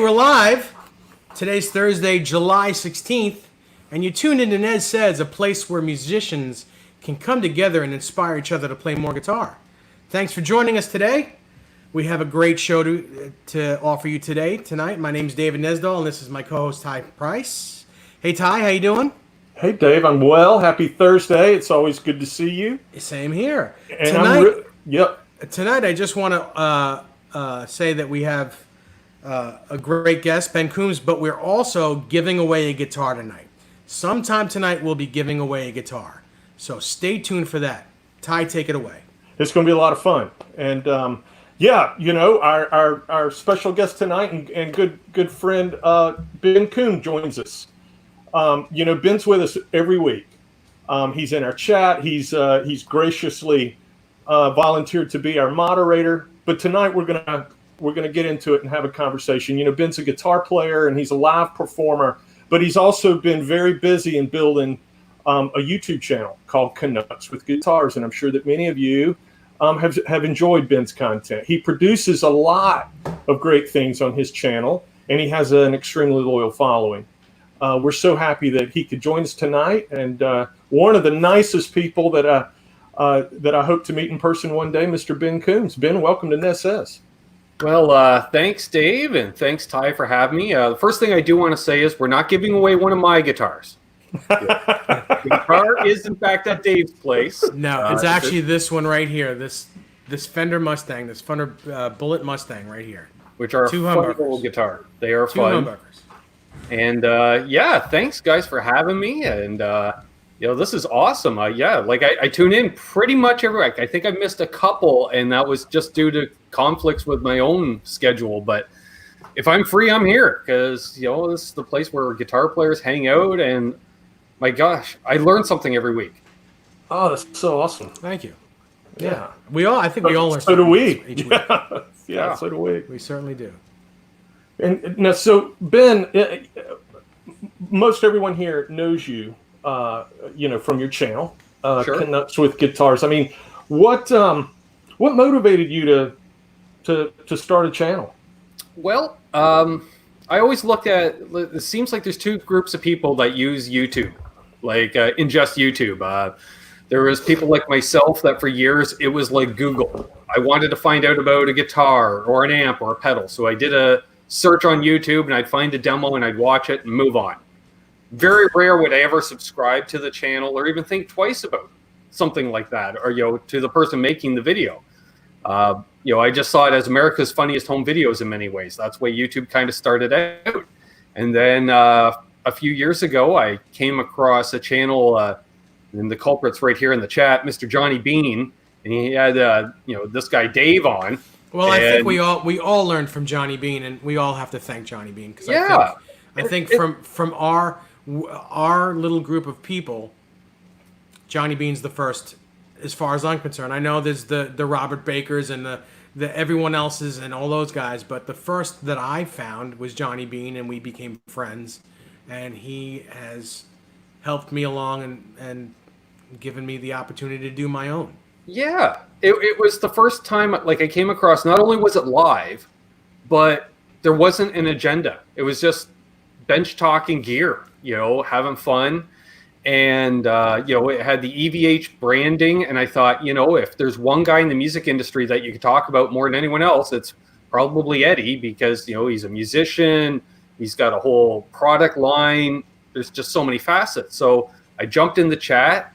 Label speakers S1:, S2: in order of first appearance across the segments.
S1: we're live. Today's Thursday, July 16th, and you tuned into NEZ SEZ, a place where musicians can come together and inspire each other to play more guitar. Thanks for joining us today. We have a great show to offer you tonight. My name's David Nesdahl, and this is my co-host, Ty Price. Hey, Ty, how you doing?
S2: Hey, Dave, I'm well. Happy Thursday. It's always good to see you.
S1: Same here.
S2: And
S1: Tonight, I just want to say that we have a great guest, Ben Coombs, but we're also giving away a guitar tonight. Sometime tonight, we'll be giving away a guitar. So stay tuned for that. Ty, take it away.
S2: It's going to be a lot of fun. And our special guest tonight and good friend Ben Coombs joins us. Ben's with us every week. He's in our chat. He's graciously volunteered to be our moderator. But tonight we're gonna get into it and have a conversation. Ben's a guitar player and he's a live performer, but he's also been very busy in building a YouTube channel called Canucks with Guitars, and I'm sure that many of you have enjoyed Ben's content. He produces a lot of great things on his channel, and he has an extremely loyal following. We're so happy that he could join us tonight, and one of the nicest people that I hope to meet in person one day, Mr. Ben Coombs. Ben, welcome to NEZ SEZ.
S3: Well, thanks, Dave, and thanks, Ty, for having me. The first thing I do want to say is we're not giving away one of my guitars. The guitar is, in fact, at Dave's place.
S1: No, it's actually this one right here, this Fender Mustang, this Fender Bullet Mustang right here.
S3: Which are a fun little guitar. They are fun.
S1: Humbuckers.
S3: And thanks, guys, for having me. And this is awesome. I tune in pretty much every week. I think I missed a couple, and that was just due to conflicts with my own schedule. But if I'm free, I'm here because this is the place where guitar players hang out. And my gosh, I learn something every week.
S2: Oh, that's so awesome!
S1: Thank you.
S2: Yeah,
S1: I think we all learn.
S2: So do we.
S1: Each week.
S2: Yeah, so do we.
S1: We certainly do.
S2: And now, so Ben, most everyone here knows you, from your channel,
S3: Sure.
S2: Canucks with Guitars. I mean, what motivated you to start a channel?
S3: Well, I always looked at. It seems like there's two groups of people that use YouTube, ingest YouTube. There was people like myself that for years it was like Google. I wanted to find out about a guitar or an amp or a pedal, so I did a search on YouTube and I'd find a demo and I'd watch it and move on. Very rare would I ever subscribe to the channel or even think twice about something like that, or to the person making the video. I just saw it as America's funniest home videos in many ways. That's why YouTube kind of started out. And then a few years ago, I came across a channel, and the culprit's right here in the chat, Mr. Johnny Bean, and he had this guy Dave on.
S1: Well, I think we all learned from Johnny Bean, and we all have to thank Johnny Bean because I think from our little group of people, Johnny Bean's the first, as far as I'm concerned. I know there's the Robert Bakers and the everyone else's and all those guys, but the first that I found was Johnny Bean, and we became friends, and he has helped me along and given me the opportunity to do my own.
S3: Yeah, it was the first time I came across. Not only was it live, but there wasn't an agenda. It was just bench talking gear, having fun, and it had the EVH branding. And I thought, if there's one guy in the music industry that you could talk about more than anyone else, it's probably Eddie, because he's a musician. He's got a whole product line. There's just so many facets. So I jumped in the chat.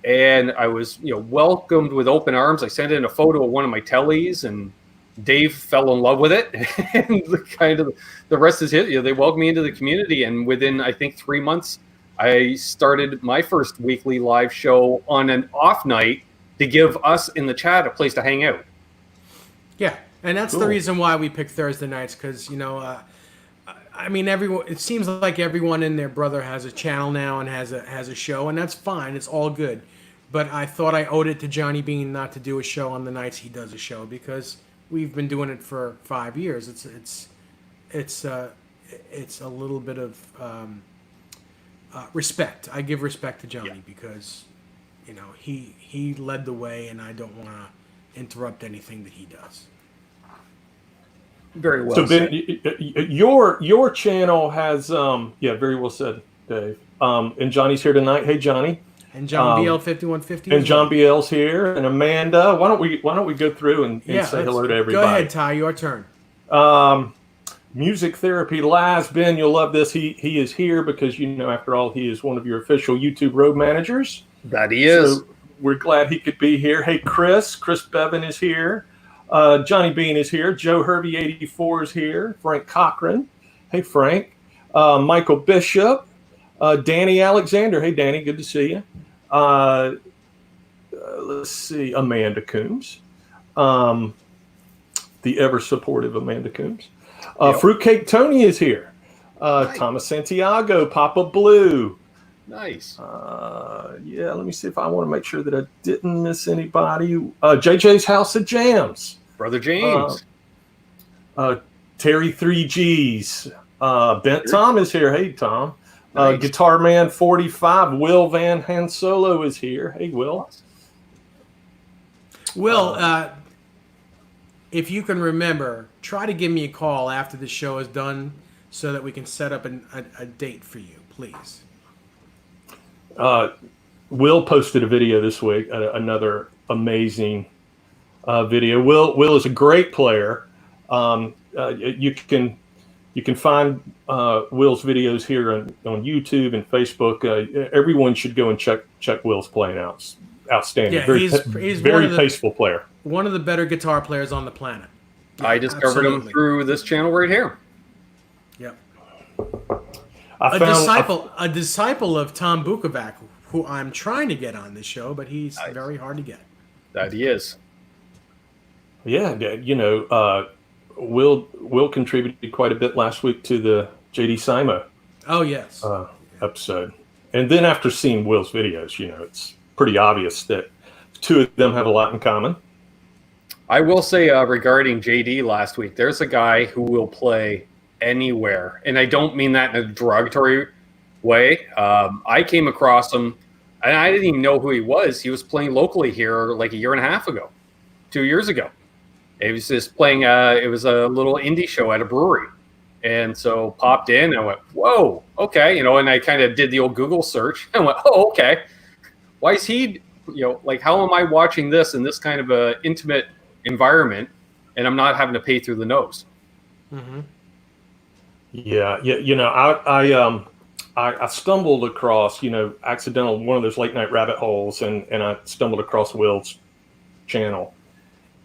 S3: And I was, welcomed with open arms. I sent in a photo of one of my tellies, and Dave fell in love with it. And the rest is his. They welcomed me into the community, and within I think 3 months, I started my first weekly live show on an off night to give us in the chat a place to hang out.
S1: Yeah, and that's the reason why we pick Thursday nights, because everyone. It seems like everyone and their brother has a channel now and has a show, and that's fine. It's all good. But I thought I owed it to Johnny Bean not to do a show on the nights he does a show, because we've been doing it for 5 years. It's a little bit of respect. I give respect to Johnny because he led the way, and I don't want to interrupt anything that he does.
S3: Very well
S2: So
S3: said.
S2: Ben, your channel has very well said, Dave. And Johnny's here tonight. Hey, Johnny.
S1: And John BL 5150.
S2: And John BL's here, and Amanda. Why don't we go through and say hello to everybody?
S1: Go ahead, Ty. Your turn.
S2: Music Therapy Lives. Ben, you'll love this. He is here because, after all, he is one of your official YouTube road managers.
S3: That he is.
S2: So we're glad he could be here. Hey, Chris Bevan is here. Johnny Bean is here. Joe Herbie 84 is here. Frank Cochran. Hey, Frank. Michael Bishop. Danny Alexander. Hey, Danny. Good to see you. Let's see. Amanda Coombs. The ever supportive Amanda Coombs. Fruitcake Tony is here. Nice. Thomas Santiago. Papa Blue.
S3: Nice.
S2: Let me see if I want to make sure that I didn't miss anybody. JJ's House of Jams.
S3: Brother James.
S2: Terry 3Gs. Bent Tom is here. Hey, Tom.
S3: Nice.
S2: Guitar Man 45. Will Van Han Solo is here. Hey, Will.
S1: Will, if you can remember, try to give me a call after the show is done so that we can set up a date for you, please.
S2: Will posted a video this week, another amazing video. Will is a great player. You can find Will's videos here on YouTube and Facebook. Everyone should go and check Will's playing out. It's outstanding.
S1: Yeah, he's
S2: very tasteful player.
S1: One of the better guitar players on the planet. Yeah,
S3: I discovered him through this channel right here.
S1: Yep. A disciple of Tom Bukovac, who I'm trying to get on this show, but he's very hard to get.
S3: That he is.
S2: Yeah, Will contributed quite a bit last week to the JD Simo.
S1: Oh yes.
S2: Episode, and then after seeing Will's videos, it's pretty obvious that the two of them have a lot in common.
S3: I will say regarding JD last week, there's a guy who will play anywhere, and I don't mean that in a derogatory way. I came across him, and I didn't even know who he was. He was playing locally here like a year and a half ago, 2 years ago. He was just playing. It was a little indie show at a brewery, and so popped in. And I went, "Whoa, okay," and I kind of did the old Google search. And went, "Oh, okay. Why is he? How am I watching this in this kind of a intimate environment, and I'm not having to pay through the nose?"
S1: Mm-hmm.
S2: Yeah. I stumbled across, accidental one of those late night rabbit holes, and I stumbled across Will's channel,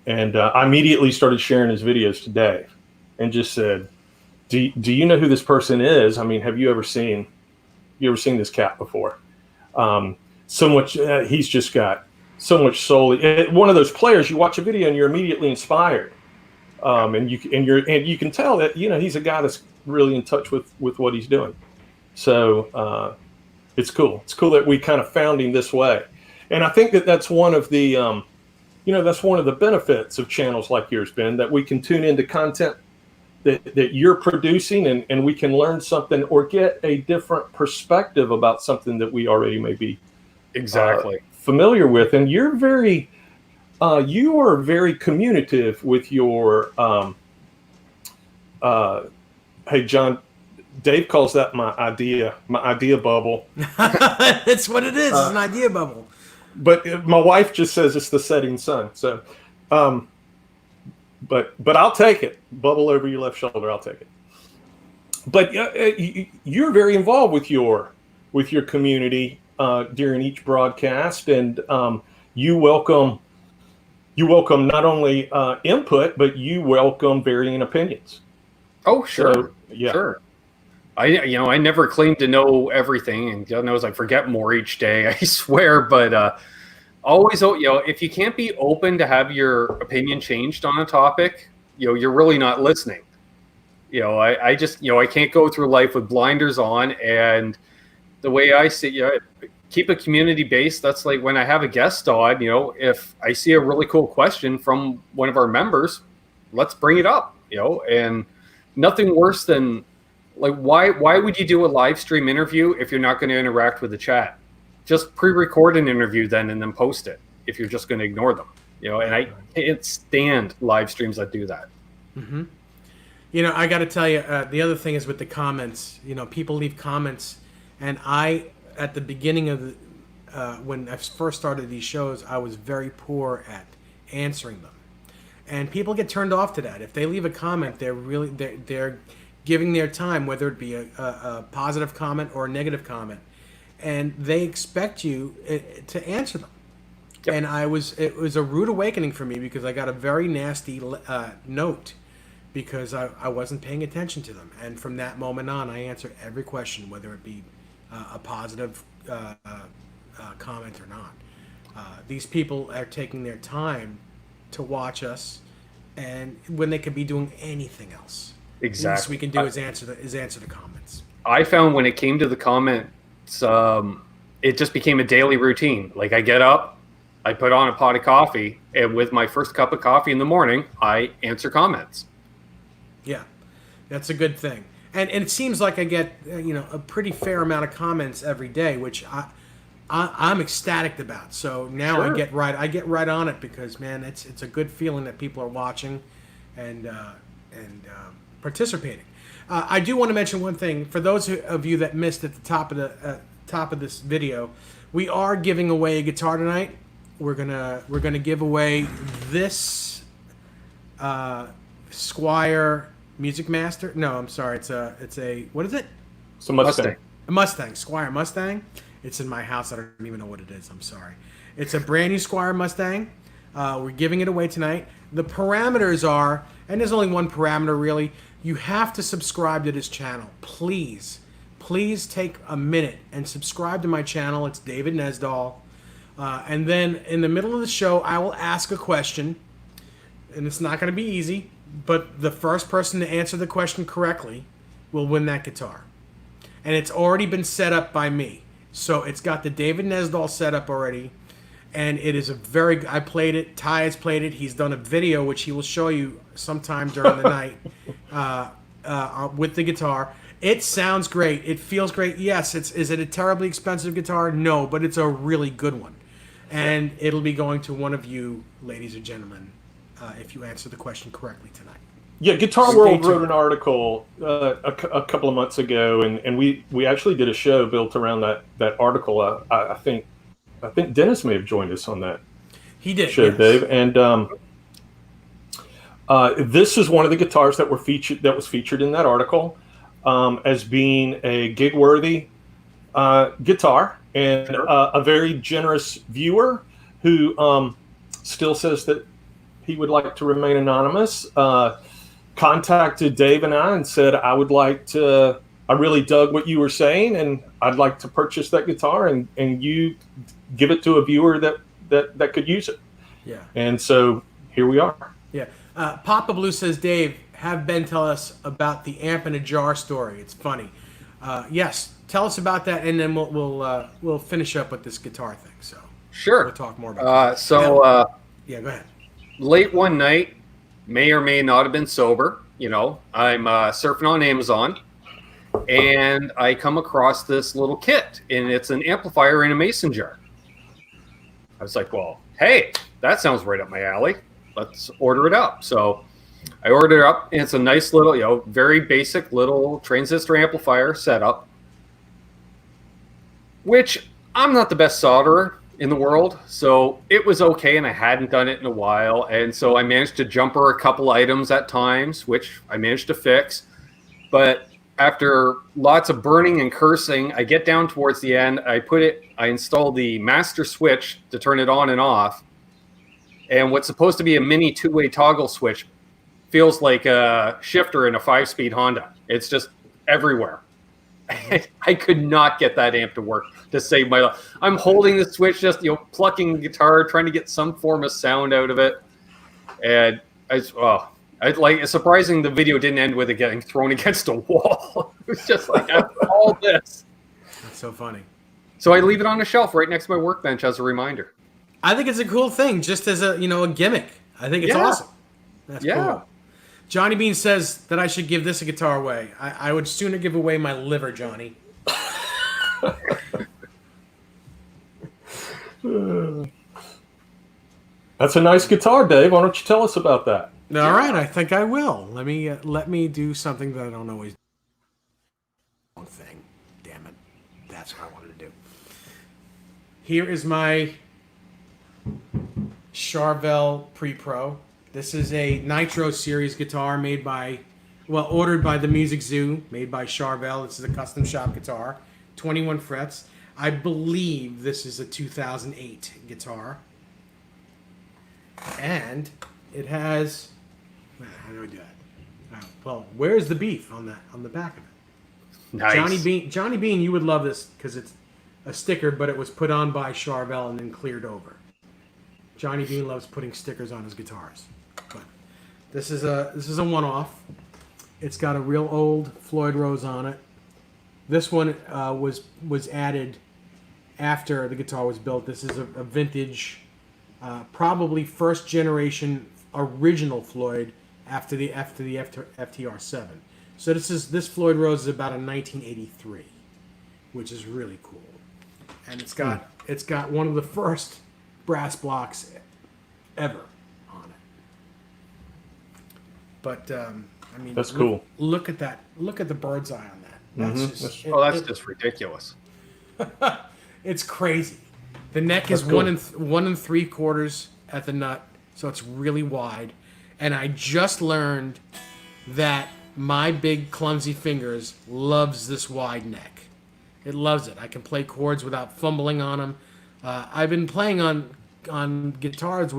S2: and I immediately started sharing his videos to Dave, and just said, "Do you know who this person is? I mean, have you ever seen this cat before? So much. He's just got so much soul. One of those players. You watch a video and you're immediately inspired, and you can tell that he's a guy that's really in touch with what he's doing. So it's cool. It's cool that we kind of found him this way, and I think that's one of the that's one of the benefits of channels like yours, Ben, that we can tune into content that you're producing, and we can learn something or get a different perspective about something that we already may be familiar with. And you're you are very communicative with your hey, John, Dave calls that my idea bubble.
S1: That's what it is. It's an idea bubble.
S2: But my wife just says it's the setting sun. So, but I'll take it. Bubble over your left shoulder. I'll take it. But you're very involved with your community during each broadcast, and you welcome not only input, but you welcome varying opinions.
S3: Oh, sure.
S2: So, yeah.
S3: Sure. I never claim to know everything, and God knows I forget more each day, I swear. But always, if you can't be open to have your opinion changed on a topic, you're really not listening. I just, I can't go through life with blinders on. And the way I see, keep a community based. That's like when I have a guest on, if I see a really cool question from one of our members, let's bring it up, and nothing worse than, like, why would you do a live stream interview if you're not going to interact with the chat? Just pre-record an interview then and then post it if you're just going to ignore them. And I can't stand live streams that do that.
S1: Mm-hmm. You know, I got to tell you, the other thing is with the comments. You know, people leave comments, and at the beginning of the, when I first started these shows, I was very poor at answering them, and people get turned off to that. If they leave a comment, they're giving their time, whether it be a positive comment or a negative comment, and they expect you to answer them. Yep. And it was a rude awakening for me because I got a very nasty note because I wasn't paying attention to them. And from that moment on, I answer every question, whether it be a positive comment or not. These people are taking their time to watch us, and when they could be doing anything else.
S3: Exactly.
S1: The least we can do is answer the comments.
S3: I found when it came to the comments, it just became a daily routine. Like I get up, I put on a pot of coffee, and with my first cup of coffee in the morning, I answer comments.
S1: Yeah, that's a good thing. And it seems like I get a pretty fair amount of comments every day, which I'm ecstatic about. So now sure. I get right on it because, man, it's a good feeling that people are watching and participating. I do want to mention one thing for those of you that missed at the top of this video. We are giving away a guitar tonight. We're gonna give away this Squier Music Master. No, I'm sorry. It's a what is it?
S2: It's a Mustang.
S1: A Mustang. Squier Mustang. It's in my house. I don't even know what it is. I'm sorry. It's a brand new Squier Mustang. We're giving it away tonight. The parameters are, and there's only one parameter really. You have to subscribe to this channel. Please take a minute and subscribe to my channel. It's David Nesdahl. And then in the middle of the show, I will ask a question, and it's not going to be easy, but the first person to answer the question correctly will win that guitar. And it's already been set up by me. So it's got the David Nesdahl setup already, and it is I played it, Ty has played it, he's done a video which he will show you sometime during the night with the guitar. It sounds great, it feels great. Yes, is it a terribly expensive guitar? No, but it's a really good one. And it'll be going to one of you, ladies and gentlemen, if you answer the question correctly tonight.
S2: Yeah, Guitar World wrote an article a couple of months ago, and we actually did a show built around that article. I think Dennis may have joined us on that.
S1: He did,
S2: show,
S1: yes.
S2: Dave. And this is one of the guitars that was featured in that article as being a gig-worthy guitar, and sure. A very generous viewer who still says that he would like to remain anonymous. Contacted Dave and I and said, I really dug what you were saying, and I'd like to purchase that guitar, and you give it to a viewer that could use it.
S1: Yeah.
S2: And so here we are.
S1: Yeah. Papa Blue says, Dave, have Ben tell us about the amp in a jar story. It's funny. Yes, tell us about that, and then we'll finish up with this guitar thing. So
S3: sure,
S1: we'll talk more about that. Yeah, go ahead.
S3: Late one night, may or may not have been sober. I'm surfing on Amazon, and I come across this little kit, and it's an amplifier in a mason jar. I was like, well, hey, that sounds right up my alley. Let's order it up. So I ordered it up, and it's a nice little, very basic little transistor amplifier setup, which I'm not the best solderer in the world, so it was okay, and I hadn't done it in a while, and so I managed to jumper a couple items at times, which I managed to fix. But after lots of burning and cursing, I get down towards the end, I install the master switch to turn it on and off, and what's supposed to be a mini two-way toggle switch feels like a shifter in a 5-speed Honda. It's just everywhere. I could not get that amp to work to save my life. I'm holding the switch, just plucking the guitar, trying to get some form of sound out of it. And it's surprising the video didn't end with it getting thrown against a wall. It was just like, after all this.
S1: That's so funny.
S3: So I leave it on a shelf right next to my workbench as a reminder.
S1: I think it's a cool thing, just as a gimmick. I think it's awesome. That's cool. Johnny Bean says that I should give this a guitar away. I would sooner give away my liver, Johnny.
S2: That's a nice guitar, Dave. Why don't you tell us about that?
S1: All right, I think I will. Let me do something that I don't always do. Thing. Damn it. That's what I wanted to do. Here is my Charvel Pre-Pro. This is a Nitro Series guitar ordered by the Music Zoo, made by Charvel. This is a custom shop guitar, 21 frets. I believe this is a 2008 guitar. And it has... How do I do that? Oh, well, where's the beef on the back of it?
S3: Nice.
S1: Johnny Bean, you would love this because it's a sticker, but it was put on by Charvel and then cleared over. Johnny Bean loves putting stickers on his guitars. But this is a one-off. It's got a real old Floyd Rose on it. This one was added after the guitar was built. This is a vintage, probably first generation original Floyd after the FTR7. So this Floyd Rose is about a 1983, which is really cool. And it's got one of the first brass blocks ever on it. But I mean,
S2: that's cool.
S1: Look at that. Look at the bird's eye on that. That's
S3: that's just ridiculous.
S1: It's crazy. The neck is
S2: cool.
S1: 1 3/4 at the nut, so it's really wide. And I just learned that my big clumsy fingers loves this wide neck. It loves it. I can play chords without fumbling on them. I've been playing on guitars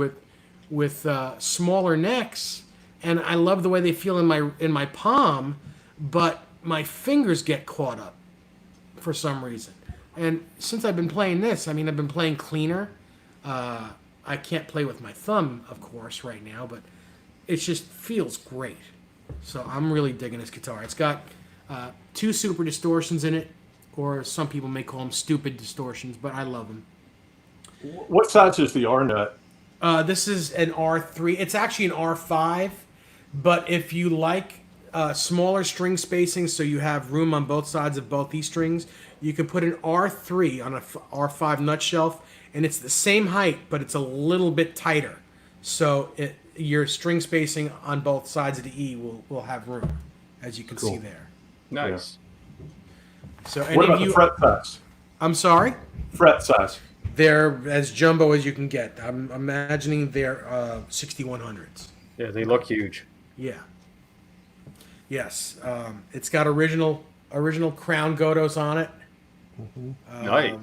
S1: with smaller necks, and I love the way they feel in my palm, but my fingers get caught up for some reason. And since I've been playing this, I mean, I've been playing cleaner. I can't play with my thumb, of course, right now, but it just feels great. So I'm really digging this guitar. It's got 2 super distortions in it, or some people may call them stupid distortions, but I love them.
S2: What size is the R nut?
S1: This is an R3. It's actually an R5, but if you like smaller string spacing, so you have room on both sides of both these strings, you can put an R3 on a R5 nut shelf, and it's the same height, but it's a little bit tighter. So your string spacing on both sides of the E will have room, as you can see there.
S3: Nice.
S1: Yeah. So
S2: what about the fret size?
S1: I'm sorry?
S2: Fret size.
S1: They're as jumbo as you can get. I'm imagining they're 6100s.
S3: Yeah, they look huge.
S1: Yeah. Yes. It's got original crown Godos on it.
S3: Mm-hmm. Nice.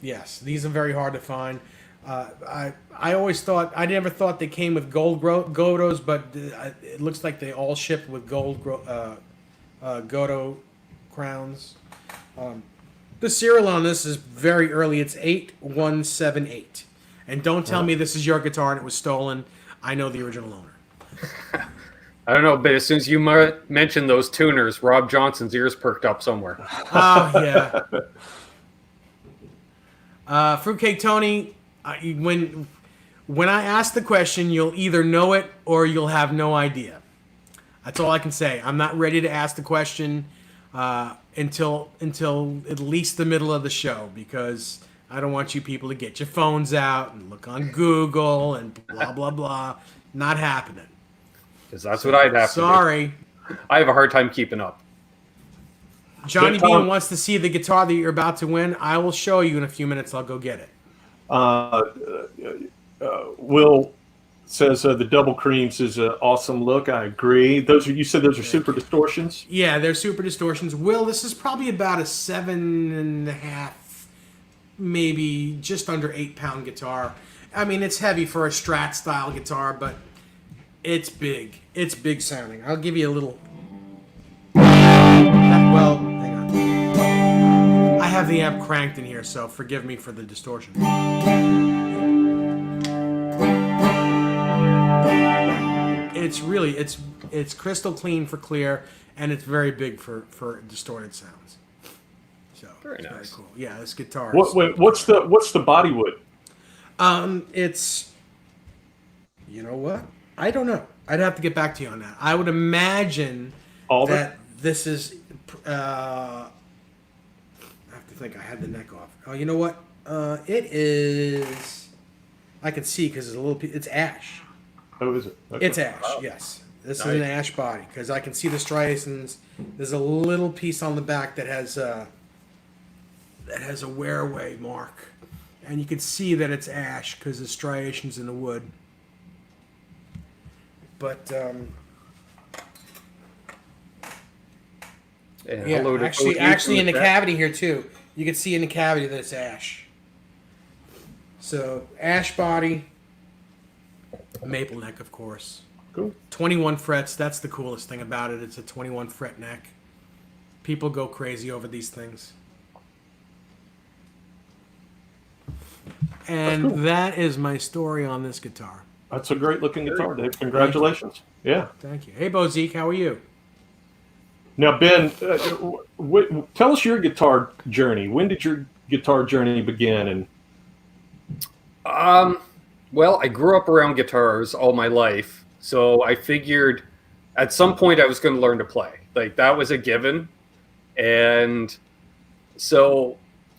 S1: Yes, these are very hard to find. I always thought, I never thought they came with gold Godos, but it looks like they all shipped with gold Godo crowns. The serial on this is very early. It's 8178. And don't tell me this is your guitar and it was stolen. I know the original owner.
S3: I don't know, but as soon as you mentioned those tuners, Rob Johnson's ears perked up somewhere.
S1: Oh, yeah. Fruitcake Tony, when I ask the question, you'll either know it or you'll have no idea. That's all I can say. I'm not ready to ask the question until at least the middle of the show, because I don't want you people to get your phones out and look on Google and blah, blah, blah. Not happening.
S3: Because that's what I'd have to do.
S1: Sorry.
S3: I have a hard time keeping up.
S1: Johnny Bean wants to see the guitar that you're about to win. I will show you in a few minutes. I'll go get it.
S2: Will says the double creams is an awesome look. I agree. You said those are super distortions?
S1: Yeah, they're super distortions. Will, this is probably about a 7.5, maybe just under 8-pound guitar. I mean, it's heavy for a Strat style guitar, but it's big. It's big sounding. I'll give you a little. Well, hang on. I have the amp cranked in here, so forgive me for the distortion. It's really it's crystal clean for clear, and it's very big for distorted sounds. So
S3: very nice.
S1: Very cool. Yeah, this guitar.
S2: What's the body wood?
S1: It's, you know what? I don't know. I'd have to get back to you on that. I would imagine that this is. I have to think. I had the neck off. Oh, you know what? It is. I can see because it's a little. It's ash.
S2: Oh, is it? Okay.
S1: It's ash, yes. This is an ash body because I can see the striations. There's a little piece on the back that has a wear away mark, and you can see that it's ash because the striations in the wood. But actually, in the cavity here too, you can see in the cavity that it's ash. So ash body, maple neck, of course.
S2: Cool.
S1: 21 frets. That's the coolest thing about it. It's a 21 fret neck. People go crazy over these things. And cool. That is my story on this guitar.
S2: That's a great looking guitar, Dave. Congratulations. Yeah.
S1: Thank you. Hey, Bo Zeke, how are you?
S2: Now, Ben, tell us your guitar journey. When did your guitar journey begin?
S3: Well, I grew up around guitars all my life, so I figured at some point I was going to learn to play. Like, that was a given. And so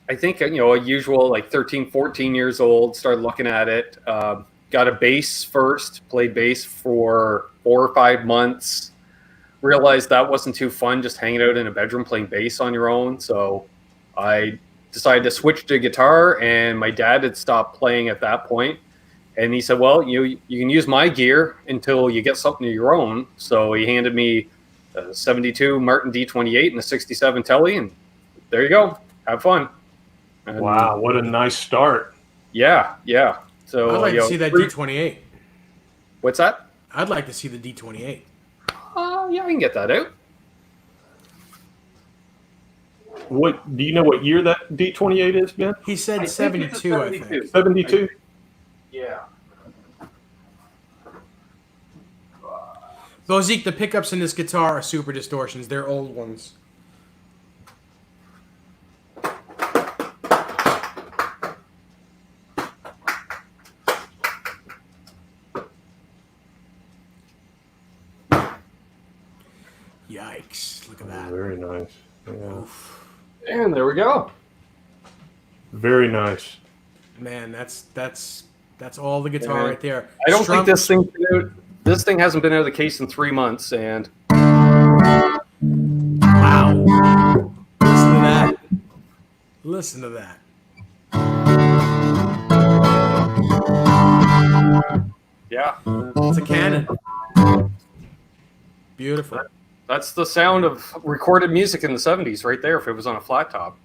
S3: I think, a usual, like 13, 14 years old, started looking at it. Got a bass first, played bass for 4 or 5 months. Realized that wasn't too fun, just hanging out in a bedroom playing bass on your own. So I decided to switch to guitar, and my dad had stopped playing at that point. And he said, well, you can use my gear until you get something of your own. So he handed me a 72 Martin D28 and a 67 Telly, and there you go. Have fun. And
S2: wow, what a nice start.
S3: Yeah. So
S1: I'd like to see that D28.
S3: What's that?
S1: I'd like to see the D28.
S3: Yeah, I can get that out.
S2: What do you know? What year that D28 is, Ben?
S1: He said 72. I think
S2: 72.
S3: Yeah.
S1: Well, Zeke, the pickups in this guitar are super distortions. They're old ones. Yikes! Look at that.
S2: Very nice. Yeah.
S3: And there we go.
S2: Very nice.
S1: Man, that's all the guitar right there.
S3: I don't think this thing hasn't been out of the case in 3 months, and
S1: wow! Listen to that.
S3: Yeah,
S1: it's a Canon. Beautiful.
S3: That's the sound of recorded music in the 70s right there if it was on a flat top.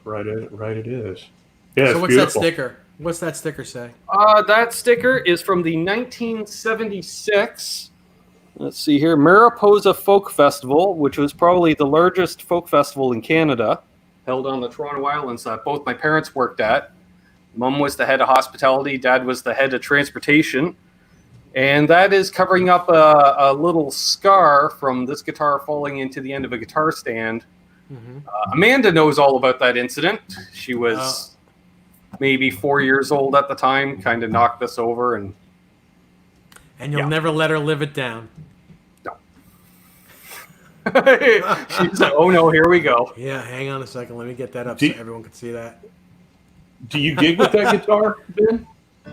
S2: Right it is. Yeah,
S1: so what's
S2: beautiful.
S1: that sticker? What's that sticker say?
S3: That sticker is from the 1976, let's see here, Mariposa Folk Festival, which was probably the largest folk festival in Canada, held on the Toronto Islands that both my parents worked at. Mom was the head of hospitality, Dad was the head of transportation. And that is covering up a little scar from this guitar falling into the end of a guitar stand. Mm-hmm. Amanda knows all about that incident. She was maybe 4 years old at the time, kind of knocked this over. And
S1: you'll never let her live it down.
S3: No. She said, oh no, here we go.
S1: Yeah, hang on a second. Let me get that up so everyone can see that.
S2: Do you gig with that guitar, Ben?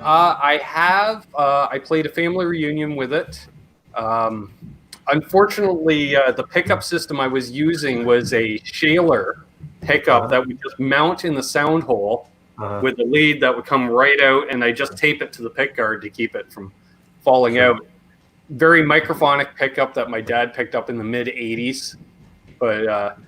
S3: I have. I played a family reunion with it. Unfortunately, the pickup system I was using was a Shaler pickup that would just mount in the sound hole with a lead that would come right out, and I just tape it to the pick guard to keep it from falling out. Very microphonic pickup that my dad picked up in the mid-'80s, but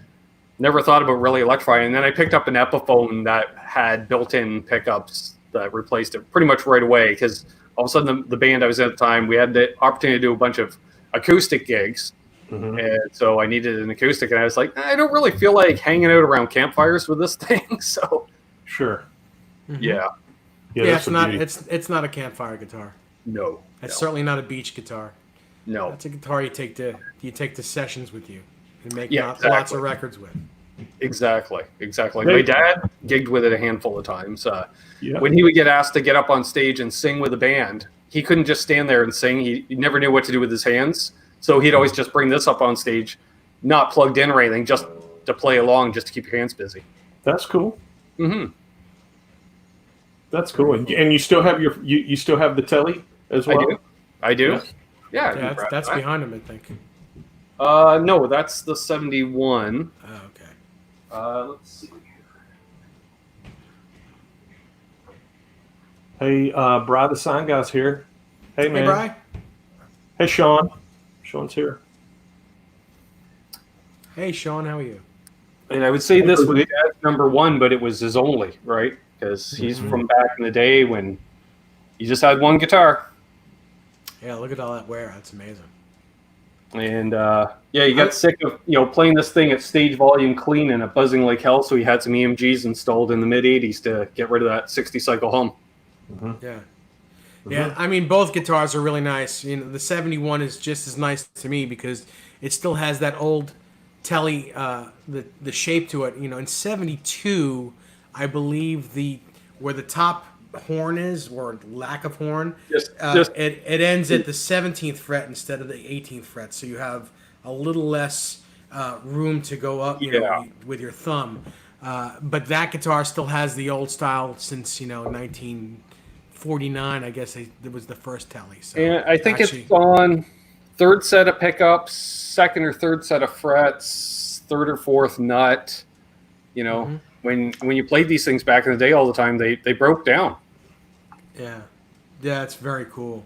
S3: never thought about really electrifying. And then I picked up an Epiphone that had built-in pickups that replaced it pretty much right away, because all of a sudden the band I was in at the time, we had the opportunity to do a bunch of acoustic gigs. Mm-hmm. And so I needed an acoustic, and I was like, I don't really feel like hanging out around campfires with this thing. So
S2: sure.
S1: Mm-hmm.
S3: Yeah,
S1: it's not a campfire guitar.
S3: No.
S1: It's certainly not a beach guitar.
S3: No.
S1: That's a guitar you take to sessions with you and make
S3: exactly.
S1: lots of records with.
S3: Exactly. My dad gigged with it a handful of times. When he would get asked to get up on stage and sing with a band, he couldn't just stand there and sing. He never knew what to do with his hands. So he'd always just bring this up on stage, not plugged in or anything, just to play along, just to keep your hands busy.
S2: That's cool.
S3: Mm-hmm.
S2: That's cool. And you still have you still have the Telly as well?
S3: I do.
S2: Yeah.
S3: I can grab
S1: that's
S3: that.
S1: behind him, I think.
S3: No, that's the 71.
S1: Oh, okay.
S3: Let's see.
S2: Hey, Bri, the sign guy's here. Hey, man.
S1: Hey, Bri.
S2: Hey, Sean. Sean's here.
S1: Hey, Sean, how are you?
S3: And I would say this was Dad's number one, but it was his only, right? Because he's from back in the day when he just had one guitar.
S1: Yeah, look at all that wear. That's amazing.
S3: And he got sick of playing this thing at stage volume clean and it buzzing like hell. So he had some EMGs installed in the mid '80s to get rid of that 60 cycle hum.
S1: Yeah. Yeah, I mean, both guitars are really nice. You know, the 71 is just as nice to me because it still has that old telly, the shape to it. You know, in 72, I believe where the top horn is, or lack of horn, it ends at the 17th fret instead of the 18th fret. So you have a little less room to go up with your thumb. But that guitar still has the old style since, 1949, I guess it was the first telly. So
S3: and I think it's on third set of pickups, second or third set of frets, third or fourth nut. When you played these things back in the day all the time, they broke down.
S1: Yeah, it's very cool.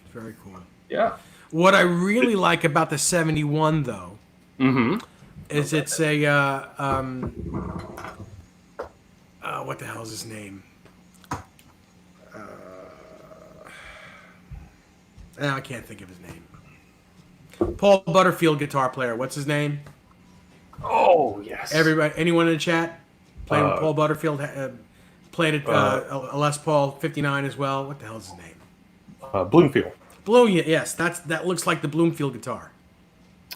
S1: It's very cool.
S3: Yeah.
S1: What I really like about the 71, though, is it's a what the hell is his name? I can't think of his name. Paul Butterfield, guitar player. What's his name?
S3: Oh yes.
S1: Everybody, anyone in the chat playing with Paul Butterfield? Played it a Les Paul 59 as well. What the hell is his name?
S2: Bloomfield.
S1: Yes, that looks like the Bloomfield guitar.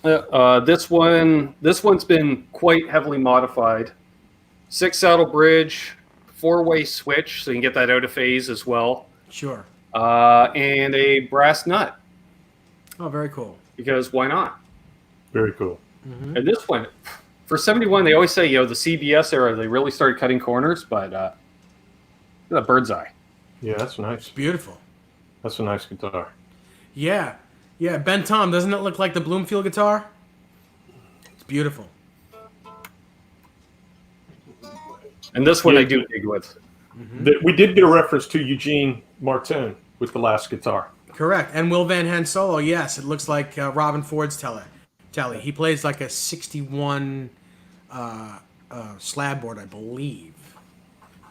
S3: This one's been quite heavily modified. 6 saddle bridge, 4-way switch, so you can get that out of phase as well.
S1: Sure.
S3: And a brass nut.
S1: Oh, very cool.
S3: Because why not?
S2: Very cool.
S3: Mm-hmm. And this one, for 71, they always say, the CBS era, they really started cutting corners, but look at that bird's eye.
S2: Yeah, that's nice.
S1: It's beautiful.
S2: That's a nice guitar.
S1: Yeah. Yeah, Ben Tom, doesn't it look like the Bloomfield guitar? It's beautiful.
S3: And this one I do dig with.
S2: We did get a reference to Eugene Martin with the last guitar.
S1: Correct. And Will Van Hen solo, yes. It looks like Robin Ford's telly. He plays like a 61 slab board, I believe.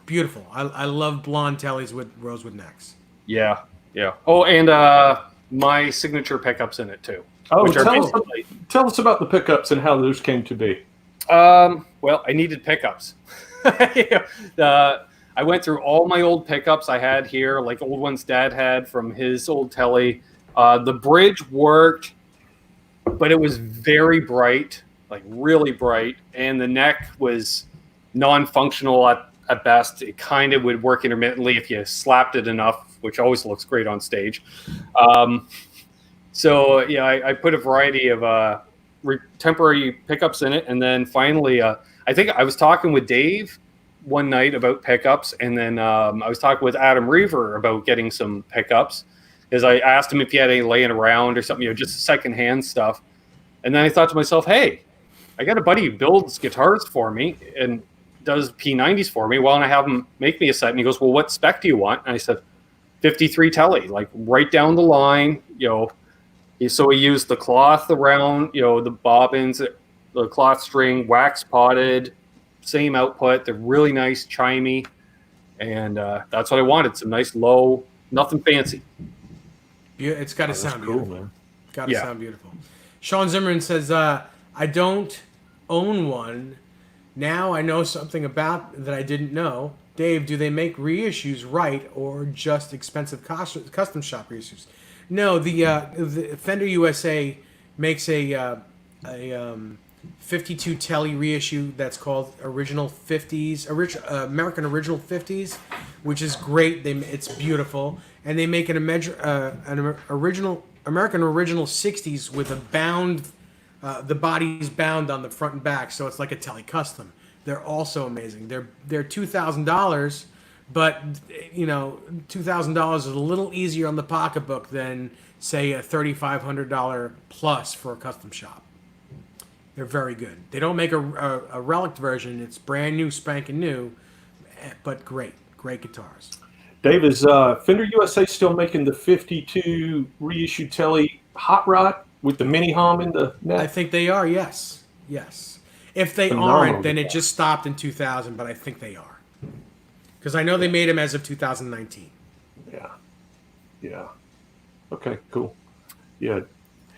S1: Beautiful. I love blonde tellies with rosewood necks.
S3: Yeah. Oh, and my signature pickups in it, too.
S2: Oh, tell us about the pickups and how those came to be.
S3: Well, I needed pickups. I went through all my old pickups I had here, like old ones Dad had from his old telly. The bridge worked, but it was very bright, like really bright, and the neck was non-functional at best. It kind of would work intermittently if you slapped it enough, which always looks great on stage. I put a variety of temporary pickups in it, and then finally, I think I was talking with Dave one night about pickups, and then I was talking with Adam Reaver about getting some pickups, because I asked him if he had any laying around or something, just secondhand stuff. And then I thought to myself, hey, I got a buddy who builds guitars for me and does P90s for me. Why don't I have him make me a set? And he goes, well, what spec do you want? And I said, 53 telly, like right down the line, So he used the cloth around, the bobbins, the cloth string, wax potted, same output. They're really nice, chimey, and that's what I wanted. Some nice low, nothing fancy.
S1: It's got to sound
S2: cool,
S1: beautiful.
S2: Man.
S1: Got to sound beautiful. Sean Zimmerman says, I don't own one. Now I know something about that I didn't know. Dave, do they make reissues right or just expensive custom shop reissues? No, the Fender USA makes a 52 telly reissue that's called Original 50s, American Original 50s, which is great. It's beautiful, and they make an original American Original 60s with a bound, the body's bound on the front and back, so it's like a telly custom. They're also amazing. They're $2,000, But $2,000 is a little easier on the pocketbook than say a $3,500 plus for a custom shop. They're very good. They don't make a relic version. It's brand new, spanking new, but great guitars.
S2: Dave, is Fender USA still making the 52 reissued Telly Hot Rod with the mini hum in the neck?
S1: I think they are, yes. If they aren't, then it just stopped in 2000, but I think they are. Because I know they made them as of 2019.
S2: Yeah. Okay, cool. Yeah.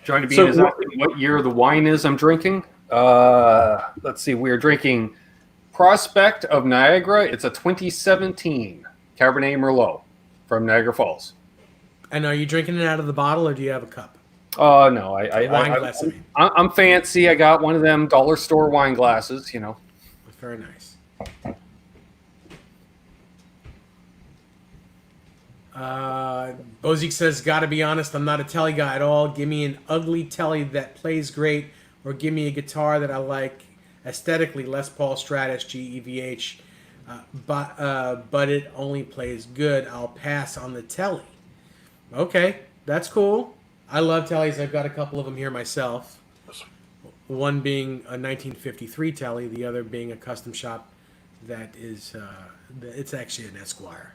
S3: Johnny Bean is asking what year the wine is I'm drinking. Let's see. We're drinking Prospect of Niagara. It's a 2017 Cabernet Merlot from Niagara Falls.
S1: And are you drinking it out of the bottle, or do you have a cup?
S3: Oh, no.
S1: Wine glass, I mean.
S3: I'm fancy. I got one of them dollar store wine glasses,
S1: Very nice. Bozic says, gotta be honest, I'm not a Telly guy at all. Give me an ugly Telly that plays great, or give me a guitar that I like aesthetically, Les Paul, Stratus, GEVH, but it only plays good. I'll pass on the Telly. Okay, that's cool. I love Tellys. I've got a couple of them here myself. One being a 1953 Telly, the other being a custom shop that is, it's actually an Esquire.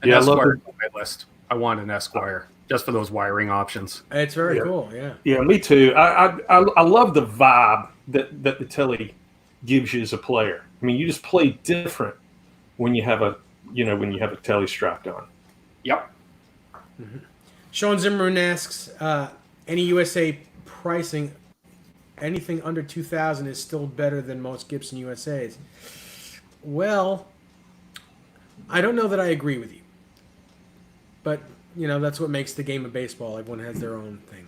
S3: An Esquire on my list. I want an Esquire just for those wiring options.
S1: It's very cool, yeah.
S2: Yeah, me too. I love the vibe that the Telly gives you as a player. I mean, you just play different when you have a Telly strapped on.
S3: Yep.
S1: Mm-hmm. Sean Zimmerman asks, any USA pricing, anything under 2,000 is still better than most Gibson USAs. Well, I don't know that I agree with you. But, that's what makes the game of baseball. Everyone has their own thing.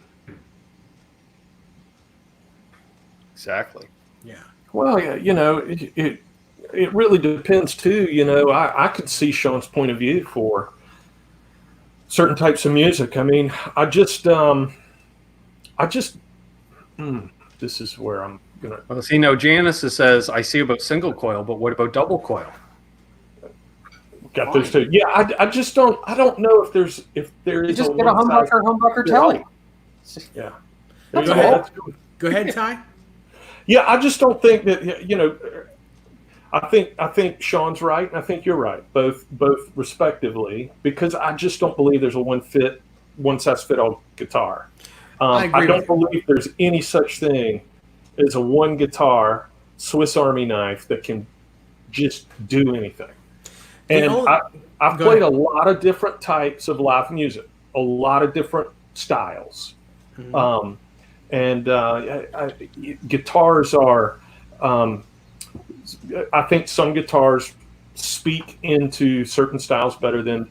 S3: Exactly.
S1: Yeah.
S2: Well, yeah, it really depends too. I could see Sean's point of view for certain types of music. I mean, this is where I'm gonna.
S3: Well, see, now Janice says, I see about single coil, but what about double coil?
S2: Got those two. Yeah, I just don't. I don't know if there is.
S3: You just get a humbucker Telly.
S2: Yeah.
S1: Go ahead, Ty.
S2: Yeah, I just don't think that I think Sean's right, and I think you're right, both respectively, because I just don't believe there's a one size fit all guitar. I don't believe there's any such thing as a one guitar Swiss Army knife that can just do anything. And I've played a lot of different types of live music, a lot of different styles. Mm-hmm. Guitars are, I think some guitars speak into certain styles better than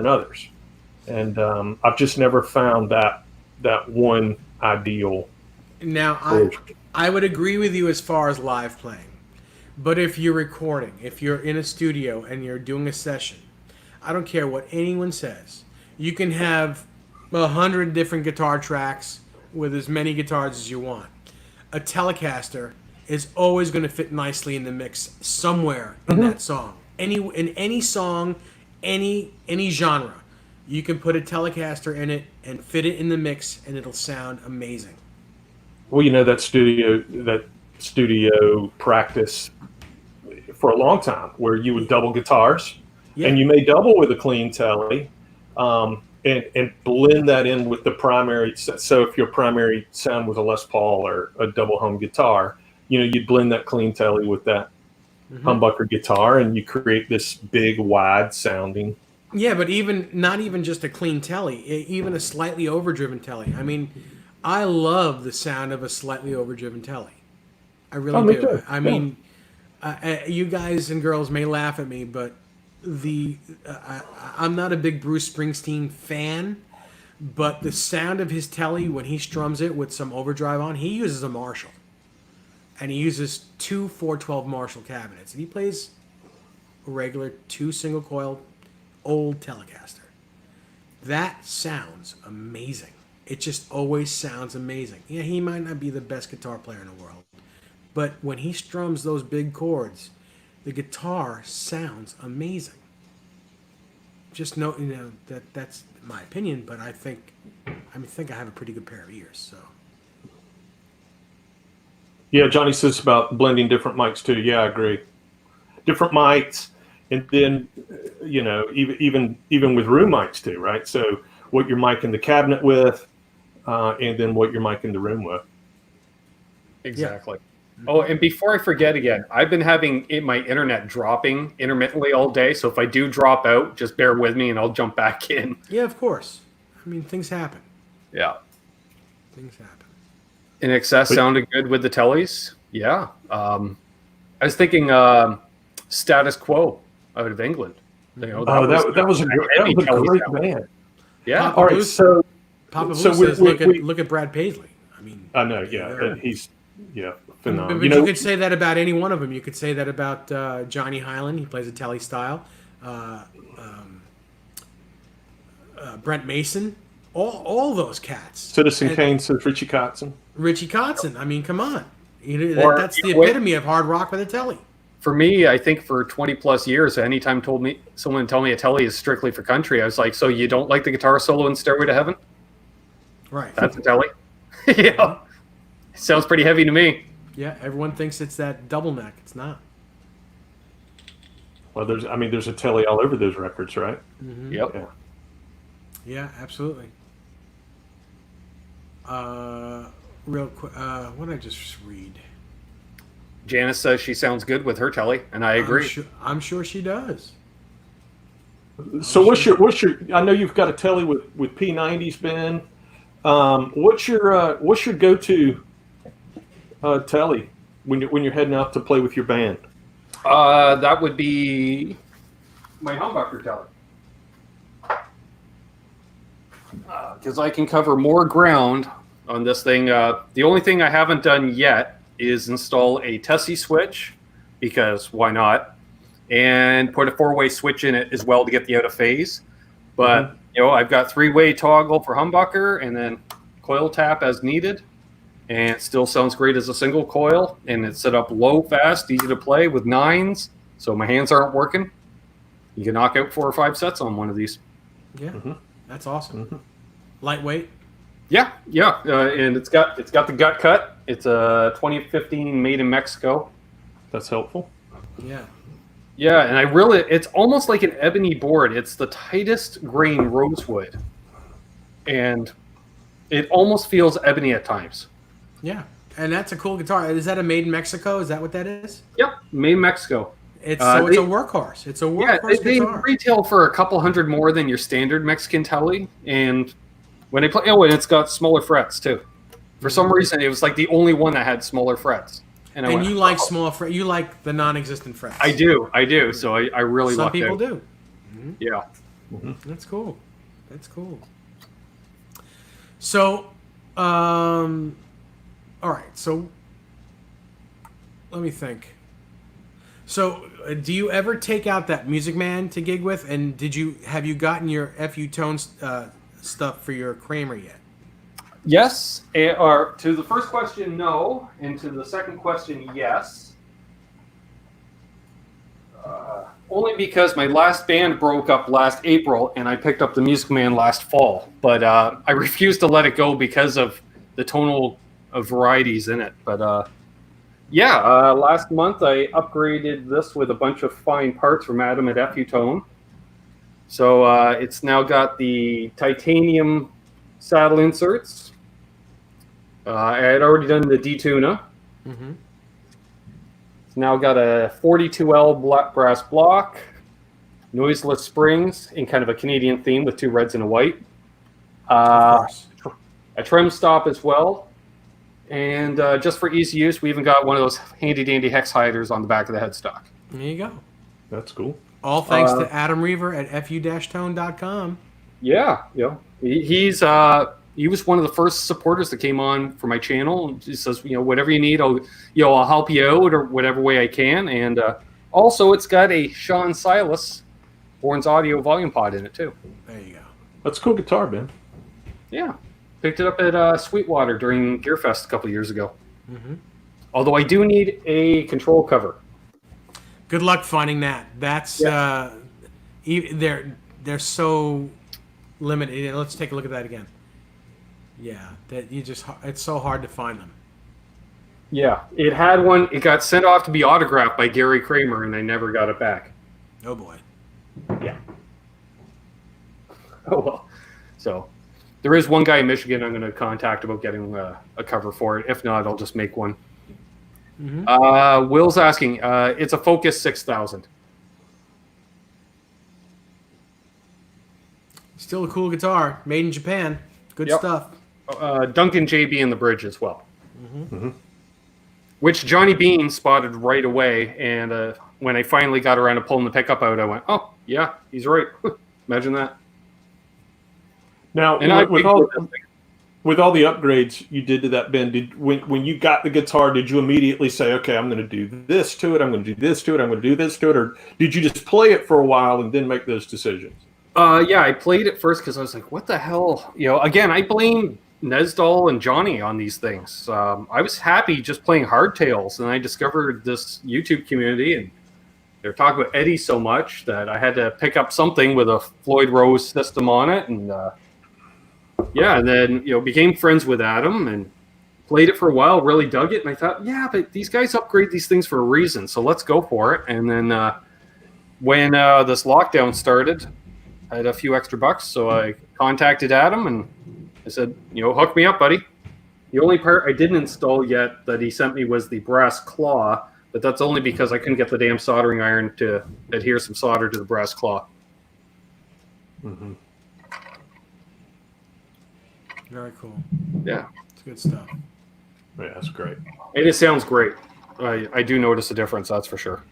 S2: others. And I've just never found that one ideal.
S1: Now, I would agree with you as far as live playing. But if you're recording, if you're in a studio and you're doing a session, I don't care what anyone says. You can have 100 different guitar tracks with as many guitars as you want. A Telecaster is always going to fit nicely in the mix somewhere in that song. In any song, any genre, you can put a Telecaster in it and fit it in the mix, and it'll sound amazing.
S2: Well, that studio practice for a long time where you would double guitars, and you may double with a clean Telly, and blend that in with the primary. So if your primary sound was a Les Paul or a double hum guitar, you'd blend that clean Telly with that humbucker guitar, and you create this big, wide sounding.
S1: Yeah, but not even just a clean Telly, even a slightly overdriven Telly. I mean, I love the sound of a slightly overdriven Telly. I really do.
S2: Too.
S1: I mean, you guys and girls may laugh at me, but I'm not a big Bruce Springsteen fan, but the sound of his Telly when he strums it with some overdrive on, he uses a Marshall. And he uses two 412 Marshall cabinets. And he plays a regular 2 single coil old Telecaster. That sounds amazing. It just always sounds amazing. Yeah, he might not be the best guitar player in the world, but when he strums those big chords, the guitar sounds amazing. Just that's my opinion, but I think I have a pretty good pair of ears. So
S2: Yeah, Johnny says about blending different mics too. Yeah, I agree. Different mics, and then even with room mics too, right? So what you're micing the cabinet with, and then what you're micing the room with.
S3: Exactly. Yeah. Oh, and before I forget again, I've been having my internet dropping intermittently all day. So if I do drop out, just bear with me and I'll jump back in.
S1: Yeah, of course. I mean, things happen.
S3: Yeah.
S1: Things happen.
S3: NEZ sounded good with the tellies. Yeah. I was thinking Status Quo out of England.
S2: That was a great band.
S3: Yeah.
S1: Papa Boo says, look at Brad Paisley. I mean,
S2: I know. Yeah, he's phenomenal.
S1: But you could say that about any one of them. You could say that about Johnny Hyland. He plays a telly style. Brent Mason. All those cats.
S2: Citizen Kane says Richie Kotzen.
S1: Richie Kotzen. I mean, come on. That's the epitome of hard rock with a telly.
S3: For me, I think for 20 plus years, anytime someone told me a telly is strictly for country, I was like, so you don't like the guitar solo in Stairway to Heaven?
S1: Right.
S3: That's a telly. Yeah. It sounds pretty heavy to me.
S1: Yeah, everyone thinks it's that double neck. It's not.
S2: Well, there's a telly all over those records, right?
S1: Mm-hmm.
S3: Yep.
S1: Yeah, absolutely. Real quick, what did I just read?
S3: Janice says she sounds good with her telly, and I agree.
S1: I'm sure she does.
S2: So what's your? I know you've got a telly with P90s, Ben. What's your go-to telly when you're heading out to play with your band?
S3: That would be my humbucker telly. Because I can cover more ground on this thing. The only thing I haven't done yet is install a Tessie switch, because why not? And put a 4-way switch in it as well to get the out of phase. But I've got 3-way toggle for humbucker, and then coil tap as needed. And it still sounds great as a single coil, and it's set up low, fast, easy to play with 9s, so my hands aren't working. You can knock out 4 or 5 sets on one of these.
S1: Yeah, that's awesome. Lightweight.
S3: Yeah, and it's got the gut cut. It's a 2015 made in Mexico.
S2: That's helpful.
S1: Yeah.
S3: Yeah, and it's almost like an ebony board. It's the tightest grain rosewood, and it almost feels ebony at times.
S1: Yeah, and that's a cool guitar. Is that a made in Mexico? Is that what that is?
S3: Yep, made in Mexico.
S1: It's a workhorse. It's a workhorse
S3: they
S1: guitar.
S3: retail for a couple $100 more than your standard Mexican telly, and when they play, and it's got smaller frets too. For some reason, it was like the only one that had smaller frets.
S1: And you like small frets. You like the non-existent frets.
S3: I do. So I really
S1: some
S3: lucked
S1: people
S3: out.
S1: do.
S3: Yeah.
S1: That's cool. So, all right. So, let me think. So, do you ever take out that Music Man to gig with? And have you gotten your FU Tone stuff for your Kramer yet?
S3: Yes. Or to the first question, no, and to the second question, yes. Only because my last band broke up last April, and I picked up the Music Man last fall. But I refused to let it go because of the tonal varieties in it. But last month I upgraded this with a bunch of fine parts from Adam at FU Tone. So it's now got the titanium saddle inserts. I had already done the detuna. It's now got a 42L black brass block, noiseless springs in kind of a Canadian theme with 2 reds and a white.
S1: Of course.
S3: A trim stop as well. And just for easy use, we even got one of those handy-dandy hex hiders on the back of the headstock.
S1: There you go.
S2: That's cool.
S1: All thanks to Adam Reaver at fu-tone.com.
S3: Yeah. He was one of the first supporters that came on for my channel. He says, whatever you need, I'll help you out or whatever way I can. And also, it's got a Sean Silas Bourne's Audio volume pod in it too.
S1: There you go.
S2: That's a cool guitar, Ben.
S3: Yeah, picked it up at Sweetwater during Gearfest a couple years ago. Although I do need a control cover.
S1: Good luck finding that. That's they're so limited. Let's take a look at that again. Yeah, it's so hard to find them.
S3: Yeah, it had one. It got sent off to be autographed by Gary Kramer, and I never got it back.
S1: Oh boy.
S3: Yeah. Oh well. So there is one guy in Michigan I'm going to contact about getting a cover for it. If not, I'll just make one. Mm-hmm. Will's asking. It's a Focus 6000.
S1: Still a cool guitar, made in Japan. Good stuff.
S3: Duncan JB in the bridge as well.
S1: Mm-hmm. Mm-hmm.
S3: Which Johnny Bean spotted right away, and when I finally got around to pulling the pickup out, I went, "Oh, yeah, he's right." Imagine that.
S2: Now, and with all the upgrades you did to that, Ben, when you got the guitar, did you immediately say, "Okay, I'm going to do this to it. I'm going to do this to it. I'm going to do this to it," or did you just play it for a while and then make those decisions?
S3: Yeah, I played it first because I was like, "What the hell?" Again, I blame Nesdal and Johnny on these things. I was happy just playing hardtails, and I discovered this YouTube community, and they're talking about Eddie so much that I had to pick up something with a Floyd Rose system on it, and and then became friends with Adam and played it for a while. Really dug it, and I thought, yeah, but these guys upgrade these things for a reason, so let's go for it. And then when this lockdown started, I had a few extra bucks, so I contacted Adam and I said, hook me up, buddy. The only part I didn't install yet that he sent me was the brass claw, but that's only because I couldn't get the damn soldering iron to adhere some solder to the brass claw.
S2: Mm-hmm.
S1: Very cool.
S3: Yeah.
S1: It's good stuff.
S2: Yeah, that's great.
S3: And it sounds great. I do notice a difference, that's for sure.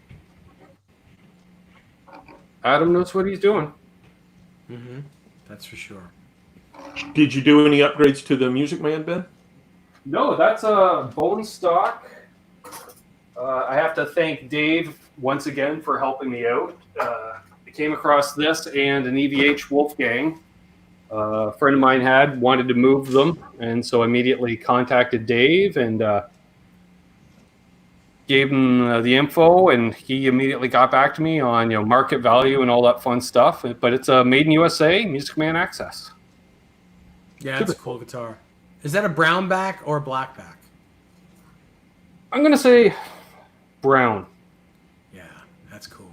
S3: Adam knows what he's doing.
S1: Mm-hmm. That's for sure.
S2: Did you do any upgrades to the Music Man, Ben?
S3: No, that's a bone stock. I have to thank Dave once again for helping me out. I came across this and an EVH Wolfgang. A friend of mine wanted to move them, and so I immediately contacted Dave and gave him the info, and he immediately got back to me on market value and all that fun stuff. But it's a made in USA Music Man Access.
S1: Yeah, it's a cool guitar. Is that a brown back or a black back?
S3: I'm gonna say brown.
S1: Yeah, that's cool.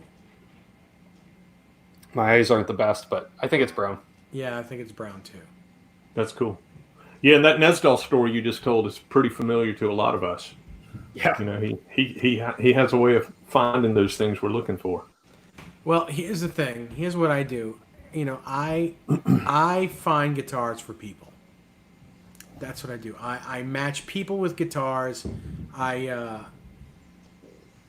S3: My eyes aren't the best, but I think it's brown.
S1: Yeah, I think it's brown too.
S2: That's cool. Yeah, and that Nesdal story you just told is pretty familiar to a lot of us.
S3: Yeah,
S2: he has a way of finding those things we're looking for.
S1: Well, here's the thing. Here's what I do. I find guitars for people. That's what I do. I match people with guitars. I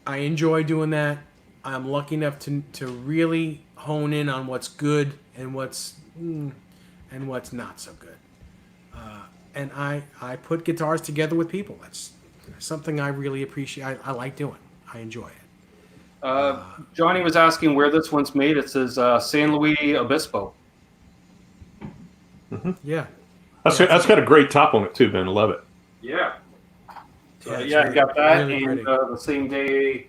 S1: enjoy doing that. I'm lucky enough to really hone in on what's good and what's not so good. And I put guitars together with people. That's something I really appreciate. I like doing. I enjoy it.
S3: Johnny was asking where this one's made. It says San Luis Obispo.
S2: Mm-hmm.
S1: Yeah.
S2: That's got a great top on it too, Ben. I love it.
S3: Yeah. So, I
S1: really,
S3: got that,
S1: really
S3: and the same day,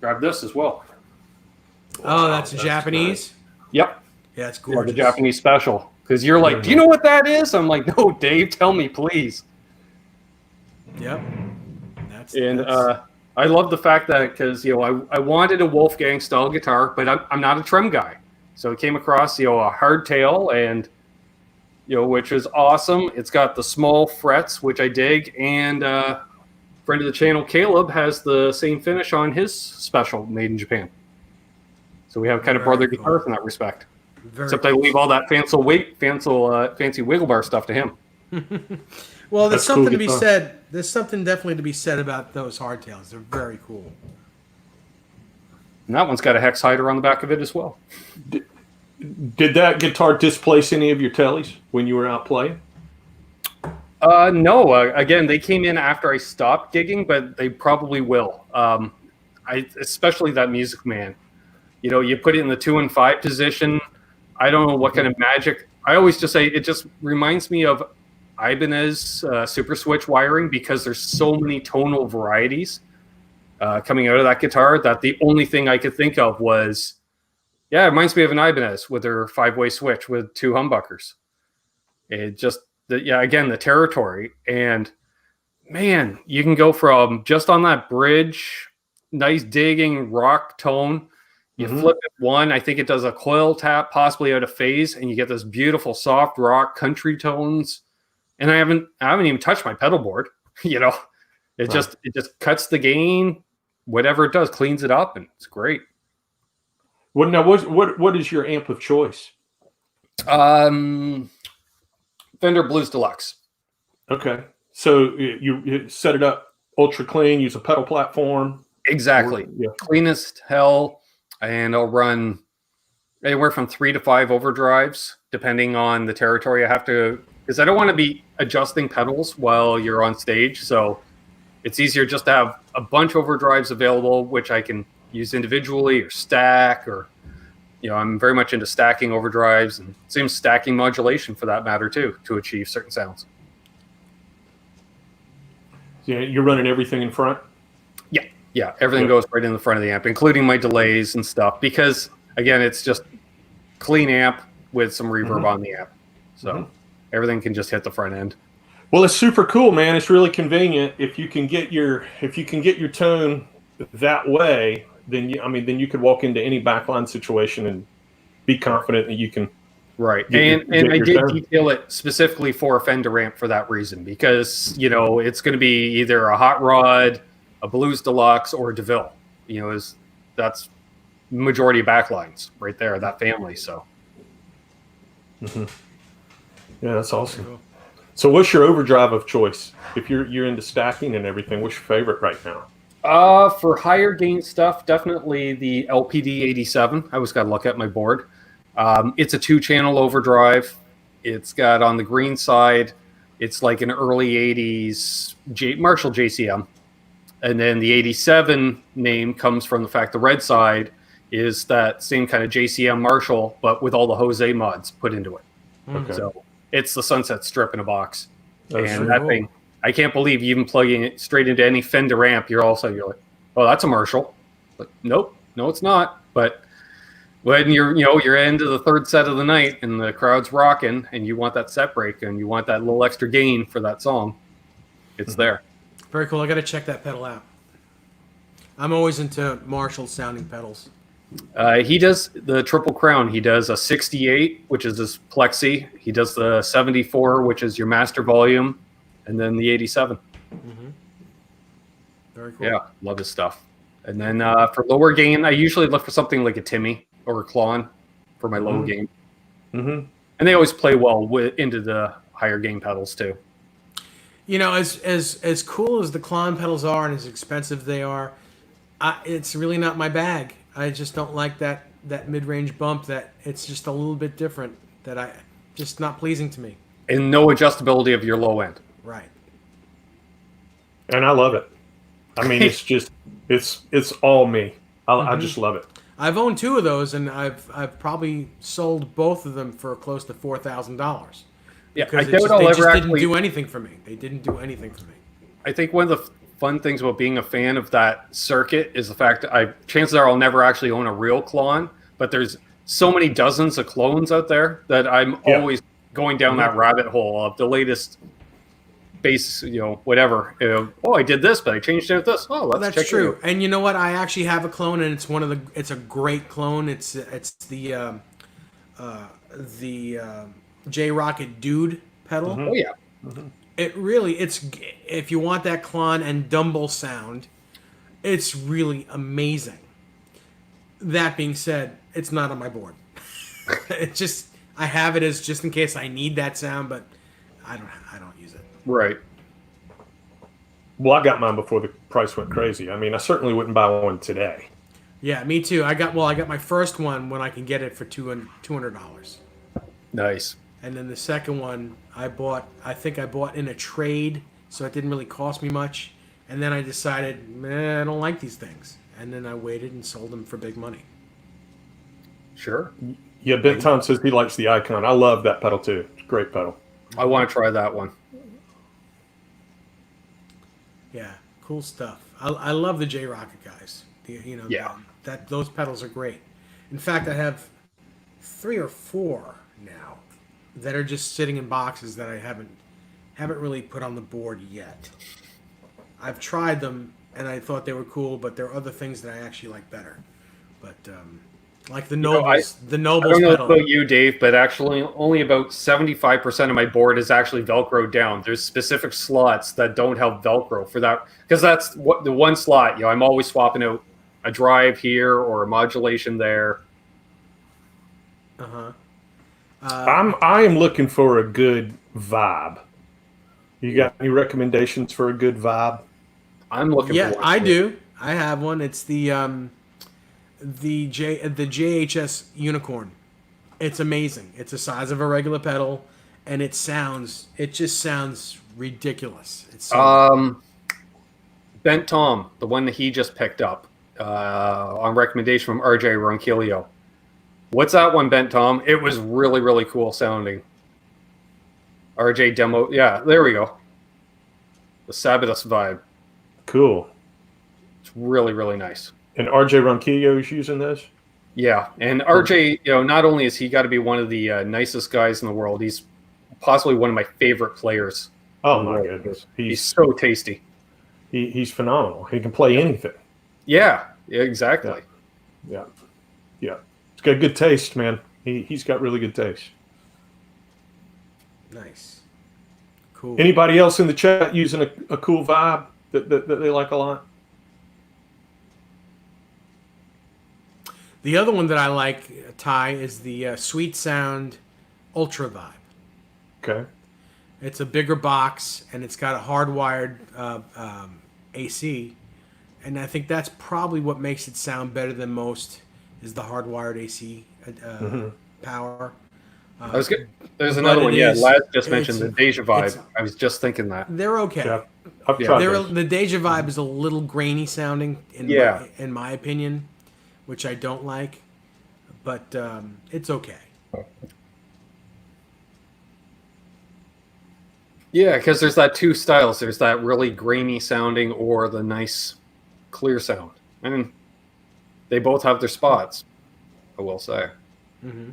S3: grabbed this as well.
S1: Oh, that's Japanese?
S3: Yep.
S1: Yeah, it's
S3: Yeah,
S1: gorgeous.
S3: the Japanese special. Because you're like, do you know what that is? I'm like, no, Dave, tell me, please.
S1: Yep.
S3: And I love the fact that because I wanted a Wolfgang style guitar, but I'm not a trem guy, so I came across a hardtail and which is awesome. It's got the small frets, which I dig, and friend of the channel Caleb has the same finish on his special made in Japan. So we have kind of brother guitars in that respect. Except I leave all that fancy wiggle bar stuff to him.
S1: Well, there's
S2: That's
S1: something
S2: cool
S1: to be
S2: guitar.
S1: said. There's something definitely to be said about those hardtails. They're very cool.
S3: And that one's got a hex hider on the back of it as well.
S2: Did that guitar displace any of your tellies when you were out playing?
S3: No. Again, they came in after I stopped gigging, but they probably will. Especially that Music Man. You put it in the 2 and 5 position. I don't know what kind of magic. I always just say it just reminds me of Ibanez Super Switch wiring because there's so many tonal varieties. coming out of that guitar that the only thing I could think of was, yeah, it reminds me of an Ibanez with their 5-way switch with 2 humbuckers. It just, again, the territory. And man, you can go from just on that bridge, nice digging rock tone. You flip it one, I think it does a coil tap, possibly out of phase, and you get this beautiful soft rock country tones. And I haven't even touched my pedal board. It just cuts the gain, whatever it does, cleans it up, and it's great.
S2: Well, now what is your amp of choice?
S3: Fender Blues Deluxe.
S2: Okay, so you set it up ultra clean, use a pedal platform.
S3: Exactly, cleanest hell. And I'll run anywhere from 3 to 5 overdrives, depending on the territory I have to, because I don't want to be adjusting pedals while you're on stage. So it's easier just to have a bunch of overdrives available, which I can use individually or stack, or, I'm very much into stacking overdrives and same stacking modulation for that matter too, to achieve certain sounds.
S2: Yeah, you're running everything in front?
S3: Yeah, everything goes right in the front of the amp, including my delays and stuff, because, again, it's just clean amp with some reverb on the amp. So everything can just hit the front end.
S2: Well, it's super cool, man. It's really convenient. If you can get your tone that way, then you could walk into any backline situation and be confident that you can.
S3: Right. And I did detail it specifically for a Fender amp for that reason, because, it's going to be either a Hot Rod, a Blues Deluxe, or a DeVille. That's majority of backlines right there, that family. So
S2: yeah, that's awesome. Cool. So what's your overdrive of choice? If you're into stacking and everything, what's your favorite right now?
S3: For higher gain stuff, definitely the LPD 87. I always got to look at my board. It's a 2-channel overdrive. It's got, on the green side, it's like an early 80s Marshall JCM. And then the 87 name comes from the fact the red side is that same kind of JCM Marshall, but with all the Jose mods put into it. Okay. So it's the Sunset Strip in a box. And that thing, I can't believe you even plugging it straight into any Fender amp, you're like, oh, that's a Marshall. But nope, no, it's not. But when you're into the third set of the night and the crowd's rocking and you want that set break and you want that little extra gain for that song, it's there.
S1: Very cool. I got to check that pedal out. I'm always into Marshall sounding pedals.
S3: He does the Triple Crown. He does a 68, which is his plexi. He does the 74, which is your master volume, and then the 87.
S1: Very cool.
S3: Yeah, love his stuff. And then for lower gain, I usually look for something like a Timmy or a Klon for my low gain. And they always play well into the higher gain pedals too.
S1: As cool as the Klon pedals are and as expensive they are, it's really not my bag. I just don't like that mid-range bump. That it's just a little bit different. Just not pleasing to me.
S3: And no adjustability of your low end.
S1: Right.
S2: And I love it. I mean, it's all me. I just love it.
S1: I've owned 2 of those, and I've probably sold both of them for close to $4,000.
S3: Yeah,
S1: they just didn't do anything for me. They didn't do anything for me.
S3: I think one of the fun things about being a fan of that circuit is the fact that chances are I'll never actually own a real Klon, but there's so many dozens of clones out there that I'm always going down that rabbit hole of the latest bass, whatever. Oh, I did this, but I changed it with this. Oh, let's check
S1: that's true. It out. And you know what? I actually have a clone, and it's a great clone. It's the J-Rocket Dude pedal.
S3: Oh yeah.
S1: It really, if you want that Klon and Dumble sound, it's really amazing. That being said, it's not on my board. I have it as just in case I need that sound, but I don't use it.
S3: Right.
S2: Well, I got mine before the price went crazy. I mean, I certainly wouldn't buy one today.
S1: Yeah, me too. I got my first one when I can get it for $200.
S3: Nice.
S1: And then the second one I think I bought in a trade, so it didn't really cost me much. And then I decided, I don't like these things. And then I waited and sold them for big money.
S3: Sure.
S2: Yeah, Ben Tom says he likes the Icon. I love that pedal too. It's a great pedal.
S3: I want to try that one.
S1: Yeah, cool stuff. I love the J Rocket guys.
S3: Yeah.
S1: Those pedals are great. In fact, I have 3 or 4 now that are just sitting in boxes that I haven't really put on the board yet. I've tried them and I thought they were cool, but there are other things that I actually like better. But like the Nobles,
S3: I don't know
S1: pedal.
S3: about you, Dave, but actually only about 75% of my board is actually Velcro down. There's specific slots that don't have Velcro for that, because that's what the one slot. I'm always swapping out a drive here or a modulation there.
S2: I am looking for a good vibe. You got any recommendations for a good vibe?
S3: I'm looking.
S1: Yeah,
S3: for one
S1: I
S3: too.
S1: do. I have one. It's the JHS Unicorn. It's amazing. It's the size of a regular pedal, and it just sounds ridiculous. It's so
S3: Bent Tom, the one that he just picked up on recommendation from RJ Ronquillo. What's that one, Bent Tom? It was really, really cool sounding. RJ demo. Yeah, there we go. The Sabbathus vibe.
S2: Cool.
S3: It's really, really nice.
S2: And RJ Ronquillo is using this?
S3: Yeah, and RJ, not only is he got to be one of the nicest guys in the world, he's possibly one of my favorite players.
S2: Oh my goodness.
S3: He's so tasty.
S2: He's phenomenal. He can play anything.
S3: Yeah, exactly.
S2: Yeah. He's got good taste, man. He's got really good taste.
S1: nice. Cool.
S2: Anybody else in the chat using a cool vibe that they like a lot?
S1: The other one that I like, Ty, is the Sweet Sound Ultra Vibe.
S2: Okay.
S1: It's a bigger box, and it's got a hardwired AC, and I think that's probably what makes it sound better than most, is the hardwired AC power.
S3: There's another one. Yeah, Laz just mentioned the Deja Vibe.
S1: it's-
S3: I was just thinking that.
S1: They're okay.
S2: Yeah. I've tried those.
S1: The Deja Vibe is a little grainy sounding, in my opinion, which I don't like, but it's okay.
S3: Yeah, because there's that two styles. There's that really grainy sounding or the nice, clear sound. I mean, they both have their spots, I will say.
S1: Mm-hmm.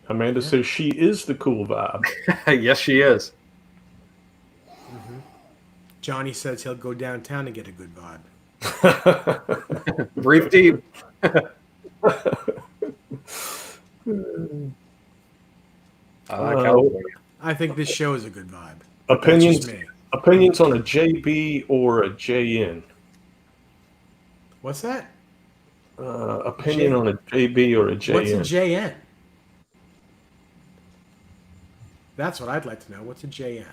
S2: Amanda says she is the cool vibe.
S3: Yes, she is.
S1: Mm-hmm. Johnny says he'll go downtown to get a good vibe.
S3: Breathe deep. I like California.
S1: I think this show is a good vibe.
S2: Opinions
S1: That's just me.
S2: opinions on a JB or a JN?
S1: What's that?
S2: Opinion on a JB or a JN?
S1: What's a JN? That's what I'd like to know. What's a JN?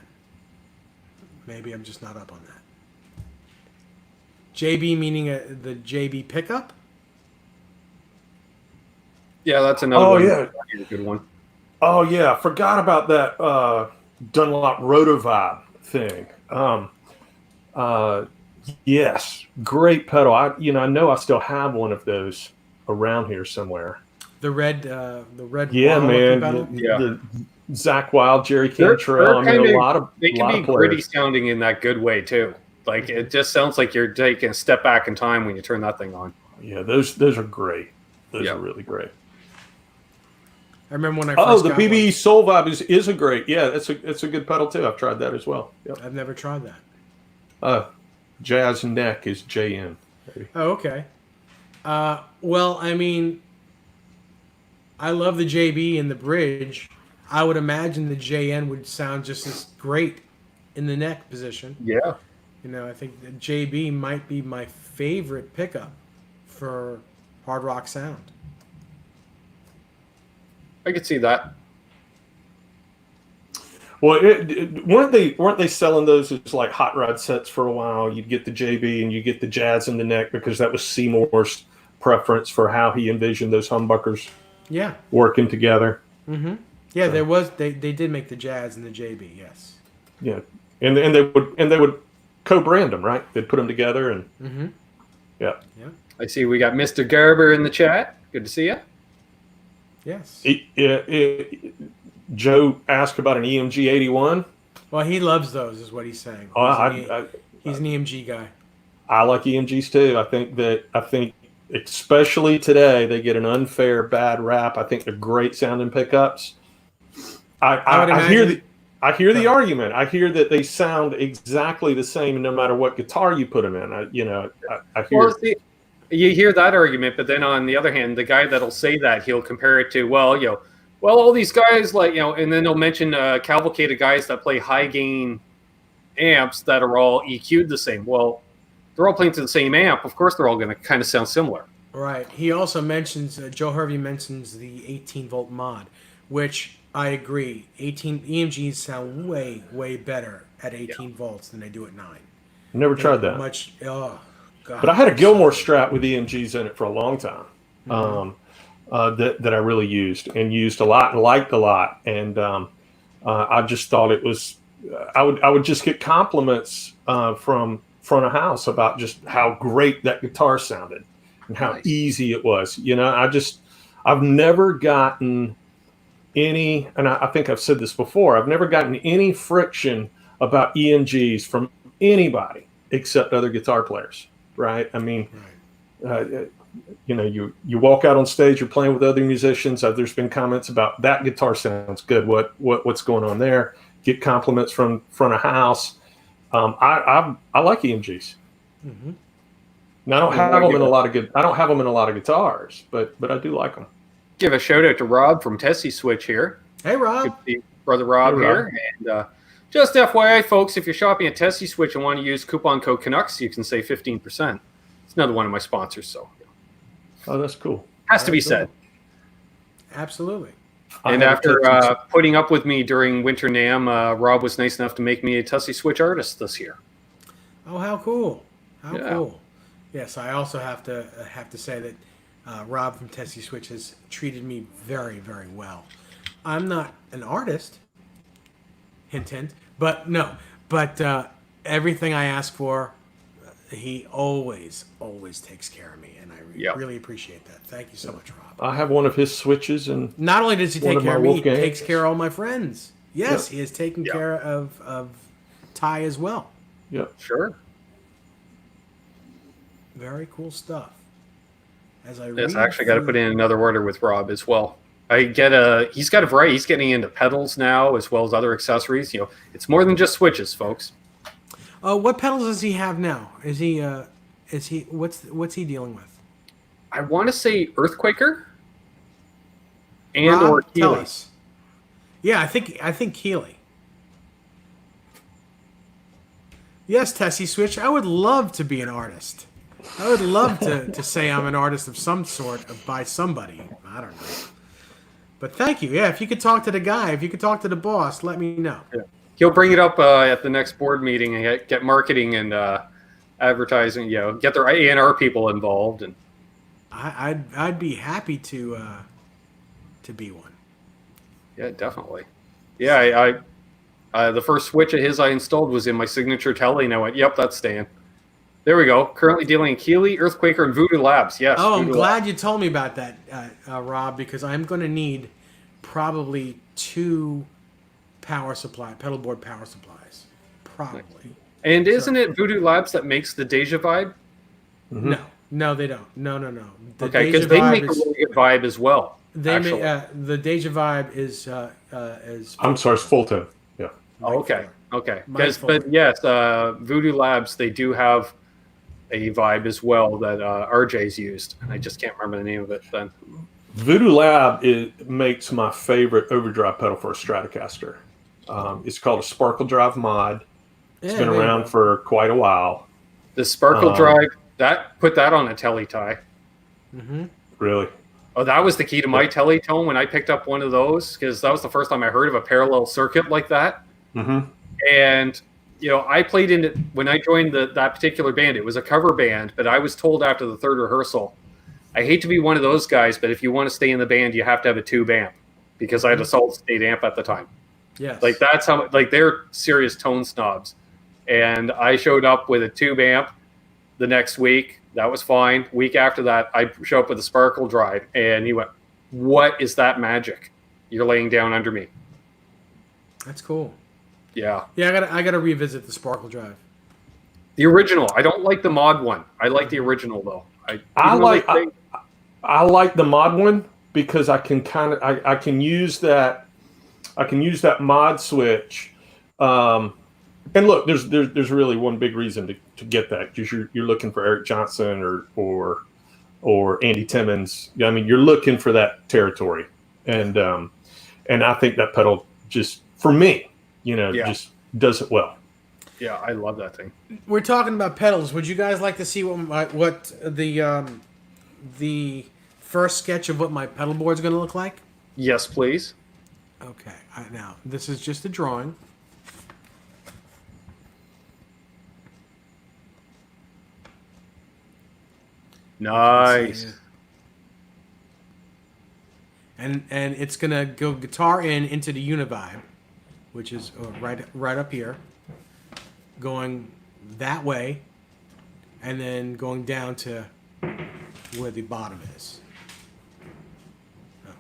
S1: Maybe I'm just not up on that. JB meaning the JB pickup?
S3: Yeah, that's another
S2: Oh,
S3: one.
S2: yeah.
S3: A good one.
S2: Oh yeah, forgot about that Dunlop Rotovibe thing. Yes, great pedal. I know I still have one of those around here somewhere.
S1: The red
S2: Yeah,
S1: wall
S2: man.
S1: pedal?
S3: Yeah.
S2: The Zach Wild, Jerry
S3: They're
S2: Cantrell. I mean,
S3: kinda-
S2: a lot of
S3: They can be
S2: players.
S3: gritty sounding in that good way too. Like it just sounds like you're taking a step back in time when you turn that thing on.
S2: Yeah, those are great. Those
S3: Yeah.
S2: are really great.
S1: I remember when I
S2: Oh,
S1: first
S2: the
S1: got
S2: BBE Soul Vibe is a great. Yeah, it's a good pedal too. I've tried that as well. Yep.
S1: one. I've never tried that.
S2: Jazz Neck is JN.
S1: Oh, okay. Well, I mean, I love the JB and the bridge. I would imagine the JN would sound just as great in the neck position.
S3: Yeah.
S1: I think the JB might be my favorite pickup for hard rock sound.
S3: I could see that.
S2: Well, weren't they selling those as like hot rod sets for a while? You'd get the JB and you get the Jazz in the neck because that was Seymour's preference for how he envisioned those humbuckers
S1: Yeah.
S2: working together.
S1: Mm-hmm. Yeah, there was they did make the Jazz and the JB. Yes.
S2: Yeah, and they would co-brand them, right? They'd put them together and
S1: Mm-hmm.
S2: yeah.
S3: I see we got Mr. Gerber in the chat. Good to see you.
S1: Yes.
S2: Joe asked about an EMG 81.
S1: Well, he loves those, is what he's saying.
S2: Oh,
S1: He's an EMG guy.
S2: I like EMGs too. I think especially today they get an unfair bad rap. I think they're great sounding pickups. I hear the argument. I hear that they sound exactly the same no matter what guitar you put them in. I hear.
S3: Well, see, you hear that argument, but then on the other hand, the guy that'll say that, he'll compare it to, well, all these guys and then they'll mention a cavalcade of guys that play high gain amps that are all EQ'd the same. Well, they're all playing to the same amp. Of course, they're all going to kind of sound similar.
S1: Right. He also mentions, Joe Hervey mentions the 18 volt mod, which I agree. 18 EMGs sound way, way better at 18 volts than they do at 9.
S2: Never tried that.
S1: God.
S2: But I had a Gilmore Strat with EMGs in it for a long time. That I really used a lot and liked a lot. And I just thought it was, I would just get compliments from front of house about just how great that guitar sounded and how easy it was. I've never gotten any, and I think I've said this before, I've never gotten any friction about EMGs from anybody except other guitar players, right? I mean, you walk out on stage, you're playing with other musicians. There's been comments about that guitar sounds good. What's going on there? Get compliments from front of house. I like EMGs. Mm-hmm. Now I don't have them in a lot of guitars, but I do like them.
S3: Give a shout out to Rob from Tessie Switch here.
S1: Hey, Rob.
S3: Brother Rob here. And just FYI, folks, if you're shopping at Tessie Switch and want to use coupon code Canucks, you can save 15%. It's another one of my sponsors, so.
S2: Oh, that's cool.
S3: Has to be said.
S1: Absolutely.
S3: And after putting up with me during Winter NAMM, Rob was nice enough to make me a Tessie Switch artist this year.
S1: Oh, how cool! How cool! Yes, I also have to say that Rob from Tessie Switch has treated me very, very well. I'm not an artist, hint, hint, but everything I ask for, he always takes care of me, and I really appreciate that. Thank you so much, Rob.
S2: I have one of his switches, and
S1: not only does he take care of me, he takes care of all my friends. Yes, he has taken care of Ty as well.
S2: Yep,
S3: sure.
S1: Very cool stuff.
S3: Yes, I actually got to put in another order with Rob as well. He's got a variety. He's getting into pedals now as well as other accessories. It's more than just switches, folks.
S1: What pedals does he have now? What's he dealing with?
S3: I want to say Earthquaker and
S1: Rob,
S3: or Keeley.
S1: Tell us. Yeah, I think Keeley. Yes, Tessie Switch. I would love to be an artist. I would love to say I'm an artist of some sort by somebody. I don't know. But thank you. Yeah, if you could talk to the guy, if you could talk to the boss, let me know.
S3: Yeah. He'll bring it up at the next board meeting and get marketing and advertising. Get their A&R people involved. And
S1: I'd be happy to be one.
S3: Yeah, definitely. Yeah, I the first switch of his I installed was in my signature telly, and I went, "Yep, that's staying." There we go. Currently dealing in Keeley, Earthquaker, and Voodoo Labs. Yes.
S1: Oh, I'm glad you told me about that, Rob, because I'm going to need probably 2 pedalboard power supplies. Probably.
S3: And isn't it Voodoo Labs that makes the Deja Vibe?
S1: Mm-hmm. No, they don't. No.
S3: Okay, because they make a really good vibe as well.
S1: The Deja Vibe is.
S2: I'm sorry, it's full tone. Yeah.
S3: Oh, okay. But yes, Voodoo Labs, they do have a vibe as well that RJ's used. I just can't remember the name of it then.
S2: Voodoo Lab makes my favorite overdrive pedal for a Stratocaster. It's called a Sparkle Drive mod. It's been around for quite a while.
S3: The Sparkle Drive, put that on a telly tie.
S1: Mm-hmm.
S2: Really?
S3: Oh, that was the key to my telly tone when I picked up one of those, because that was the first time I heard of a parallel circuit like that.
S2: Mm-hmm.
S3: And I played in it when I joined that particular band. It was a cover band, but I was told after the 3rd rehearsal, I hate to be one of those guys, but if you want to stay in the band, you have to have a tube amp, because I had a solid state amp at the time.
S1: Yes.
S3: That's how, they're serious tone snobs. And I showed up with a tube amp the next week. That was fine. Week after that, I show up with a Sparkle Drive, and he went, "What is that magic you're laying down under me?"
S1: That's cool.
S3: Yeah.
S1: Yeah, I gotta revisit the Sparkle Drive.
S3: The original. I don't like the mod one. I like the original though.
S2: I like the mod one because I can I can use that mod switch. And look, there's really one big reason to get that, because you're looking for Eric Johnson or Andy Timmons. I mean, you're looking for that territory, and I think that pedal just, for me, just does it well.
S3: Yeah, I love that thing.
S1: We're talking about pedals. Would you guys like to see what the first sketch of what my pedal board is going to look like?
S3: Yes, please.
S1: Okay. Now, this is just a drawing.
S3: Nice.
S1: And it's going to go guitar into the Univibe, which is right up here, going that way, and then going down to where the bottom is. Oh,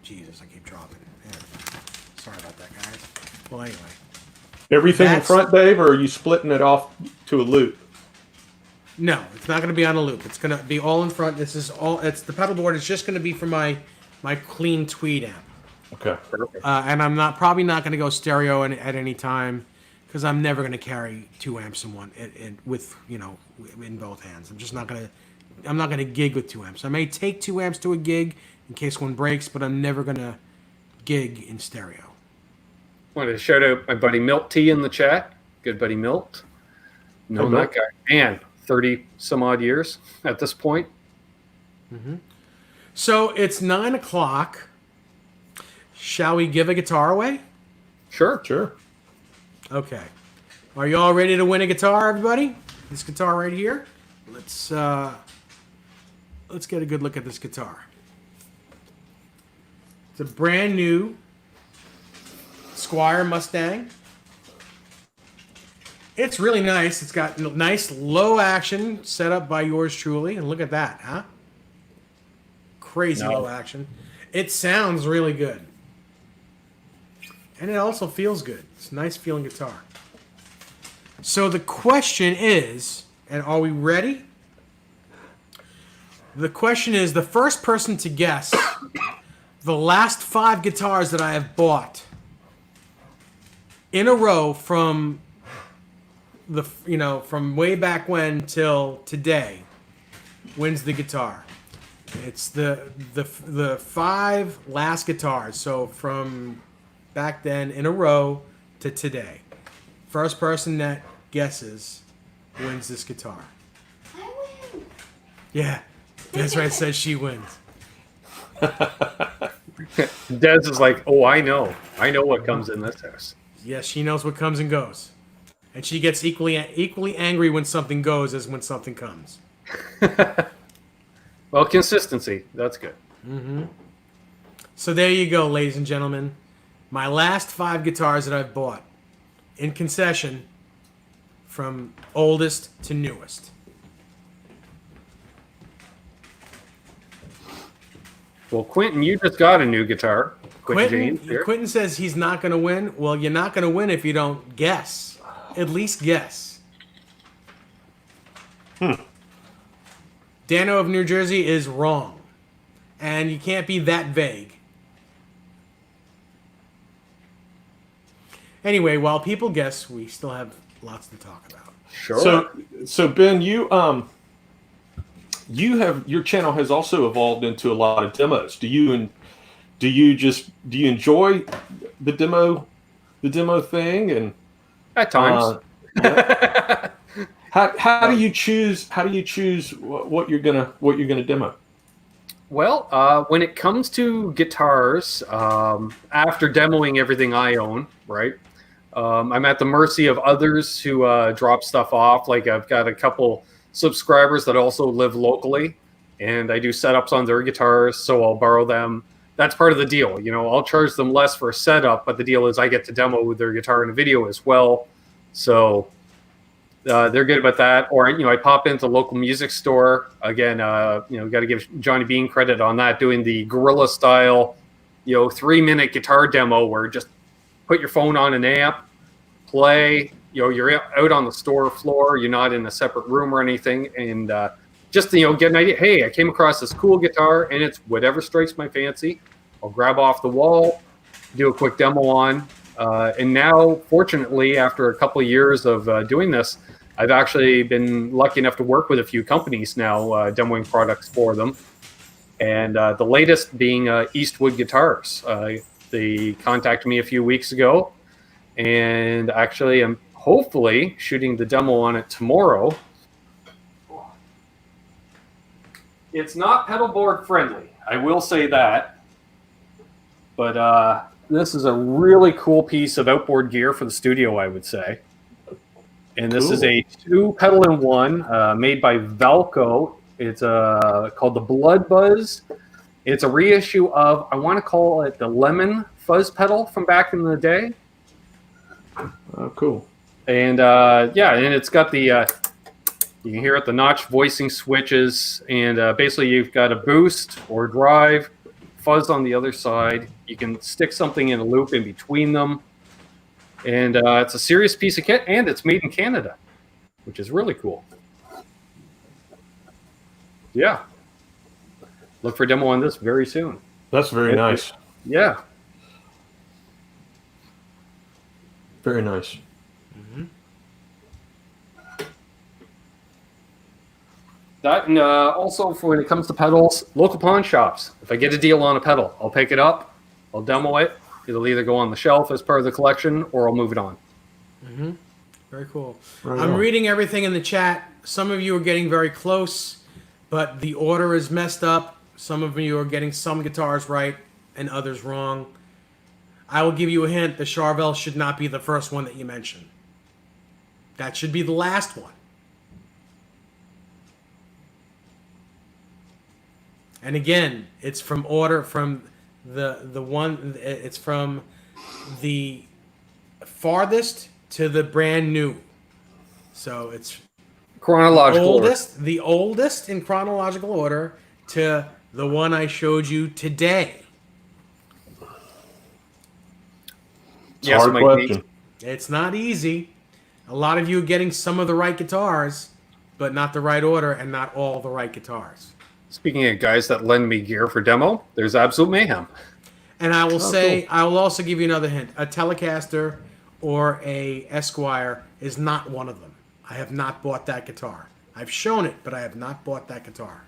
S1: Jesus, I keep dropping. Yeah. Sorry about that, guys. Well, anyway.
S2: Everything in front, Dave, or are you splitting it off to a loop?
S1: No, it's not going to be on a loop. It's going to be all in front. This is all. It's the pedal board. It's just going to be for my clean Tweed amp.
S2: Okay. Perfect.
S1: And I'm probably not going to go stereo at any time, because I'm never going to carry 2 amps in one with in both hands. I'm not going to gig with 2 amps. I may take 2 amps to a gig in case one breaks, but I'm never going to gig in stereo.
S3: Wanted to shout out my buddy Milt T in the chat. Good buddy Milt. Known that guy. Man, 30 some odd years at this point.
S1: Mm-hmm. So it's 9 o'clock. Shall we give a guitar away?
S3: Sure.
S1: Okay. Are you all ready to win a guitar, everybody? This guitar right here. Let's get a good look at this guitar. It's a brand new Squire Mustang. It's really nice. It's got nice low action set up by yours truly. And look at that, huh? Crazy low action. It sounds really good. And it also feels good. It's a nice feeling guitar. So the question is, and are we ready? The question is, the first person to guess the last 5 guitars that I have bought in a row from from way back when till today wins the guitar. It's the 5 last guitars. So from back then in a row to today. First person that guesses wins this guitar.
S4: I win.
S1: Yeah. Desiree says she wins.
S3: Des is like, oh, I know what comes in this house.
S1: Yes, she knows what comes and goes. And she gets equally angry when something goes as when something comes.
S3: Well, consistency. That's good.
S1: Mm-hmm. So there you go, ladies and gentlemen. My last 5 guitars that I've bought in concession from oldest to newest.
S3: Well, Quentin, you just got a new guitar.
S1: Quentin says he's not going to win. Well, you're not going to win if you don't guess. At least guess. Dano of New Jersey is wrong. And you can't be that vague. Anyway, while people guess, we still have lots to talk about.
S3: Sure.
S2: So Ben, you have, your channel has also evolved into a lot of demos. Do you enjoy the demo thing? And
S3: at times.
S2: How do you choose what you're gonna demo?
S3: Well, when it comes to guitars, after demoing everything I own, right, I'm at the mercy of others who drop stuff off. Like I've got a couple subscribers that also live locally, and I do setups on their guitars, so I'll borrow them. That's part of the deal. I'll charge them less for a setup, but the deal is I get to demo their guitar in a video as well. So they're good about that. Or, I pop into the local music store. Again, got to give Johnny Bean credit on that, doing the guerrilla style, 3-minute guitar demo where just put your phone on an amp, play, you're out on the store floor. You're not in a separate room or anything, and just get an idea. Hey, I came across this cool guitar, and it's whatever strikes my fancy. I'll grab off the wall, do a quick demo on, and now, fortunately, after a couple of years of doing this, I've actually been lucky enough to work with a few companies now, demoing products for them. And the latest being Eastwood Guitars. They contacted me a few weeks ago, and actually I'm hopefully shooting the demo on it tomorrow. It's not pedal board friendly, I will say that. But this is a really cool piece of outboard gear for the studio, I would say. And this is a 2-pedal-in-1 made by Valco. It's called the Blood Buzz. It's a reissue of, I want to call it the Lemon Fuzz pedal from back in the day.
S2: Oh, cool.
S3: And and it's got the, you can hear it, the notch voicing switches. And basically you've got a boost or drive, fuzz on the other side. You can stick something in a loop in between them. And it's a serious piece of kit, and it's made in Canada, which is really cool. Yeah. Look for a demo on this very soon.
S2: That's very nice.
S3: Yeah.
S2: Very nice.
S1: Mm-hmm.
S3: That, and also for when it comes to pedals, local pawn shops. If I get a deal on a pedal, I'll pick it up, I'll demo it. It'll either go on the shelf as part of the collection, or I'll move it on.
S1: Mm-hmm. Very cool.
S2: Right
S1: I'm
S2: on.
S1: reading everything in the chat. Some of you are getting very close, but the order is messed up. Some of you are getting some guitars right and others wrong. I will give you a hint. The Charvel should not be the first one that you mention. That should be the last one. And again, it's from order from the one. It's from the farthest to the brand new. So it's
S3: Chronological
S1: the oldest in chronological order to the one I showed you today.
S3: Yes,
S2: Hard
S3: Mike
S2: question.
S1: It's not easy. A lot of you are getting some of the right guitars, but not the right order and not all the right guitars.
S3: Speaking of guys that lend me gear for demo, there's Absolute Mayhem.
S1: And I will say,
S2: cool.
S1: I will also give you another hint. A Telecaster or a Esquire is not one of them. I have not bought that guitar. I've shown it, but I have not bought that guitar.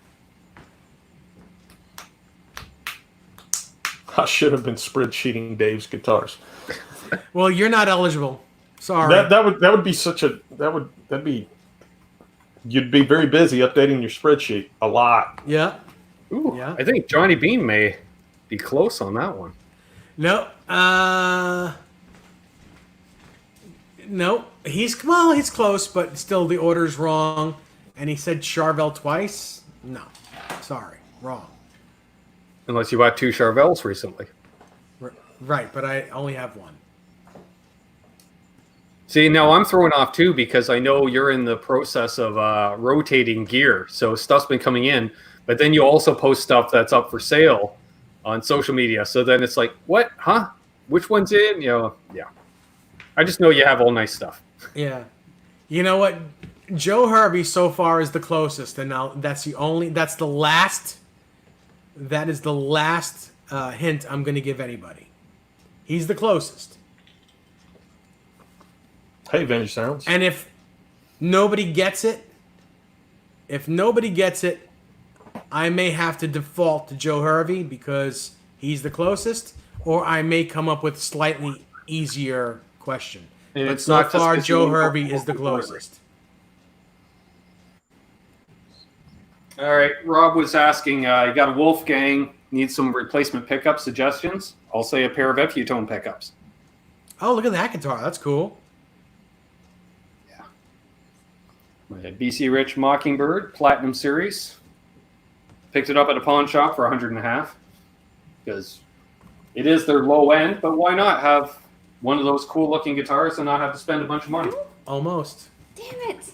S2: I should have been spreadsheeting Dave's guitars.
S1: Well, you're not eligible. Sorry.
S2: That would be such a that'd be you'd be very busy updating your spreadsheet a lot.
S1: Yeah.
S3: Ooh,
S1: Yeah.
S3: I think Johnny Bean may be close on that one.
S1: No. No. He's close, but still the order's wrong. And he said Charvel twice. No. Sorry. Wrong.
S3: Unless you bought 2 Charvels recently.
S1: Right, but I only have one.
S3: See, now I'm throwing off too because I know you're in the process of rotating gear. So stuff's been coming in, but then you also post stuff that's up for sale on social media. So then it's like, what? Huh? Which one's in? Yeah. I just know you have all nice stuff.
S1: Yeah. You know what? Joe Hervey so far is the closest, and now that is the last hint I'm going to give anybody. He's the closest.
S2: Hey, Vintage Sounds.
S1: And if nobody gets it, I may have to default to Joe Hervey because he's the closest, or I may come up with a slightly easier question.
S3: And
S1: But
S3: it's
S1: so
S3: not just
S1: far,
S3: 'cause
S1: Joe
S3: you-
S1: Hervey is the closest.
S3: All right. Rob was asking, you got a Wolfgang, needs some replacement pickup suggestions. I'll say a pair of Effutone pickups.
S1: Oh, look at that guitar. That's cool.
S3: My BC Rich Mockingbird Platinum Series. Picked it up at a pawn shop for $150 because it is their low end, but why not have one of those cool looking guitars and not have to spend a bunch of money?
S1: Almost.
S4: Damn it.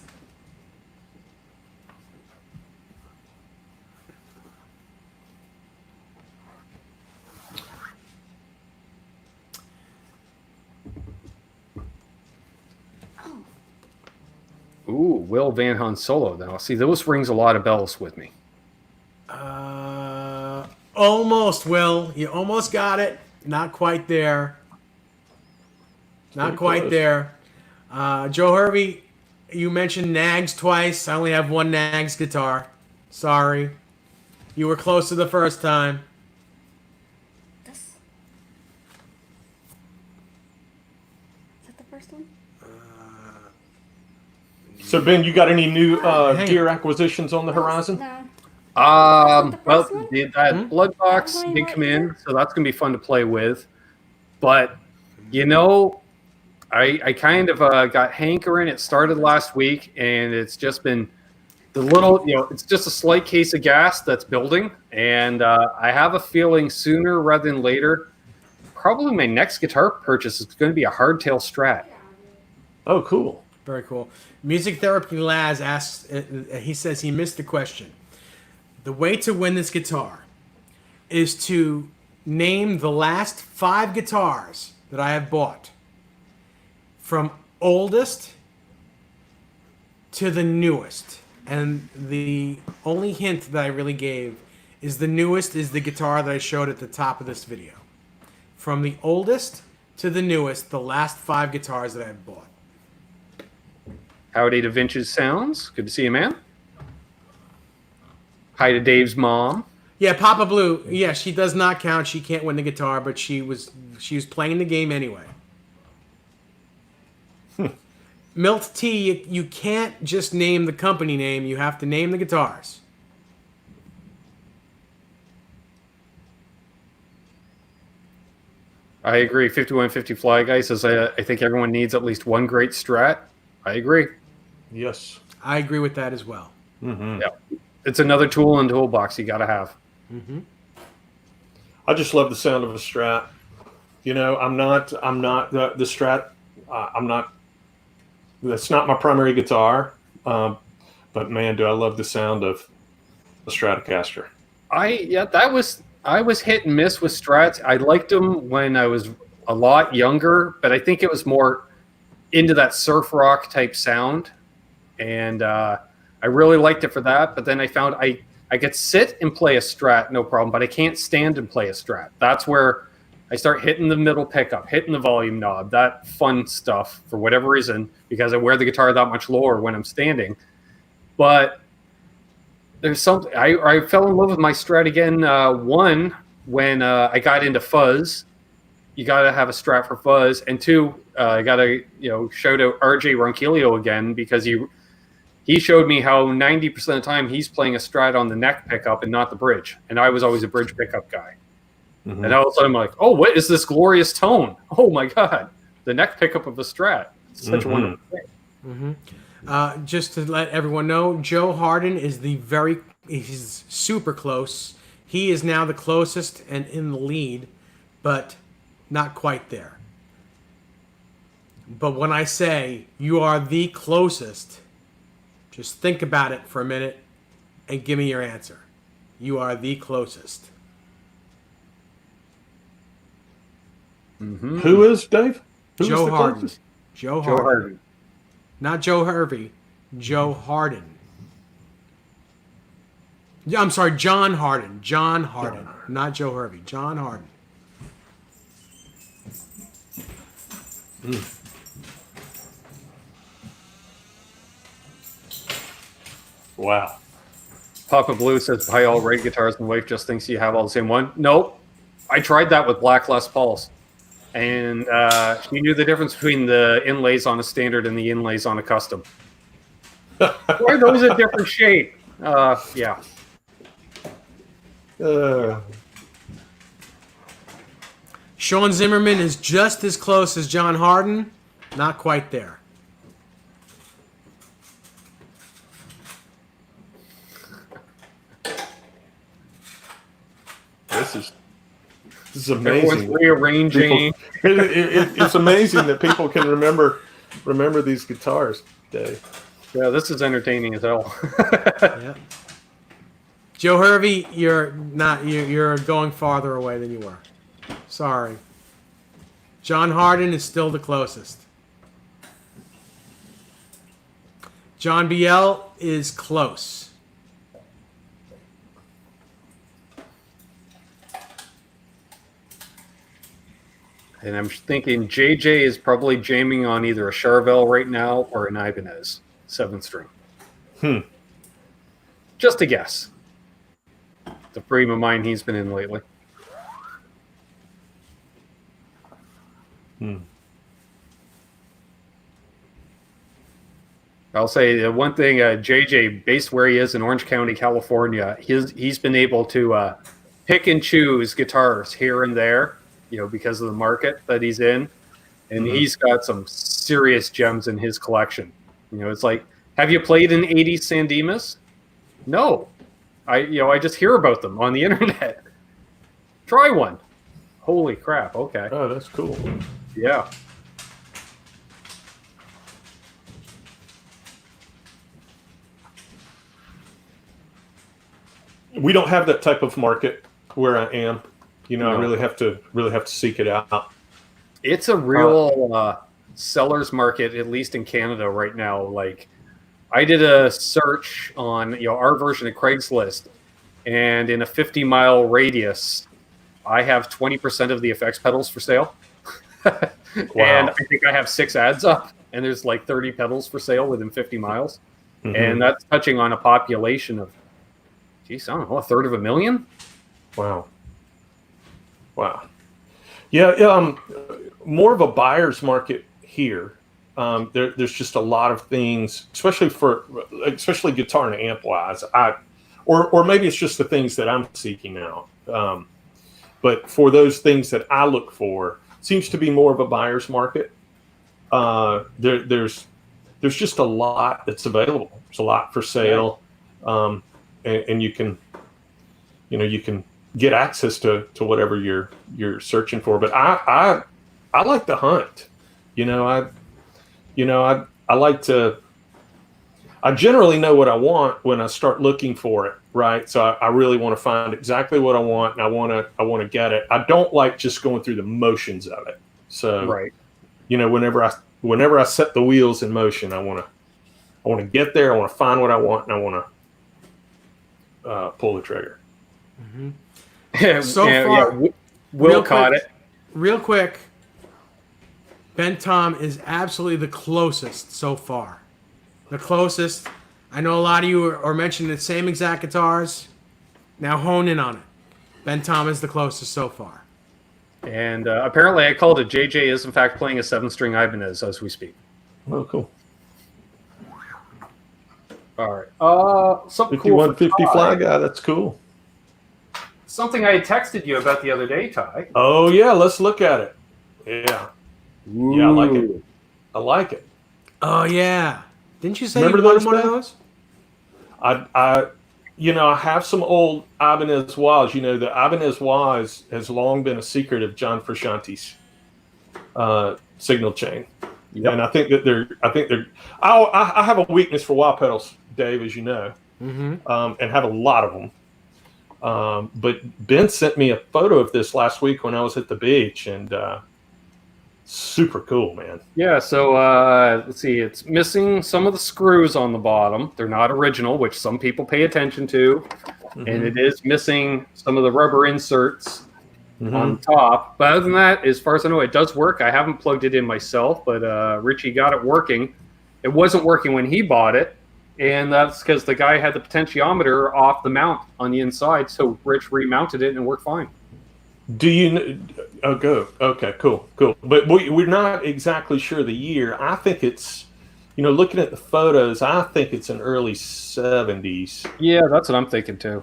S4: Oh,
S3: Will Van Hun solo. Now, see, those rings a lot of bells with me.
S1: Almost, Will. You almost got it. Not quite there. Not
S2: Pretty
S1: quite
S2: close.
S1: there. Joe Hervey, you mentioned Nags twice. I only have one Nags guitar. Sorry. You were close to the first time.
S4: This. Is that the first one?
S2: So Ben, you got any new
S1: Hey.
S2: gear acquisitions on the horizon?
S4: No.
S3: Well,
S4: first one?
S3: that blood box
S4: That's
S3: did
S4: why
S3: come
S4: I
S3: in,
S4: like
S3: so that's gonna be fun to play with. But you know, I kind of got hankering. It started last week, and it's just been the little, it's just a slight case of gas that's building, and I have a feeling sooner rather than later, probably my next guitar purchase is going to be a hardtail Strat.
S2: Oh, cool.
S1: Very cool. Music Therapy Laz asks, he says he missed the question. The way to win this guitar is to name the last 5 guitars that I have bought from oldest to the newest. And the only hint that I really gave is the newest is the guitar that I showed at the top of this video. From the oldest to the newest, the last 5 guitars that I've bought.
S3: Howdy to Vintage Sounds. Good to see you, man. Hi to Dave's mom.
S1: Yeah, Papa Blue. Yeah, she does not count. She can't win the guitar, but she was playing the game anyway. Milt T, you can't just name the company name. You have to name the guitars.
S3: I agree. 5150 Fly Guy says, I think everyone needs at least one great Strat. I agree.
S2: Yes.
S1: I agree with that as well.
S2: Mm-hmm.
S3: Yeah. It's another tool in the toolbox you got to have.
S1: Mm-hmm.
S2: I just love the sound of a Strat. I'm not the Strat. I'm not. That's not my primary guitar. But man, do I love the sound of a Stratocaster.
S3: I was hit and miss with Strats. I liked them when I was a lot younger, but I think it was more into that surf rock type sound, and I really liked it for that. But then I found I could sit and play a Strat, no problem, but I can't stand and play a Strat. That's where I start hitting the middle pickup, hitting the volume knob, that fun stuff for whatever reason, because I wear the guitar that much lower when I'm standing. But there's something, I fell in love with my Strat again. One, when I got into fuzz. You got to have a Strat for fuzz. And 2, I got to shout out RJ Ronquillo again, because he showed me how 90% of the time he's playing a Strat on the neck pickup and not the bridge. And I was always a bridge pickup guy.
S2: Mm-hmm.
S3: And all of a sudden I'm like, oh, what is this glorious tone? Oh my God, the neck pickup of a Strat. It's such a wonderful thing.
S1: Mm-hmm. Just to let everyone know, Joe Harden is he's super close. He is now the closest and in the lead, but not quite there. But when I say you are the closest, just think about it for a minute and give me your answer. You are the closest.
S3: Mm-hmm.
S2: Who is Dave? Who
S1: Joe
S2: is the
S1: Harden.
S2: closest?
S1: Joe
S3: Joe
S1: Harden.
S3: Harden.
S1: Not Joe Hervey. Joe Harden. Yeah, I'm sorry, John Harden. John Harden. Not Joe Hervey. John Harden.
S2: Wow.
S3: Papa Blue says, buy all right guitars and wife just thinks you have all the same one. Nope. I tried that with Black Les Pauls. And she knew the difference between the inlays on a standard and the inlays on a custom. Why are those a different shape? Yeah.
S1: Sean Zimmerman is just as close as John Harden. Not quite there.
S2: This is amazing.
S3: Everyone's rearranging.
S2: It's amazing that people can remember these guitars, Dave.
S3: Yeah, this is entertaining as hell.
S1: Yeah. Joe Hervey, you're going farther away than you were. Sorry. John Harden is still the closest. John BL is close.
S3: And I'm thinking JJ is probably jamming on either a Charvel right now or an Ibanez 7th string. Just a guess. The frame of mind he's been in lately. I'll say the one thing, JJ, based where he is in Orange County, California, he's been able to pick and choose guitars here and there, because of the market that he's in. And he's got some serious gems in his collection. It's like, have you played an 80s San Dimas? No. I just hear about them on the internet. Try one. Holy crap. Okay.
S2: Oh, that's cool.
S3: Yeah.
S2: We don't have that type of market where I am.
S3: No.
S2: I really have to seek it out.
S3: It's a real seller's market, at least in Canada right now. Like, I did a search on our version of Craigslist, and in a 50-mile radius, I have 20% of the effects pedals for sale.
S2: Wow.
S3: And I think I have 6 ads up, and there's like 30 pedals for sale within 50 miles. And that's touching on a population of, geez, I don't know, 1/3
S2: Wow. Yeah, more of a buyer's market here. There's just a lot of things, especially guitar and amp wise. Or maybe it's just the things that I'm seeking out. But for those things that I look for, seems to be more of a buyer's market. There's just a lot that's available. There's a lot for sale, and you can get access to whatever you're searching for. But I like to hunt. I like to. I generally know what I want when I start looking for it, right? So I really want to find exactly what I want, and I want to get it. I don't like just going through the motions of it. So,
S3: right.
S2: Whenever I set the wheels in motion, I want to get there. I want to find what I want, and I want to pull the trigger.
S1: So far,
S3: Will caught it.
S1: Real quick, Ben Tom is absolutely the closest so far. The closest. I know a lot of you are mentioning the same exact guitars. Now hone in on it. Ben Tom is the closest so far.
S3: And apparently I called it. JJ is in fact playing a 7-string Ibanez as we speak.
S2: Oh, cool.
S3: All right. Something cool.
S2: 5150 fly guy. That's cool.
S3: Something I had texted you about the other day, Ty.
S2: Oh yeah, let's look at it. Yeah.
S3: Ooh.
S2: Yeah, I like it. I like it.
S1: Oh yeah. Didn't you say
S2: Remember
S1: you wanted
S2: those,
S1: one of
S2: Ben?
S1: those?
S2: I have some old Ibanez Wahs. The Ibanez Wahs has long been a secret of John Frusciante's signal chain. Yep. And I think they're. I have a weakness for wah pedals, Dave, as you know, and have a lot of them. But Ben sent me a photo of this last week when I was at the beach, and super cool, man.
S3: Yeah, so let's see. It's missing some of the screws on the bottom. They're not original, which some people pay attention to. And it is missing some of the rubber inserts on top. But other than that, as far as I know, it does work. I haven't plugged it in myself, but Richie got it working. It wasn't working when he bought it. And that's because the guy had the potentiometer off the mount on the inside. So Rich remounted it and it worked fine.
S2: Do you? Oh, go. Okay, cool. But we're not exactly sure the year. I think it's, looking at the photos, I think it's an early 70s.
S3: Yeah, that's what I'm thinking too.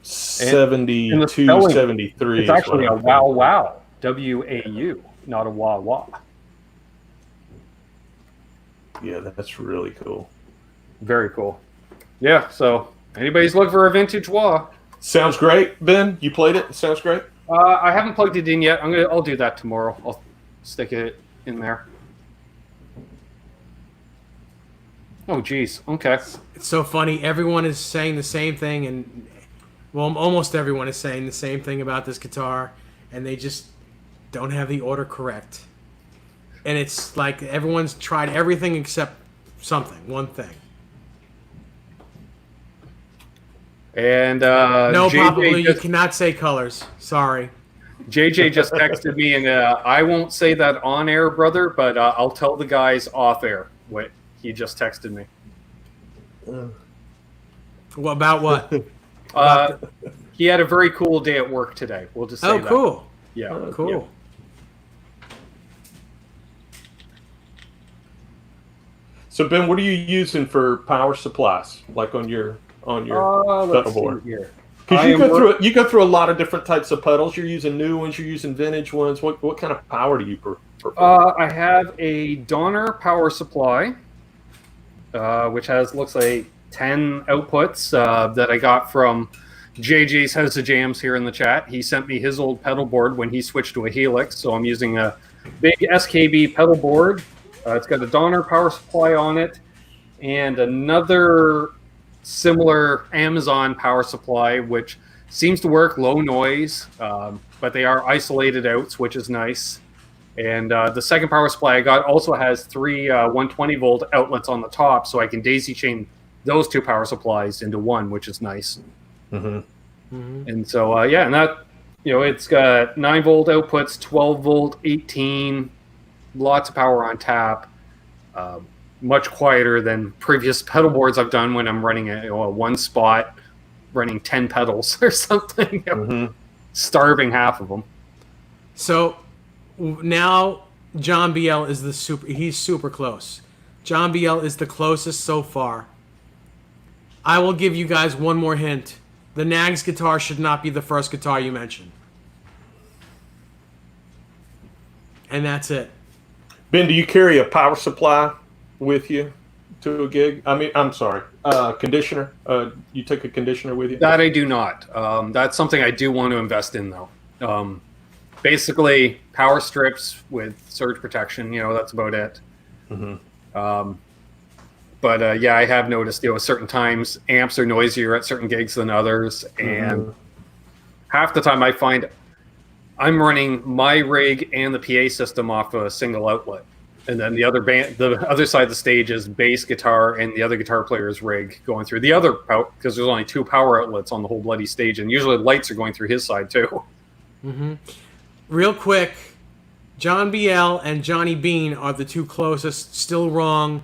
S2: 72,
S3: spelling,
S2: 73.
S3: It's actually a wow. W-A-U, not a wah.
S2: Yeah, that's really cool.
S3: Very cool. Yeah, so anybody's looking for a vintage wah.
S2: Sounds great, Ben. You played it. Sounds great.
S3: I haven't plugged it in yet. I'll do that tomorrow. I'll stick it in there. Oh, geez. Okay.
S1: It's so funny. Everyone is saying the same thing, and almost everyone is saying the same thing about this guitar, and they just don't have the order correct. And it's like everyone's tried everything except something, one thing.
S3: And
S1: No,
S3: JJ
S1: probably you
S3: just,
S1: cannot say colors. Sorry.
S3: JJ just texted me, and I won't say that on air, brother, but I'll tell the guys off air what he just texted me.
S1: What about what?
S3: He had a very cool day at work today. We'll just say that.
S1: Cool.
S3: Yeah.
S1: Cool.
S3: Yeah.
S2: So Ben, what are you using for power supplies, like on your pedal board? Because you go through a lot of different types of pedals. You're using new ones. You're using vintage ones. What kind of power do you prefer?
S3: I have a Donner power supply, which looks like 10 outputs that I got from JJ's House of Jams here in the chat. He sent me his old pedal board when he switched to a Helix, so I'm using a big SKB pedal board. It's got a Donner power supply on it, and another similar Amazon power supply, which seems to work low noise, but they are isolated outs, which is nice. And the second power supply I got also has three 120 volt outlets on the top, so I can daisy chain those two power supplies into one, which is nice. And so and that, it's got 9 volt outputs, 12 volt, 18, lots of power on tap. Much quieter than previous pedal boards I've done when I'm running a one spot, running 10 pedals or something, starving half of them.
S1: So now John BL is he's super close. John BL is the closest so far. I will give you guys one more hint. The Nags guitar should not be the first guitar you mention. And that's it.
S2: Ben, do you carry a power supply with you to a gig? I mean, I'm sorry, conditioner. You take a conditioner with you?
S3: That I do not. That's something I do want to invest in, though. Basically, power strips with surge protection. That's about it. But I have noticed, certain times amps are noisier at certain gigs than others, and half the time I find I'm running my rig and the PA system off a single outlet, and then the other side of the stage is bass guitar and the other guitar player's rig going through the other because there's only 2 power outlets on the whole bloody stage, and usually lights are going through his side too.
S1: Real quick, John BL and Johnny Bean are the 2 closest. Still wrong.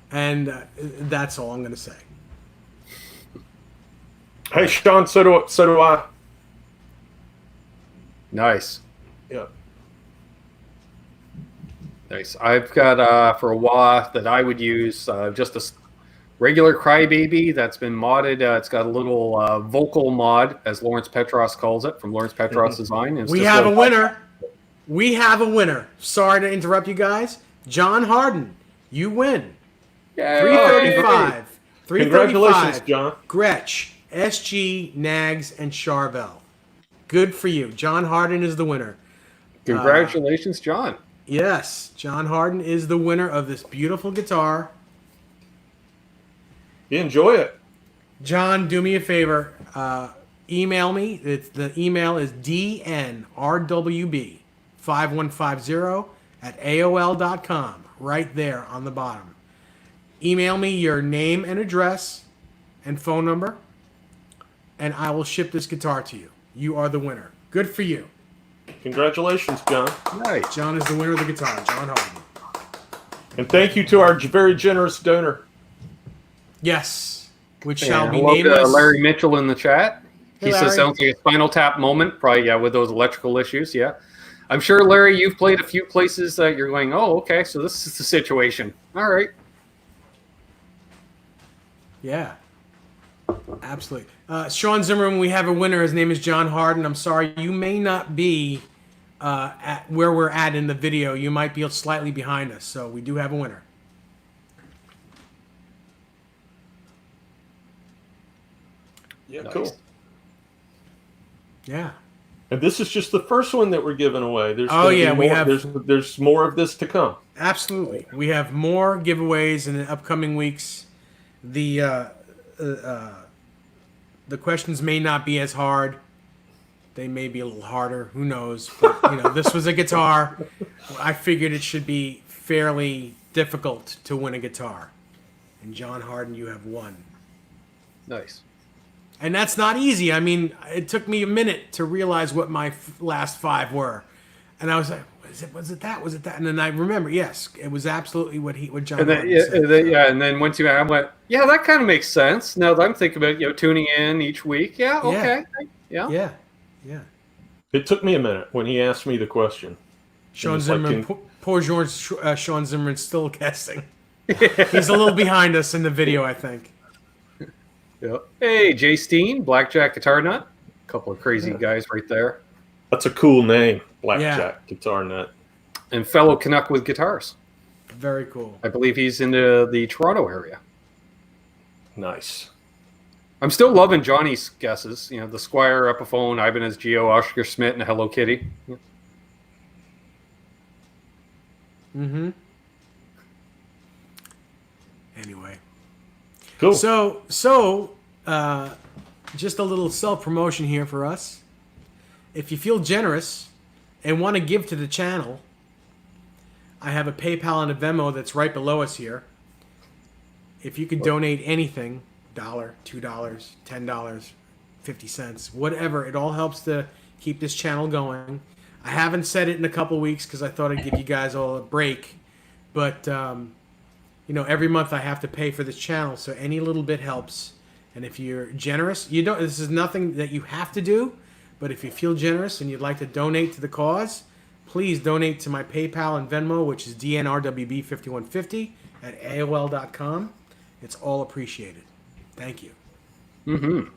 S1: And that's all I'm going to say.
S2: Hey, Sean, so do I.
S3: Nice.
S2: Yeah.
S3: Nice. I've got for a wah that I would use just a regular Crybaby that's been modded. It's got a little vocal mod, as Lawrence Petros calls it, from Lawrence Petros Design.
S1: We have a winner. We have a winner. Sorry to interrupt you guys. John Harden, you win.
S3: Yay.
S1: 335.
S2: Congratulations, John.
S1: Gretsch, SG, Nags, and Charvel. Good for you. John Harden is the winner.
S3: Congratulations, John.
S1: Yes, John Harden is the winner of this beautiful guitar.
S2: You enjoy it.
S1: John, do me a favor. Email me. The email is dnrwb5150@aol.com. Right there on the bottom. Email me your name and address and phone number, and I will ship this guitar to you. You are the winner. Good for you.
S2: Congratulations, John.
S3: Nice.
S1: John is the winner of the guitar, John Harden.
S2: And thank you to our very generous donor.
S1: Yes, which shall be
S3: hello to
S1: nameless.
S3: Larry Mitchell in the chat.
S1: Hey,
S3: He says
S1: Larry.
S3: sounds like a Spinal Tap moment, probably with those electrical issues. Yeah, I'm sure, Larry, you've played a few places that you're going, oh, okay, so this is the situation. All right.
S1: Yeah, absolutely. Sean Zimmerman, we have a winner. His name is John Harden. I'm sorry, you may not be at where we're at in the video. You might be slightly behind us, so we do have a winner.
S2: Yeah,
S3: Nice.
S2: cool.
S1: Yeah.
S2: And this is just the first one that we're giving away. There's
S1: Oh,
S2: gonna be
S1: yeah, we
S2: more,
S1: have-
S2: there's more of this to come.
S1: Absolutely. We have more giveaways in the upcoming weeks. The questions may not be as hard. They may be a little harder. Who knows? But, this was a guitar. I figured it should be fairly difficult to win a guitar. And John Harden, you have won.
S3: Nice.
S1: And that's not easy. I mean, it took me a minute to realize what my last 5 were. And I was like, was it that? And then I remember, yes, it was absolutely what John Harden said.
S3: And then once I went, yeah, that kind of makes sense. Now that I'm thinking about tuning in each week. Yeah, okay. Yeah.
S2: It took me a minute when he asked me the question.
S1: Sean Zimmerman, poor Sean Zimmerman's still guessing. He's a little behind us in the video, I think.
S3: Yeah. Hey, Jay Steen, Blackjack Guitar Nut. A couple of crazy guys right there.
S2: That's a cool name, Blackjack Guitar Nut.
S3: And fellow Canuck with guitars.
S1: Very cool.
S3: I believe he's into the Toronto area.
S2: Nice.
S3: I'm still loving Johnny's guesses. The Squire, Epiphone, Ibanez Geo, Oscar Schmidt, and a Hello Kitty.
S1: Mm-hmm. Anyway.
S2: Cool.
S1: So, just a little self-promotion here for us. If you feel generous and want to give to the channel, I have a PayPal and a Venmo that's right below us here. If you could donate anything, $1, $2, $10, 50 cents, whatever, it all helps to keep this channel going. I haven't said it in a couple weeks because I thought I'd give you guys all a break, but every month I have to pay for this channel, so any little bit helps. And if you're generous, this is nothing that you have to do, but if you feel generous and you'd like to donate to the cause, please donate to my PayPal and Venmo, which is DNRWB5150 at AOL.com. It's all appreciated. Thank you.
S3: Mm-hmm.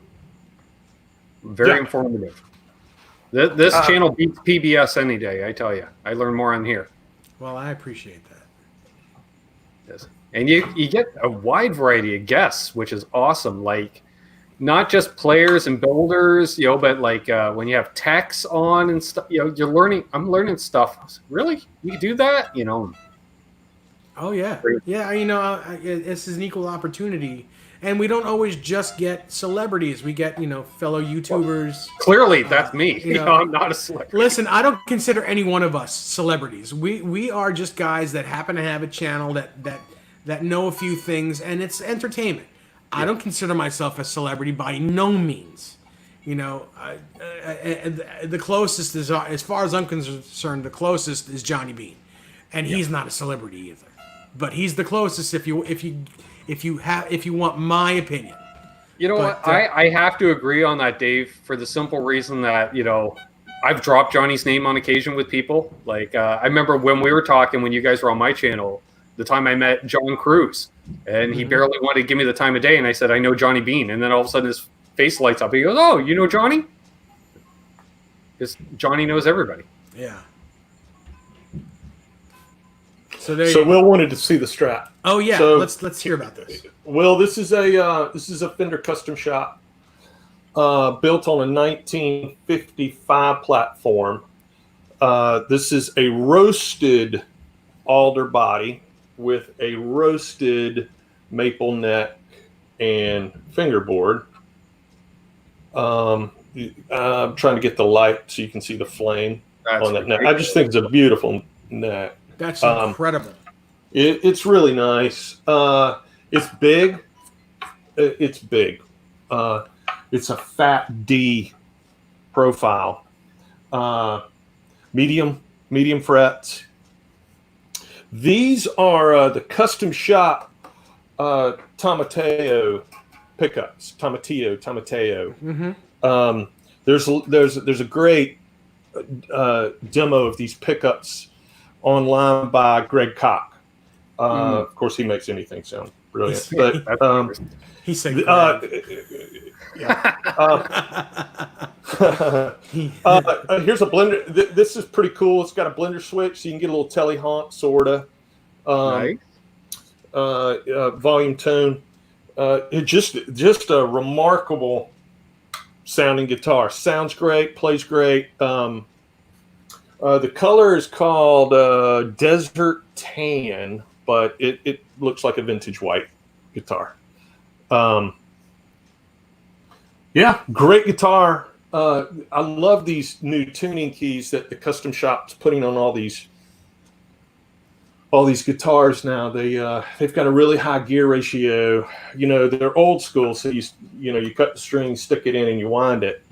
S3: Very informative. This channel beats PBS any day, I tell you. I learn more on here.
S1: Well, I appreciate that.
S3: Yes. And you get a wide variety of guests, which is awesome. Like, not just players and builders, but like when you have techs on and stuff, you're learning. I'm learning stuff. Really? You do that?
S1: Oh, yeah. Yeah, this is an equal opportunity. And we don't always just get celebrities. We get, fellow YouTubers.
S3: Clearly, that's me. I'm not a celebrity.
S1: Listen, I don't consider any one of us celebrities. We are just guys that happen to have a channel that know a few things, and it's entertainment. I don't consider myself a celebrity by no means. The closest is, as far as I'm concerned, the closest is Johnny Bean, and he's not a celebrity either. But he's the closest if you want my opinion.
S3: I have to agree on that, Dave, for the simple reason that I've dropped Johnny's name on occasion with people. Like I remember when we were talking when you guys were on my channel, the time I met John Cruz, and he barely wanted to give me the time of day, and I said I know Johnny Bean, and then all of a sudden his face lights up. He goes, "Oh, you know Johnny?" Because Johnny knows everybody.
S1: Yeah.
S2: So Will wanted to see the Strat.
S1: Oh yeah, so, let's hear about this.
S2: Will, this is a Fender custom shop built on a 1955 platform. This is a roasted alder body with a roasted maple neck and fingerboard. I'm trying to get the light so you can see the flame on that neck. I just think it's a beautiful neck.
S1: That's incredible.
S2: It's really nice. It's big. It's big. It's a fat D profile. Medium frets. These are the custom shop Tomateo pickups. Tomateo.
S1: Mm-hmm.
S2: There's a great demo of these pickups online by Greg Koch. Of course, he makes anything sound brilliant. But
S1: he said,
S2: here's a blender. This is pretty cool. It's got a blender switch, so you can get a little telly honk, sorta.
S3: Nice.
S2: Volume tone. It just a remarkable sounding guitar. Sounds great. Plays great. The color is called Desert Tan, but it looks like a vintage white guitar. Yeah, great guitar. I love these new tuning keys that the custom shop's putting on all these all these guitars now, they've got a really high gear ratio. You know, they're old school, so you cut the string, stick it in, and you wind it.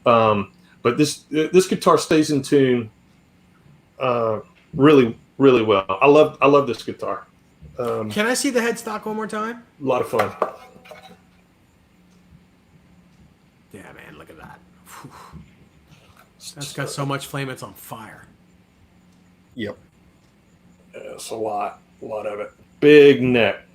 S2: But this guitar stays in tune really, really well. I love this guitar.
S1: Can I see the headstock one more time?
S2: A lot of fun.
S1: Yeah, man, look at that. Whew. That's got so much flame, it's on fire.
S3: Yep.
S2: Yeah, it's a lot of it. Big neck.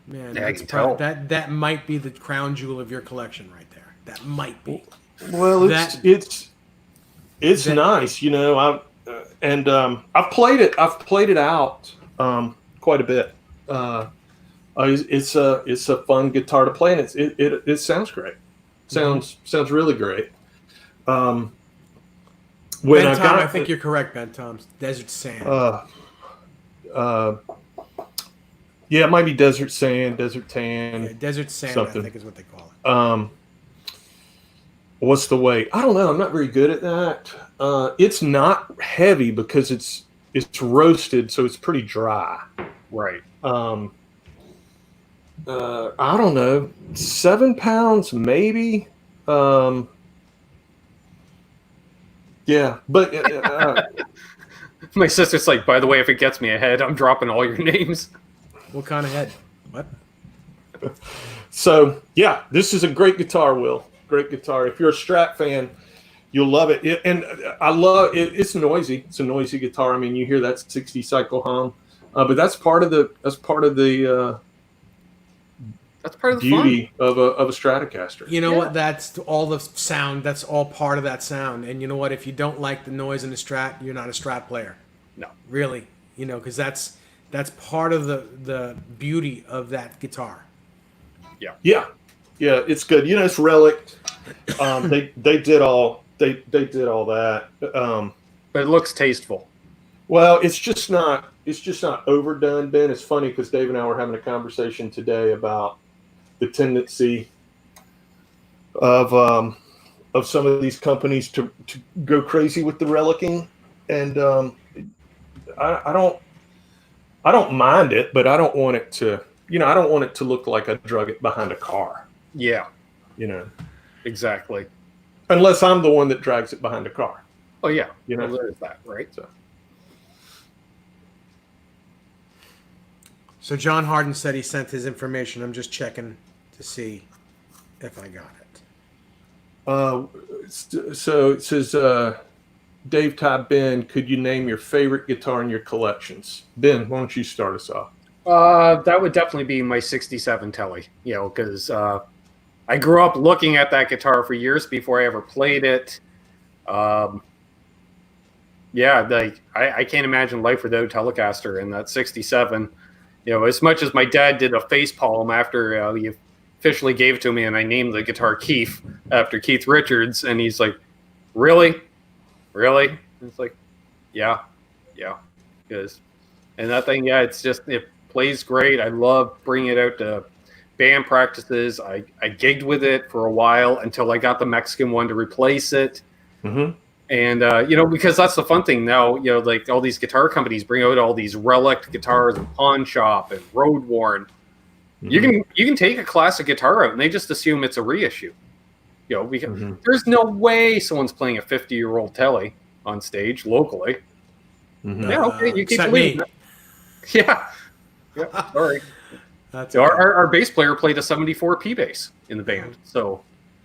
S1: Man,
S3: Yeah, I can tell.
S1: That might be the crown jewel of your collection right there. That might be.
S2: Well, it's nice, you know. I've played it out quite a bit. It's a fun guitar to play, and it sounds great. Sounds really great. When
S1: I think you're correct, Ben Coombs. Desert Sand.
S2: Yeah, it might be Desert Sand, Desert Tan.
S1: Yeah, Desert Sand,
S2: something.
S1: I think is what they call it.
S2: What's the weight? I don't know. I'm not very good at that. It's not heavy because it's roasted, so it's pretty dry.
S3: Right.
S2: I don't know, 7 pounds maybe. Yeah, but
S3: My sister's like, by the way, if it gets me ahead, I'm dropping all your names.
S1: What kind of head? What?
S2: So yeah, this is a great guitar, Will. Great guitar. If you're a Strat fan, you'll love it. And I love it. It's noisy. It's a noisy guitar. I mean, you hear that 60 cycle hum, but that's part of the beauty
S3: fun.
S2: of a Stratocaster.
S1: You know what? That's all the sound. That's all part of that sound. And you know what? If you don't like the noise in the Strat, you're not a Strat player.
S3: No,
S1: really. You know, because that's part of the beauty of that guitar.
S2: Yeah, it's good. You know, it's Relic. They did all that.
S3: but it looks tasteful.
S2: Well, it's just not overdone, Ben. It's funny because Dave and I were having a conversation today about the tendency of some of these companies to go crazy with the relicing, and I don't mind it, but I don't want it to. You know, I don't want it to look like I drug it behind a car.
S3: Yeah.
S2: You know.
S3: Exactly.
S2: Unless I'm the one that drags it behind a car.
S3: Oh yeah.
S2: You know,
S3: well, there's that, right?
S1: So John Harden said he sent his information. I'm just checking to see if I got it.
S2: So it says, Dave, Todd, Ben, could you name your favorite guitar in your collections? Ben, why don't you start us off?
S3: That would definitely be my 67 Telly, you know, because I grew up looking at that guitar for years before I ever played it. Yeah, like I can't imagine life without Telecaster, and that 67. You know, as much as my dad did a face palm after he officially gave it to me, and I named the guitar Keith after Keith Richards, and he's like, "Really, really?" And it's like, "Yeah, because." And that thing, yeah, it plays great. I love bringing it out to band practices. I gigged with it for a while until I got the Mexican one to replace it.
S2: Mm-hmm.
S3: And, you know, because that's the fun thing now, you know, like all these guitar companies bring out all these relic guitars and Pawn Shop and Road Worn. Mm-hmm. You can take a classic guitar out and they just assume it's a reissue. You know, because there's no way someone's playing a 50-year-old Telly on stage locally.
S2: Mm-hmm.
S3: Yeah, okay, you keep believing it. Yeah. Sorry.
S1: That's
S3: our bass player played a 74 P bass in the band. So,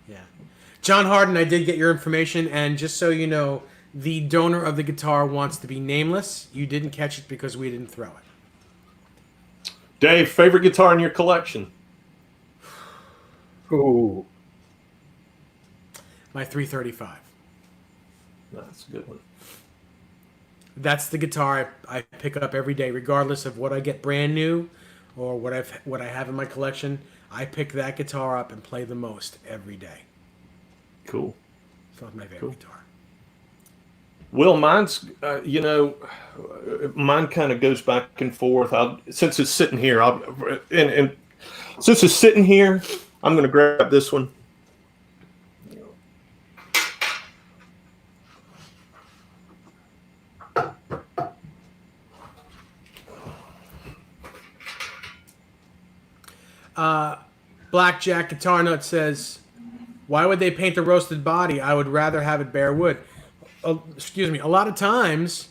S1: yeah. John Harden, I did get your information, and just so you know, the donor of the guitar wants to be nameless. You didn't catch it because we didn't throw it.
S2: Dave, favorite guitar in your collection?
S3: ooh,
S1: My 335.
S2: That's a good one.
S1: That's the guitar I pick up every day, regardless of what I get brand new or what I have in my collection. I pick that guitar up and play the most every day.
S2: Cool.
S1: So it's my favorite guitar.
S2: Well, mine's, you know, mine kind of goes back and forth. Since it's sitting here, since it's sitting here, I'm going to grab this one.
S1: Blackjack Guitar Nut says, "Why would they paint the roasted body? I would rather have it bare wood." Excuse me. A lot of times,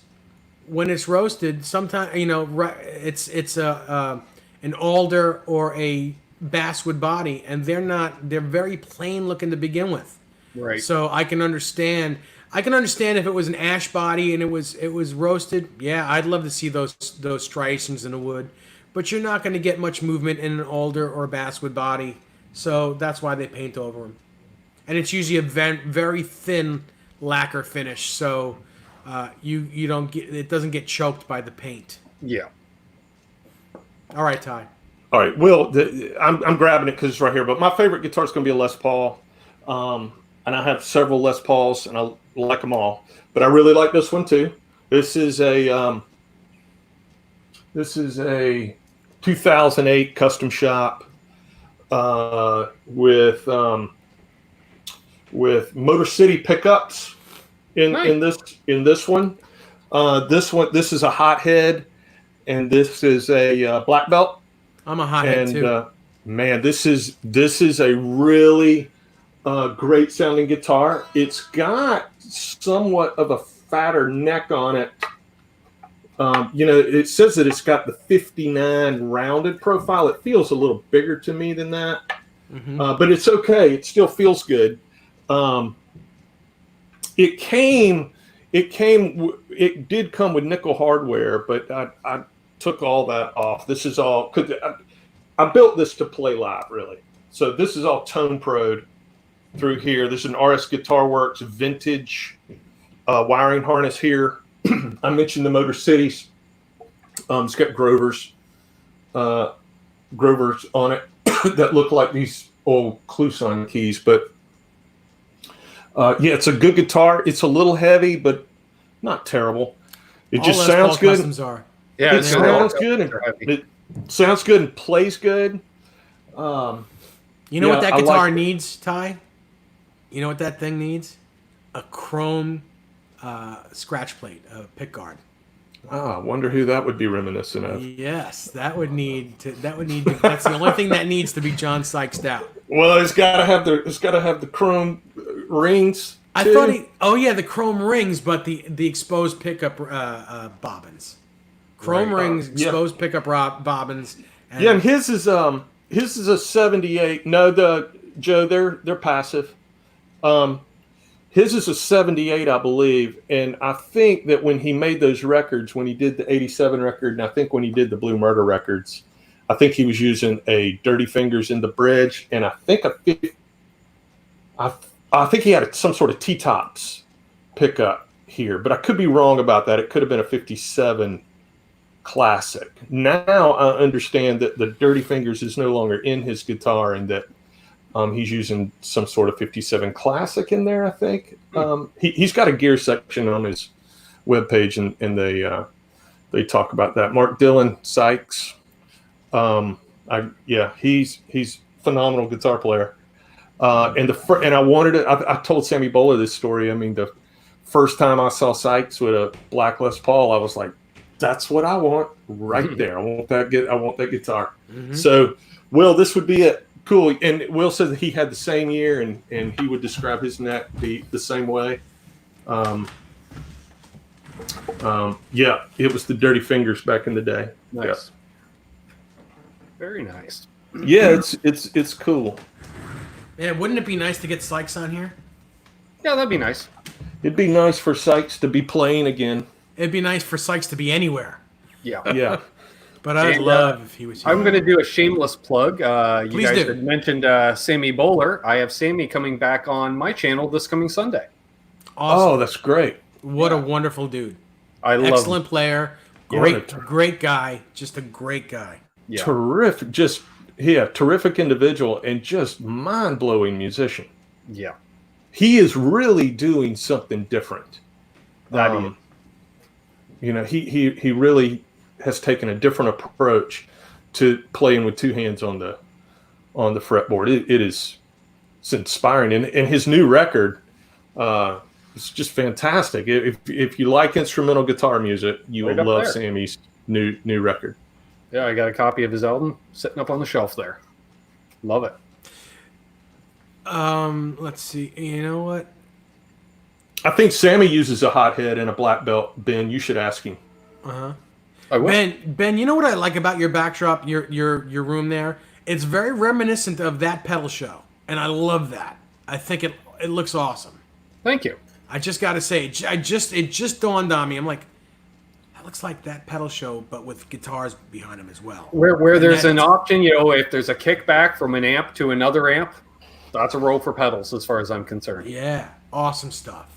S1: when it's roasted, sometimes it's an alder or a basswood body, and they're very plain looking to begin with.
S3: Right.
S1: So I can understand. If it was an ash body and it was roasted. Yeah, I'd love to see those striations in the wood, but you're not going to get much movement in an alder or a basswood body. So that's why they paint over them, and it's usually a very thin lacquer finish. So you don't get it doesn't get choked by the paint.
S3: Yeah.
S1: All right, Ty.
S2: All right, Will, I'm grabbing it because it's right here. But my favorite guitar is going to be a Les Paul, and I have several Les Pauls, and I like them all. But I really like this one too. This is a 2008 custom shop with Motor City pickups in this one. This is a hothead, and this is a black belt.
S1: I'm a hothead too.
S2: Man, this is a really great sounding guitar. It's got somewhat of a fatter neck on it. It says that it's got the 59 rounded profile. It feels a little bigger to me than that, but it's okay. It still feels good. It did come with nickel hardware, but I took all that off. This is all because I built this to play live, really. So this is all tone pro'd through here. There's an RS Guitar Works vintage wiring harness here. I mentioned the Motor Cities. It's got Grovers on it that look like these old Kluson keys, but it's a good guitar. It's a little heavy, but not terrible. It just sounds good.
S3: Yeah,
S2: it sounds good. It sounds good and plays good.
S1: You know what that guitar needs, Ty? You know what that thing needs? A chrome scratch plate, a pick guard.
S2: I wonder who that would be reminiscent of.
S1: Yes, that would need. That's the only thing that needs to be John Sykes out.
S2: Well, it's got to have the chrome rings.
S1: I thought the chrome rings, but the exposed pickup bobbins. Chrome rings, exposed pickup bobbins.
S2: And his is a 78. No, they're passive. His is a 78, I believe, and I think that when he made those records, when he did the 87 record, and I think when he did the Blue Murder records, I think he was using a Dirty Fingers in the bridge, and I think he had some sort of T-tops pickup here, but I could be wrong about that. It could have been a 57 Classic. Now I understand that the Dirty Fingers is no longer in his guitar, and that he's using some sort of 57 Classic in there, I think. He's got a gear section on his webpage, and they talk about that. Mark Dillon Sykes. He's phenomenal guitar player. And I told Sammy Bowler this story. I mean, the first time I saw Sykes with a black Les Paul, I was like, that's what I want right there. I want that guitar. Mm-hmm. So, Will, this would be it. Cool. And Will said that he had the same year, and he would describe his neck the same way. It was the Dirty Fingers back in the day.
S3: Nice.
S2: Yeah.
S3: Very nice.
S2: Yeah, it's cool.
S1: Man, wouldn't it be nice to get Sykes on here?
S3: Yeah, that'd be nice.
S2: It'd be nice for Sykes to be playing again.
S1: It'd be nice for Sykes to be anywhere.
S3: Yeah.
S2: Yeah.
S1: But I'd love if he was here.
S3: I'm going to do a shameless plug. You
S1: Please
S3: guys
S1: do.
S3: had mentioned Sammy Bowler. I have Sammy coming back on my channel this coming Sunday.
S1: Awesome.
S2: Oh, that's great.
S1: What a wonderful dude.
S3: I love
S1: Excellent
S3: him.
S1: player. Great guy. Just a great guy.
S3: Yeah.
S2: Terrific. Terrific individual and just mind-blowing musician.
S3: Yeah.
S2: He is really doing something different. He really has taken a different approach to playing with two hands on the fretboard. It's inspiring, and his new record is just fantastic. If you like instrumental guitar music, you will love Sammy's new record.
S3: Yeah, I got a copy of his album sitting up on the shelf there. Love it.
S1: Let's see. You know what?
S2: I think Sammy uses a hot head and a black belt. Ben, you should ask him.
S3: I will.
S1: Ben, you know what I like about your backdrop, your room there? It's very reminiscent of that pedal show, and I love that. I think it looks awesome.
S3: Thank you.
S1: I just got to say, it just dawned on me. I'm like, that looks like that pedal show, but with guitars behind them as well.
S3: Where there's an option, if there's a kickback from an amp to another amp, that's a row for pedals as far as I'm concerned.
S1: Yeah, awesome stuff.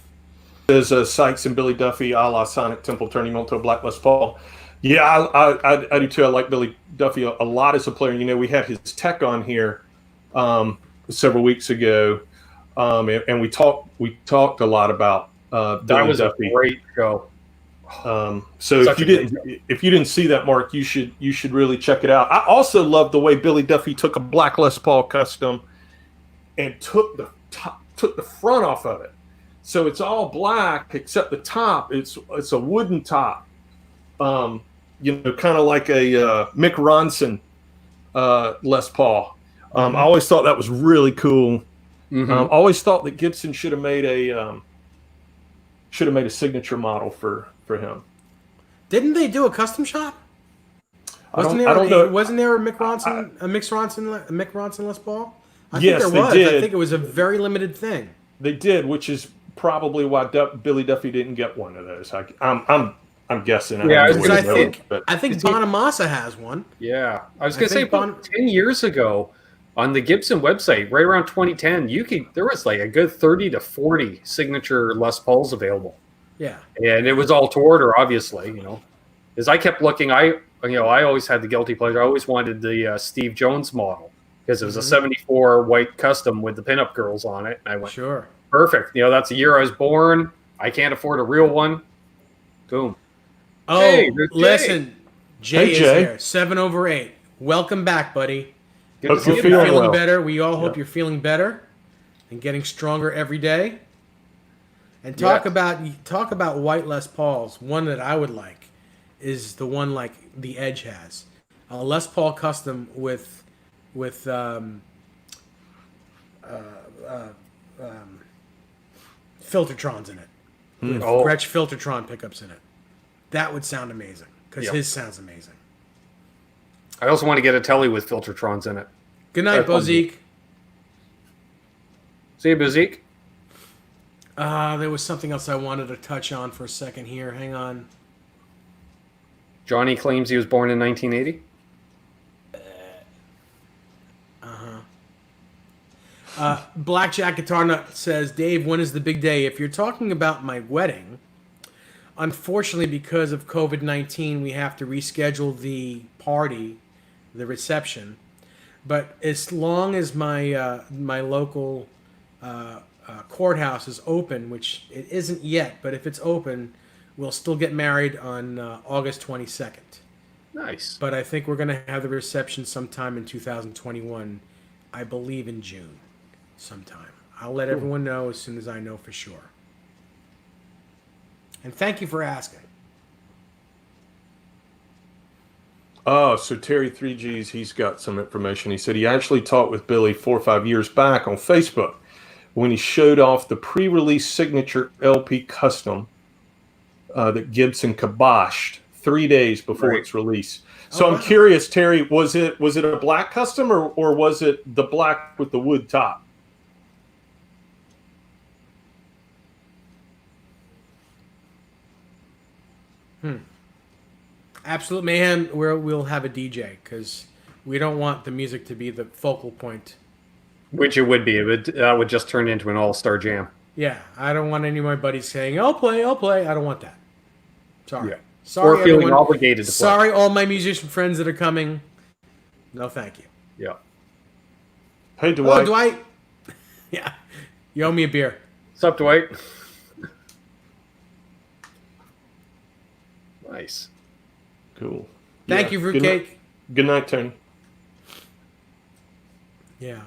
S2: There's Sykes and Billy Duffy, a la Sonic Temple, turning him into a Black Les Paul. Yeah, I do too. I like Billy Duffy a lot as a player. We had his tech on here several weeks ago, and we talked a lot about
S3: That
S2: Billy
S3: was
S2: Duffy.
S3: a great show.
S2: So
S3: Such
S2: if you didn't see that, Mark, you should really check it out. I also love the way Billy Duffy took a Black Les Paul custom and took the front off of it. So it's all black except the top. It's a wooden top. Kind of like a Mick Ronson Les Paul. I always thought that was really cool.
S3: Mm-hmm.
S2: I always thought that Gibson should have made a signature model for him.
S1: Didn't they do a custom shop?
S2: I don't know.
S1: Wasn't there a Mick Ronson Les Paul?
S2: Yes,
S1: think there was.
S2: they did.
S1: I think it was a very limited thing.
S2: They did, which is probably why Billy Duffy didn't get one of those. I'm guessing.
S3: Yeah,
S1: I think Bonamassa has one.
S3: Yeah, I was going to say
S1: think
S3: about 10 years ago on the Gibson website, right around 2010, there was like a good 30 to 40 signature Les Pauls available.
S1: Yeah,
S3: and it was all to order, obviously. As I kept looking, I always had the guilty pleasure. I always wanted the Steve Jones model because it was a '74 white custom with the pinup girls on it. And I went,
S1: sure,
S3: perfect. That's the year I was born. I can't afford a real one. Boom.
S1: Oh,
S3: hey,
S1: listen, Jay is
S2: Jay.
S1: here. 7/8. Welcome back, buddy.
S3: Good to
S2: Hope
S3: see
S2: you're
S3: you.
S2: feeling
S1: Feeling
S2: well.
S1: better. We all hope you're feeling better and getting stronger every day. And talk about white Les Pauls. One that I would like is the one like the Edge has, a Les Paul custom with Filtertrons in it, with Gretsch Filtertron pickups in it. That would sound amazing because his sounds amazing.
S3: I also want to get a telly with Filtertrons in it.
S1: Good night, Bozique.
S3: See you, Bozique.
S1: There was something else I wanted to touch on for a second here. Hang on.
S3: Johnny claims he was born in 1980.
S1: Blackjack Guitar Nut says, Dave, when is the big day? If you're talking about my wedding, unfortunately, because of COVID-19, we have to reschedule the party, the reception. But as long as my my local courthouse is open, which it isn't yet, but if it's open, we'll still get married on August 22nd.
S3: Nice.
S1: But I think we're going to have the reception sometime in 2021, I believe in June sometime. I'll let everyone know as soon as I know for sure. And thank you for asking.
S2: Oh, so Terry 3Gs, he's got some information. He said he actually talked with Billy 4 or 5 years back on Facebook when he showed off the pre-release signature LP custom that Gibson kiboshed 3 days before its release. So I'm curious, Terry, was it a black custom or was it the black with the wood top?
S1: Absolute Mayhem, we'll have a DJ because we don't want the music to be the focal point.
S3: Which it would be. That would just turn into an all-star jam.
S1: Yeah, I don't want any of my buddies saying, I'll play. I don't want that. Sorry.
S3: Yeah.
S1: Sorry,
S3: or feeling
S1: everyone.
S3: obligated to play.
S1: Sorry, all my musician friends that are coming. No, thank you.
S3: Yeah.
S2: Hey, Dwight.
S1: Oh, Dwight. Yeah. You owe me a beer.
S3: What's up, Dwight? Nice.
S2: Cool.
S1: Thank you, Fruitcake.
S2: Good night, Tony.
S1: Yeah.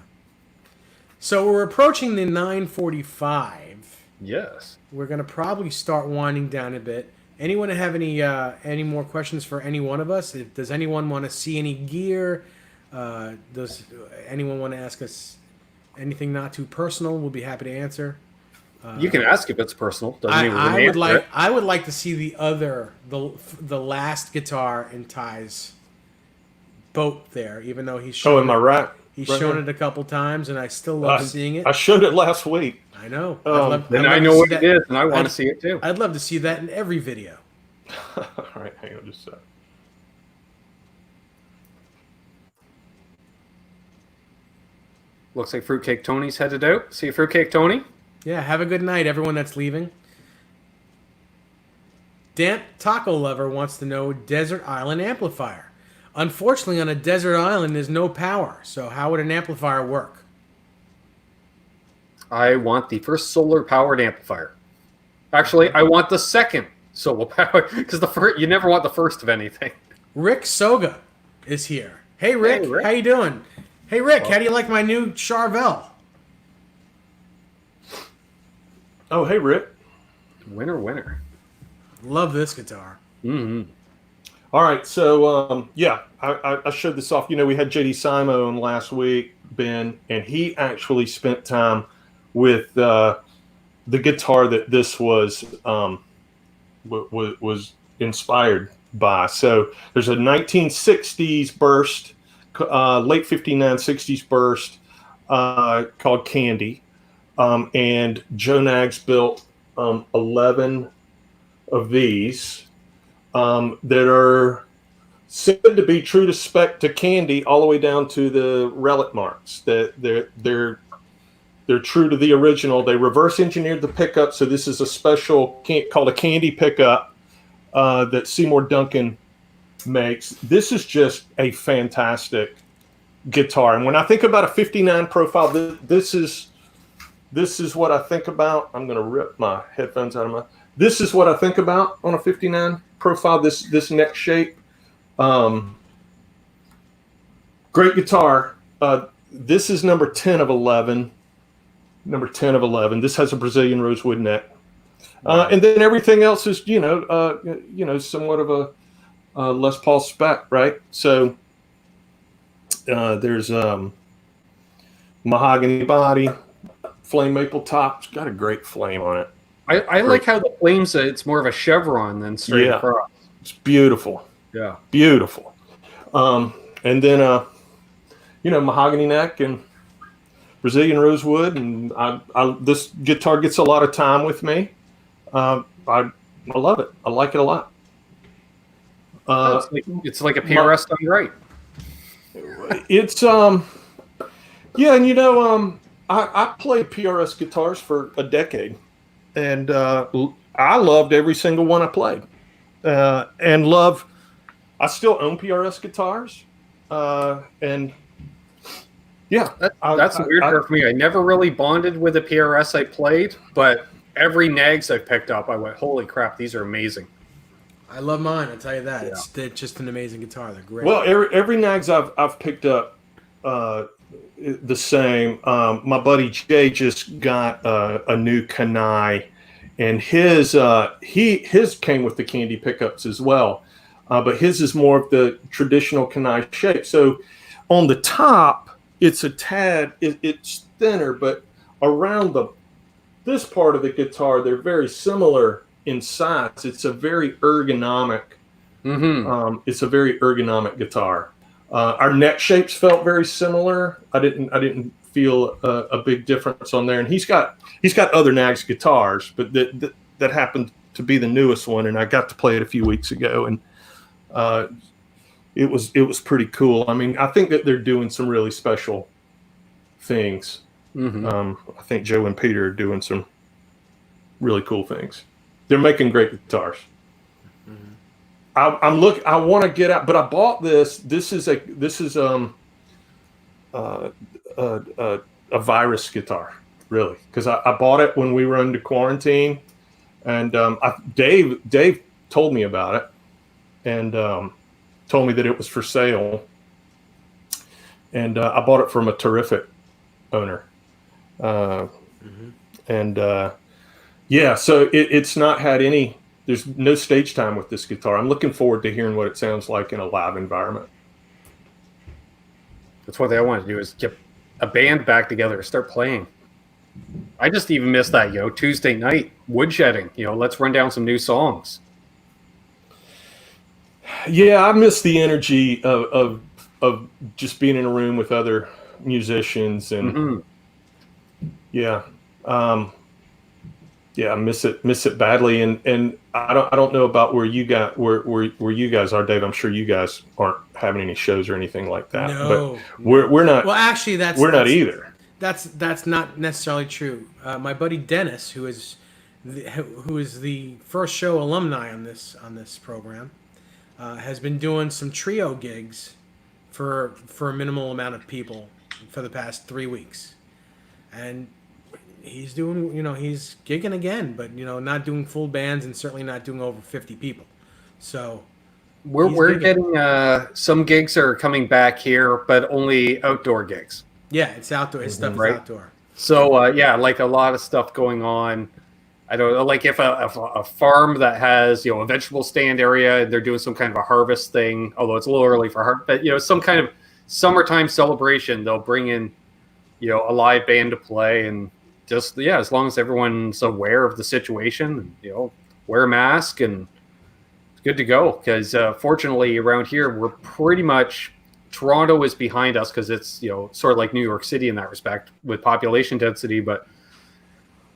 S1: So we're approaching the 9:45.
S3: Yes.
S1: We're going to probably start winding down a bit. Anyone have any more questions for any one of us? Does anyone want to see any gear? Does anyone want to ask us anything not too personal? We'll be happy to answer.
S3: You can ask if it's personal. Doesn't mean we're
S1: I
S3: gonna
S1: would
S3: answer
S1: like
S3: it.
S1: I would like to see the last guitar in Ty's boat there, even though he's shown
S2: am I right?
S1: He's
S2: Right
S1: shown
S2: here?
S1: it a couple times, and I still love seeing it.
S2: I showed it last week.
S1: I know.
S3: Then I know what it is, and I want to see it too.
S1: I'd love to see that in every video.
S2: All right, hang on just a sec.
S3: Looks like Fruitcake Tony's headed out. See you, Fruitcake Tony.
S1: Yeah, have a good night, everyone that's leaving. Damp Taco Lover wants to know Desert Island amplifier. Unfortunately, on a desert island, there's no power. So how would an amplifier work?
S3: I want the first solar-powered amplifier. Actually, I want the second solar power because the first you never want the first of anything.
S1: Rick Soga is here. Hey, Rick.
S3: Hey, Rick.
S1: How you doing? Hey, Rick. How do you like my new Charvel?
S2: Oh, hey, Rick.
S3: Winner, winner.
S1: Love this guitar.
S3: Mm-hmm.
S2: All right, so yeah, I showed this off. You know, we had JD Simon last week, Ben, and he actually spent time with the guitar that this was inspired by. So there's a 1960s burst, late 59 60s burst called Candy, and Joe Nags built 11 of these. That are said to be true to spec to Candy, all the way down to the relic marks. That they're true to the original. They reverse engineered the pickup, so this is a special called a Candy pickup that Seymour Duncan makes. This is just a fantastic guitar, and when I think about a '59 profile, this is what I think about. I'm going to rip my headphones out of my. This is what I think about on a '59 profile. This neck shape, great guitar. This is number 10 of 11. Number 10 of 11. This has a Brazilian rosewood neck, and then everything else is somewhat of a Les Paul spec, right? So there's mahogany body, flame maple top. It's got a great flame on it.
S3: I like how the flames. It's more of a chevron than straight across.
S2: It's beautiful.
S3: Yeah,
S2: beautiful. And then mahogany neck and Brazilian rosewood, and this guitar gets a lot of time with me. I love it. I like it a lot.
S3: It's like a PRS done right.
S2: It's yeah, and I played PRS guitars for a decade, and I loved every single one I played, and love. I still own PRS guitars, and yeah,
S3: that's a weird part for me. I never really bonded with the PRS I played, but every Nags I picked up, I went, "Holy crap, these are amazing."
S1: I love mine. I'll tell you that.
S3: Yeah.
S1: They're just an amazing guitar. They're great.
S2: Well, every Nags I've picked up the same. My buddy Jay just got a new Kanai, and his came with the Candy pickups as well, but his is more of the traditional Kanai shape. So on the top, it's a tad it's thinner, but around this part of the guitar, they're very similar in size. It's a very ergonomic. It's a very ergonomic guitar. Our neck shapes felt very similar. I didn't feel a big difference on there. And he's got other Nags guitars, but that happened to be the newest one, and I got to play it a few weeks ago, and it was pretty cool. I mean, I think that they're doing some really special things. I think Joe and Peter are doing some really cool things. They're making great guitars. I want to get out, but I bought this. This is a virus guitar, really, because I bought it when we were under quarantine, and Dave told me about it, and told me that it was for sale, and I bought it from a terrific owner, and yeah, so it's not had any. There's no stage time with this guitar. I'm looking forward to hearing what it sounds like in a live environment.
S3: That's what they want to do is get a band back together and start playing. I just even missed that, Tuesday night woodshedding. Let's run down some new songs.
S2: Yeah, I miss the energy of just being in a room with other musicians and yeah, I miss it badly. And I don't know about where you guys are, Dave. I'm sure you guys aren't having any shows or anything like that.
S1: No,
S2: but we're not.
S1: Well, actually,
S2: we're not either.
S1: That's not necessarily true. My buddy Dennis, who is the first show alumni on this program, has been doing some trio gigs for a minimal amount of people for the past 3 weeks, and he's doing he's gigging again, but not doing full bands and certainly not doing over 50 people. So
S3: we're getting some gigs are coming back here, but only outdoor gigs.
S1: Yeah, it's outdoor. His stuff is outdoor.
S3: So like a lot of stuff going on. I don't know, like if a farm that has a vegetable stand area and they're doing some kind of a harvest thing, although it's a little early for harvest, but some kind of summertime celebration, they'll bring in a live band to play, and just as long as everyone's aware of the situation, wear a mask and it's good to go. Because fortunately around here we're pretty much. Toronto is behind us because it's sort of like New York City in that respect with population density. But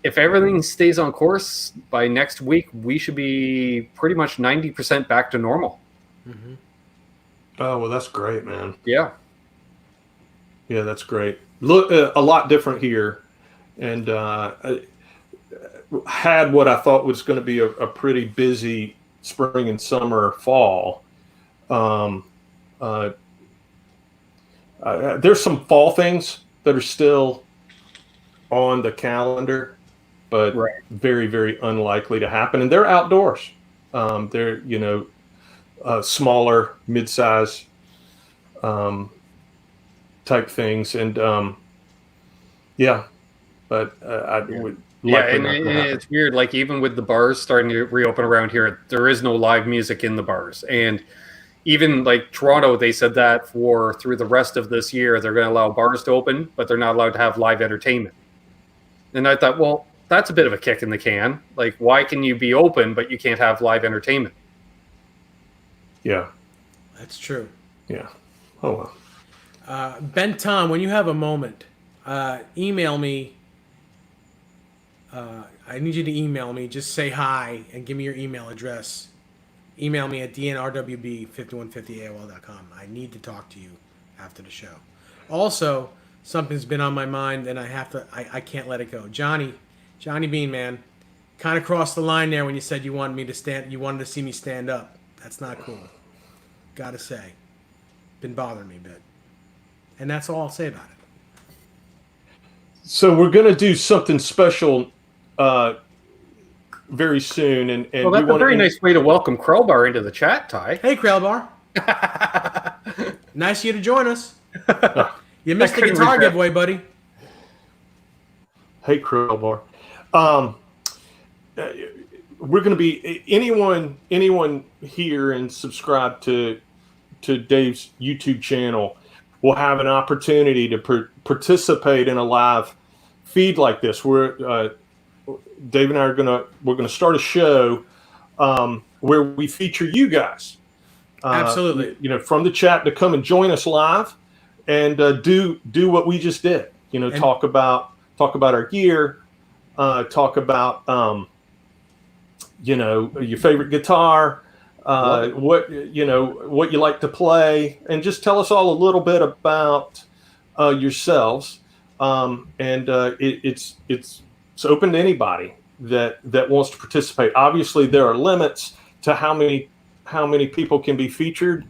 S3: if everything stays on course by next week, we should be pretty much 90% back to normal.
S2: Mm-hmm. Oh well, that's great, man.
S3: Yeah,
S2: that's great. Look, a lot different here, and had what I thought was going to be a pretty busy spring and summer, fall. There's some fall things that are still on the calendar, but very, very unlikely to happen. And they're outdoors. They're, smaller, mid-size type things. And, but I would like
S3: and it's weird. Like even with the bars starting to reopen around here, there is no live music in the bars. And even like Toronto, they said that through the rest of this year, they're going to allow bars to open, but they're not allowed to have live entertainment. And I thought, well, that's a bit of a kick in the can. Like, why can you be open, but you can't have live entertainment?
S2: Yeah.
S1: That's true.
S2: Yeah. Oh, well.
S1: Ben Tom, when you have a moment, email me. I need you to email me. Just say hi and give me your email address. Email me at dnrwb5150aol.com. I need to talk to you after the show. Also, something's been on my mind, and I can't let it go. Johnny Bean, man, kind of crossed the line there when you said you wanted to see me stand up. That's not cool. Gotta say. Been bothering me a bit. And that's all I'll say about it.
S2: So we're going to do something special very soon, and
S3: well, that's a very nice way to welcome Krellbar into the chat, Ty.
S1: Hey, Krellbar. Nice of you to join us. You missed the guitar giveaway, buddy.
S2: Hey, Krellbar. We're going to be anyone here and subscribe to Dave's YouTube channel will have an opportunity to participate in a live feed like this. Dave and I we're gonna start a show where we feature you guys.
S1: Absolutely.
S2: From the chat to come and join us live and do what we just did. Talk about our gear, talk about your favorite guitar, what you like to play, and just tell us all a little bit about yourselves. It's open to anybody that wants to participate. Obviously, there are limits to how many people can be featured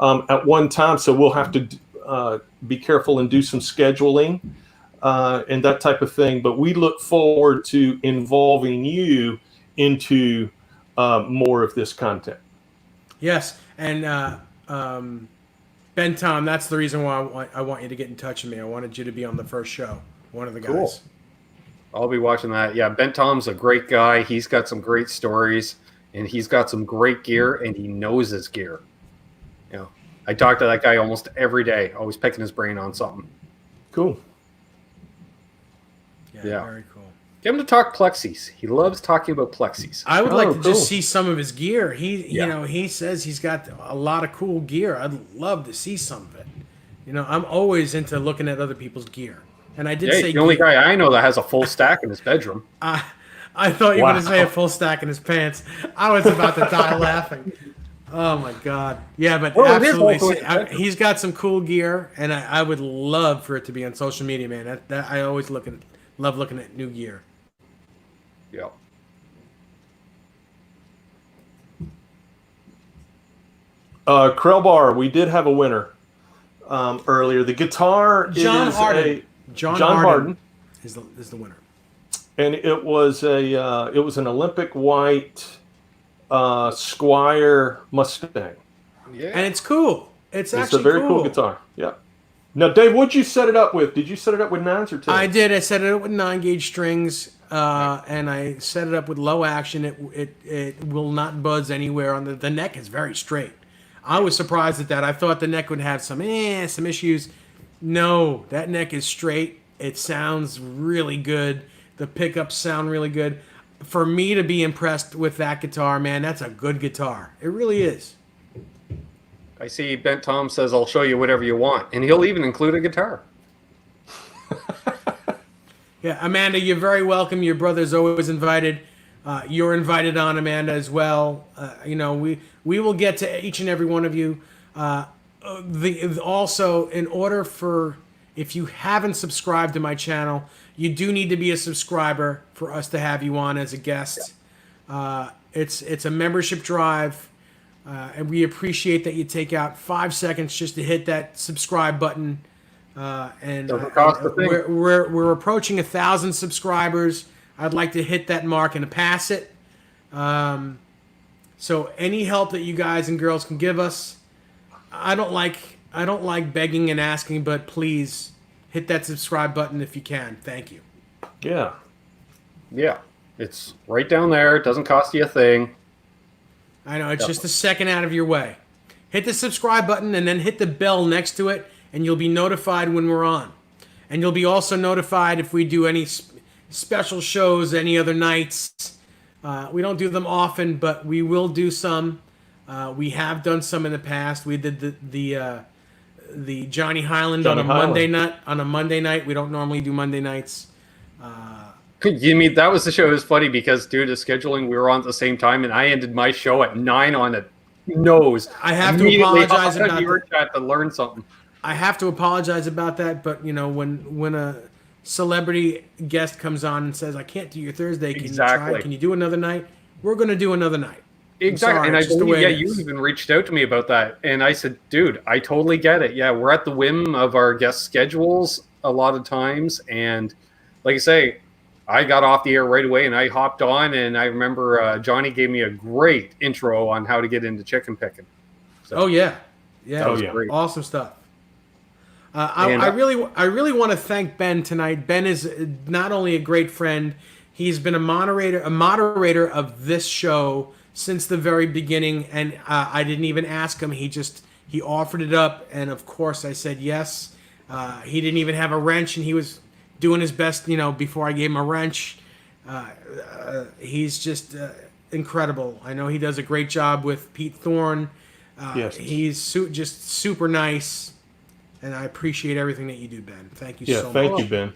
S2: at one time, so we'll have to be careful and do some scheduling and that type of thing. But we look forward to involving you into more of this content.
S1: Yes, and Ben Tom, that's the reason why I want you to get in touch with me. I wanted you to be on the first show, one of the guys. Cool.
S3: I'll be watching that. Yeah, Ben Tom's a great guy. He's got some great stories, and he's got some great gear, and he knows his gear. I talk to that guy almost every day, always picking his brain on something.
S2: Cool.
S3: Yeah.
S1: Very cool.
S3: Get him to talk plexis. He loves talking about plexis.
S1: I would like to
S2: cool.
S1: just see some of his gear. He,
S3: Yeah.
S1: you know, he says he's got a lot of cool gear. I'd love to see some of it. You know, I'm always into looking at other people's gear. And I did
S3: Yeah,
S1: say
S3: the only
S1: gear.
S3: guy I know that has a full stack in his bedroom.
S1: I thought you were going to
S3: Wow.
S1: say a full stack in his pants. I was about to die laughing. Oh my god! Yeah, but
S3: Well, it is
S1: absolutely,
S3: also
S1: see, he's got some cool gear, and I would love for it to be on social media, man. I always love looking at new gear.
S3: Yeah.
S2: Krellbar, we did have a winner earlier. The guitar
S1: John
S2: is
S1: Harden.
S2: John Harden
S1: is the winner.
S2: and it was an Olympic white Squire Mustang.
S3: Yeah.
S1: And it's cool. It's
S2: It's
S1: actually
S2: a very cool guitar. Yeah. Now, Dave, what'd you set it up with? Did you set it up with 9s or 10s?
S1: I did. I set it up with 9-gauge strings, and I set it up with low action. It will not buzz anywhere. On the neck is very straight. I was surprised at that. I thought the neck would have some issues. No, that neck is straight. It sounds really good. The pickups sound really good. For me to be impressed with that guitar, man, that's a good guitar. It really is.
S3: I see Ben Tom says, I'll show you whatever you want. And he'll even include a guitar.
S1: Yeah, Amanda, you're very welcome. Your brother's always invited. You're invited on, Amanda, as well. You know, we will get to each and every one of you. Also, in order for, if you haven't subscribed to my channel, you do need to be a subscriber for us to have you on as a guest. It's a membership drive. And we appreciate that you take out 5 seconds just to hit that subscribe button. And
S3: Doesn't cost a thing.
S1: we're approaching 1,000 subscribers. I'd like to hit that mark and pass it. So any help that you guys and girls can give us, I don't like begging and asking, but please hit that subscribe button if you can. Thank you.
S2: Yeah.
S3: Yeah. It's right down there. It doesn't cost you a thing.
S1: I know, it's just a second out of your way. Hit the subscribe button and then hit the bell next to it, and you'll be notified when we're on. And you'll be also notified if we do any special shows any other nights. We don't do them often, but we will do some. We have done some in the past. We did the Johnny Highland on a Monday night. On a Monday night, we don't normally do Monday nights.
S3: You mean that was the show? It was funny because due to scheduling, we were on at the same time, and I ended my show at 9 on the nose.
S1: I have to apologize about
S3: your chat to learn something.
S1: I have to apologize about that, but you know, when a celebrity guest comes on and says, "I can't do your Thursday, can you try? Can you do another night?" We're going to do another night.
S3: Exactly, and I believe, you even reached out to me about that, and I said, "Dude, I totally get it. Yeah, we're at the whim of our guest schedules a lot of times, and like I say, I got off the air right away, and I hopped on, and I remember Johnny gave me a great intro on how to get into chicken picking.
S1: So, oh yeah,
S3: great.
S1: Awesome stuff. I really want to thank Ben tonight. Ben is not only a great friend, he's been a moderator of this show since the very beginning, and I didn't even ask him. He offered it up, and of course I said yes. He didn't even have a wrench, and he was doing his best, you know, before I gave him a wrench. He's just incredible. I know he does a great job with Pete Thorne.
S2: Yes.
S1: He's just super nice, and I appreciate everything that you do, Ben. Thank you so much.
S2: Thank you, Ben.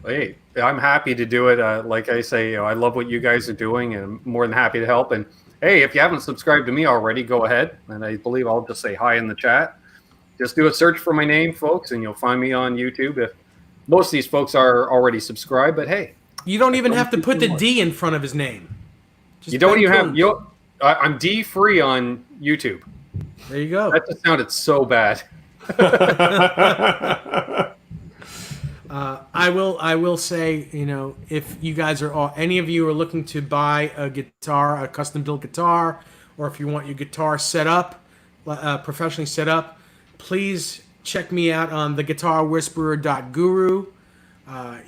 S3: Hey, I'm happy to do it. Like I say, you know, I love what you guys are doing, and I'm more than happy to help. And hey, if you haven't subscribed to me already, go ahead. And I believe I'll just say hi in the chat. Just do a search for my name, folks, and you'll find me on YouTube. If most of these folks are already subscribed, but hey,
S1: you don't even have to put the D in front of his name.
S3: Just you don't even have. I'm D free on YouTube.
S1: There you go.
S3: That just sounded so bad.
S1: I will say, you know, if you guys are any of you are looking to buy a guitar, a custom built guitar, or if you want your guitar set up, professionally set up, please check me out on theguitarwhisperer.guru.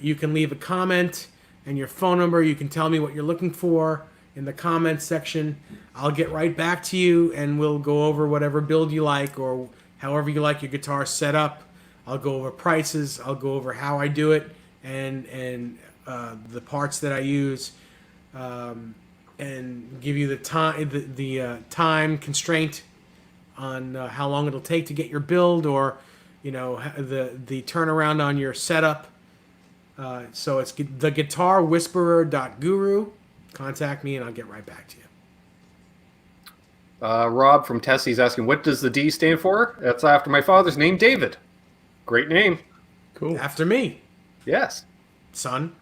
S1: You can leave a comment and your phone number. You can tell me what you're looking for in the comments section. I'll get right back to you, and we'll go over whatever build you like, or however you like your guitar set up. I'll go over prices. I'll go over how I do it and the parts that I use, and give you the time constraint on how long it'll take to get your build, or the turnaround on your setup. So it's theguitarwhisperer.guru. Contact me and I'll get right back to you.
S3: Rob from Tessie's asking, what does the D stand for? That's after my father's name, David. Great name.
S2: Cool.
S1: After me,
S3: Yes.
S1: son.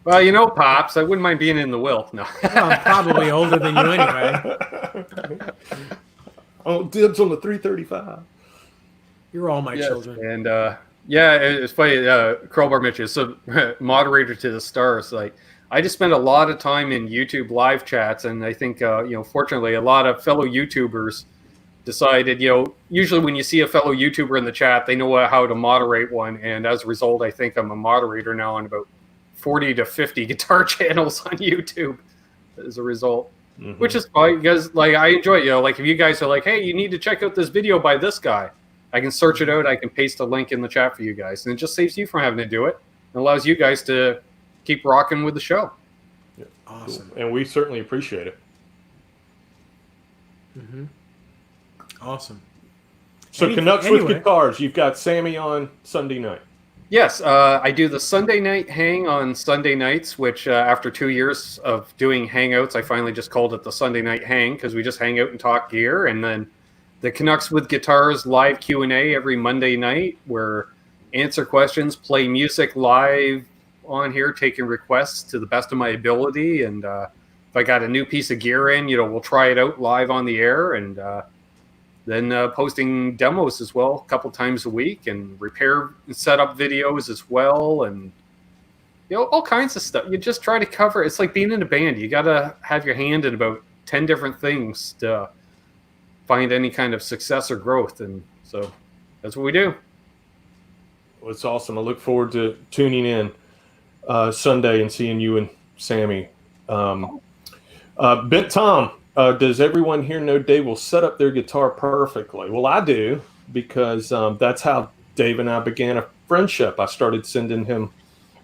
S3: Well, Pops, I wouldn't mind being in the will. No.
S1: Well, I'm probably older than you anyway.
S2: Oh, dibs on the 335.
S1: You're all my children.
S3: And it's funny. Crowbar mentioned so moderator to the stars. Like, I just spend a lot of time in YouTube live chats, and I think fortunately, a lot of fellow YouTubers decided, usually when you see a fellow YouTuber in the chat, they know how to moderate one, and as a result, I think I'm a moderator now on about 40 to 50 guitar channels on YouTube as a result. Mm-hmm. Which is fine because, like, I enjoy it. Like, if you guys are like, hey, you need to check out this video by this guy, I can search it out. I can paste a link in the chat for you guys, and it just saves you from having to do it. It allows you guys to keep rocking with the show.
S2: Yeah,
S1: awesome.
S2: Cool. And we certainly appreciate it.
S1: Mm-hmm. Awesome.
S2: So Canucks with Guitars, you've got Sammy on Sunday night.
S3: Yes, I do the Sunday night hang on Sunday nights, which after 2 years of doing hangouts, I finally just called it the Sunday night hang because we just hang out and talk gear. And then the Canucks with Guitars live Q&A every Monday night, where answer questions, play music live on here, taking requests to the best of my ability. And if I got a new piece of gear in, we'll try it out live on the air, and then posting demos as well a couple times a week, and repair and setup videos as well, and all kinds of stuff. You just try to cover. It's like being in a band. You got to have your hand in about 10 different things to find any kind of success or growth, and so that's what we do.
S2: Well, it's awesome. I look forward to tuning in Sunday and seeing you and Sammy. Tom, does everyone here know Dave will set up their guitar perfectly? Well, I do, because that's how Dave and I began a friendship. I started sending him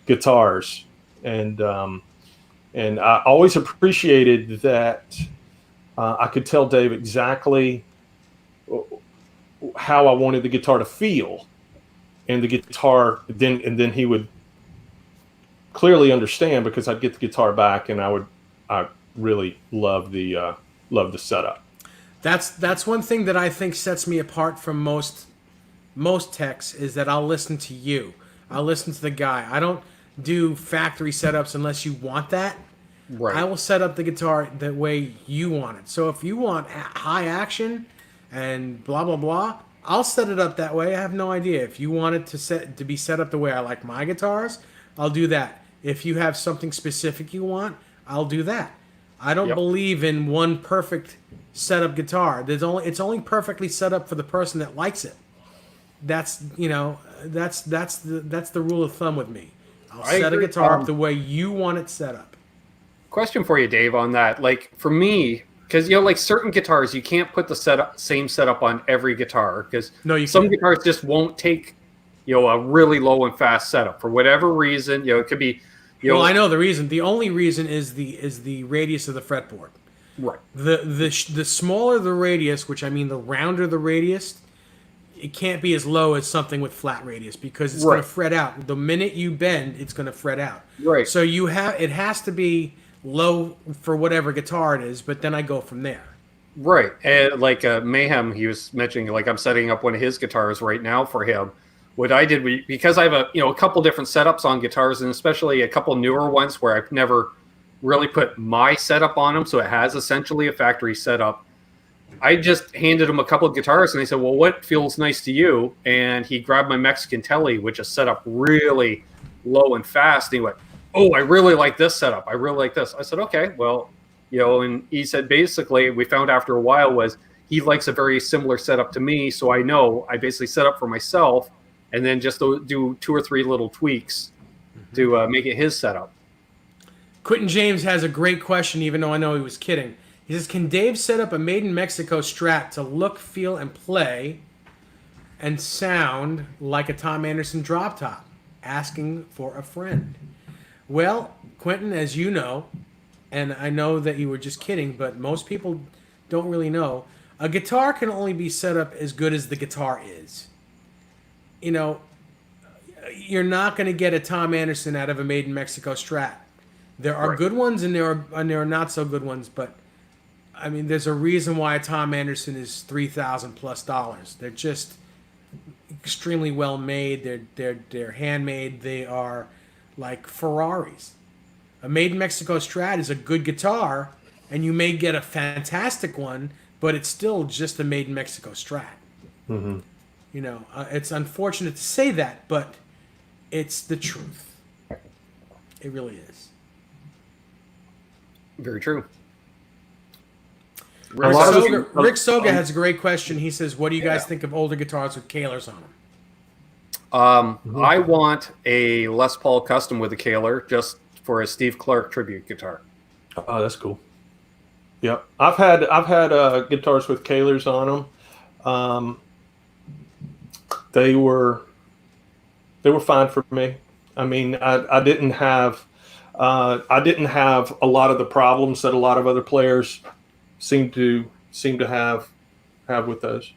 S2: guitars, and I always appreciated that I could tell Dave exactly how I wanted the guitar to feel, and the guitar then he would clearly understand, because I'd get the guitar back and I really love the setup.
S1: That's one thing that I think sets me apart from most techs, is that I'll listen to you. I'll listen to the guy. I don't do factory setups unless you want that.
S3: Right.
S1: I will set up the guitar the way you want it. So if you want high action and blah blah blah, I'll set it up that way. I have no idea. If you want it to be set up the way I like my guitars, I'll do that. If you have something specific you want, I'll do that. I don't believe in one perfect setup guitar. It's only perfectly set up for the person that likes it. That's the rule of thumb with me. I'll set a guitar up the way you want it set up.
S3: Question for you, Dave, on that. Like, for me, because like certain guitars, you can't put the same setup on every guitar, because some guitars just won't take a really low and fast setup for whatever reason. It could be.
S1: Well, I know the reason. The only reason is the radius of the fretboard.
S3: Right.
S1: The smaller the radius, which I mean the rounder the radius, it can't be as low as something with flat radius, because it's going to fret out. The minute you bend, it's going to fret out.
S3: Right.
S1: So it has to be low for whatever guitar it is, but then I go from there.
S3: Right. And like Mayhem, he was mentioning, like, I'm setting up one of his guitars right now for him. What I did, because I have a couple different setups on guitars, and especially a couple newer ones where I've never really put my setup on them, so it has essentially a factory setup. I just handed him a couple of guitars, and they said, well, what feels nice to you? And he grabbed my Mexican Telly, which is set up really low and fast. And he went, oh, I really like this setup. I really like this. I said, okay, well, and he said, basically, we found after a while was he likes a very similar setup to me, so I know I basically set up for myself, and then just do 2 or 3 little tweaks to make it his setup.
S1: Quentin James has a great question, even though I know he was kidding. He says, can Dave set up a Made in Mexico Strat to look, feel, and play and sound like a Tom Anderson drop top? Asking for a friend. Well, Quentin, as you know, and I know that you were just kidding, but most people don't really know, a guitar can only be set up as good as the guitar is. You know, you're not going to get a Tom Anderson out of a Made in Mexico Strat. There are good ones and there are not so good ones, but I mean, there's a reason why a Tom Anderson is $3,000+ They're just extremely well made. They're handmade. They are like Ferraris. A Made in Mexico Strat is a good guitar, and you may get a fantastic one, but it's still just a Made in Mexico Strat.
S2: Mm-hmm.
S1: You know, it's unfortunate to say that, but it's the truth. It really is.
S3: Very true.
S1: Rick Soga has a great question. He says, what do you guys think of older guitars with Kahlers on them?
S3: I want a Les Paul Custom with a Kahler just for a Steve Clark tribute guitar.
S2: Oh, that's cool. Yeah, I've had guitars with Kahlers on them. They were fine for me. I mean, I didn't have a lot of the problems that a lot of other players seem to have with those.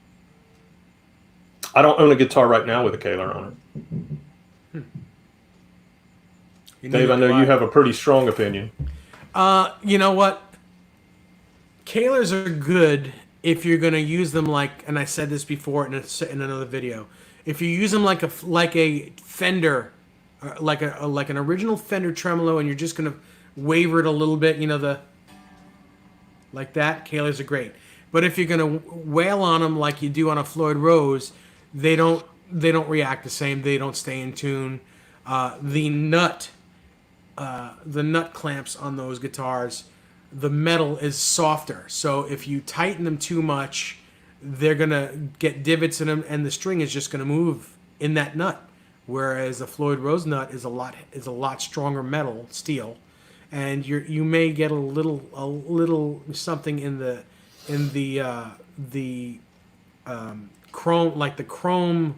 S2: I don't own a guitar right now with a Kahler on it. Dave, I know you have a pretty strong opinion.
S1: You know what? Kahlers are good if you're going to use them like, and I said this before in another video, if you use them like a Fender, like an original Fender tremolo, and you're just going to waver it a little bit, you know, like that, Kahlers are great. But if you're going to wail on them like you do on a Floyd Rose, they don't react the same. They don't stay in tune. The nut clamps on those guitars, the metal is softer. So if you tighten them too much, they're gonna get divots in them, and the string is just gonna move in that nut. Whereas a Floyd Rose nut is a lot stronger metal steel, and you may get a little something in the chrome, like the chrome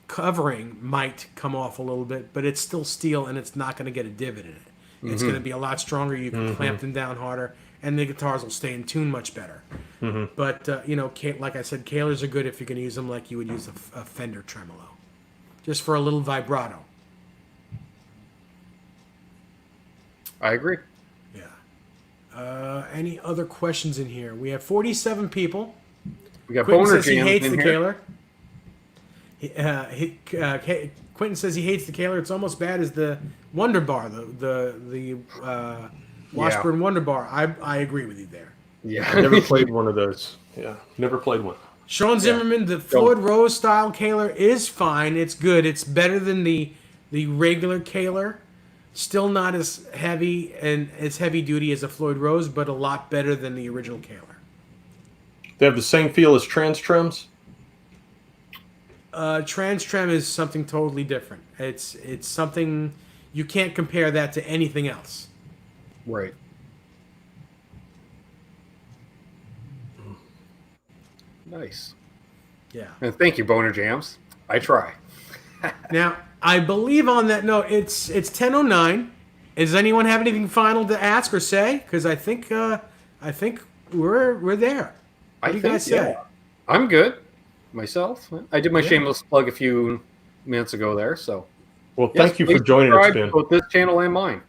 S1: covering might come off a little bit, but it's still steel and it's not going to get a divot in it. It's going to be a lot stronger. You can clamp them down harder, and the guitars will stay in tune much better. But you know, like I said, Kahlers are good if you can use them like you would use a Fender tremolo, just for a little vibrato.
S3: I agree.
S1: Yeah. Any other questions in here? We have 47 people.
S3: We got
S1: Quentin
S3: Boner
S1: says he
S3: Jam
S1: hates
S3: in
S1: the
S3: here.
S1: Kahler. Quentin says he hates the Kahler. It's almost bad as the Wonder Bar, the Washburn Wonder Bar. I agree with you there.
S3: Yeah.
S2: I never played one of those. Yeah, never played one.
S1: Sean Zimmerman, the Floyd Rose style Kahler is fine. It's good. It's better than the regular Kahler. Still not as heavy and as heavy duty as a Floyd Rose, but a lot better than the original Kahler.
S2: They have the same feel as Trans Trims?
S1: Trans Trem is something totally different. It's something, you can't compare that to anything else.
S3: Right. Nice.
S1: Yeah.
S3: And thank you, Boner Jams. I try.
S1: Now, I believe on that note, it's 10:09. Does anyone have anything final to ask or say? Because I think we're there. What do you guys say?
S3: I'm good. Myself. I did my shameless plug a few minutes ago there. So,
S2: well, thank you for joining us, Ben.
S3: Both this channel and mine.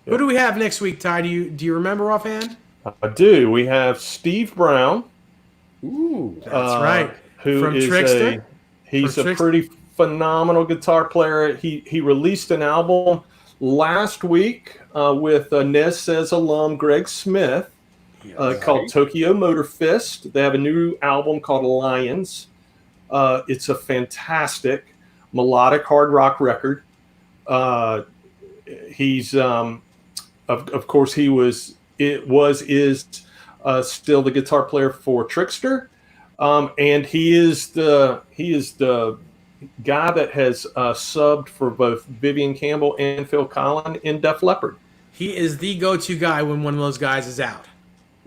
S1: Who do we have next week, Ty? Do you remember offhand?
S2: I do. We have Steve Brown.
S3: Ooh,
S1: that's right.
S2: Who
S1: From
S2: is
S1: Trickster?
S2: He's a pretty phenomenal guitar player. He released an album last week with NEZ SEZ alum Greg Smith called Tokyo Motor Fist. They have a new album called Lions. It's a fantastic melodic hard rock record. He's of course is still the guitar player for Trickster, and he is the guy that has subbed for both Vivian Campbell and Phil Collin in Def Leppard.
S1: He is the go-to guy when one of those guys is out.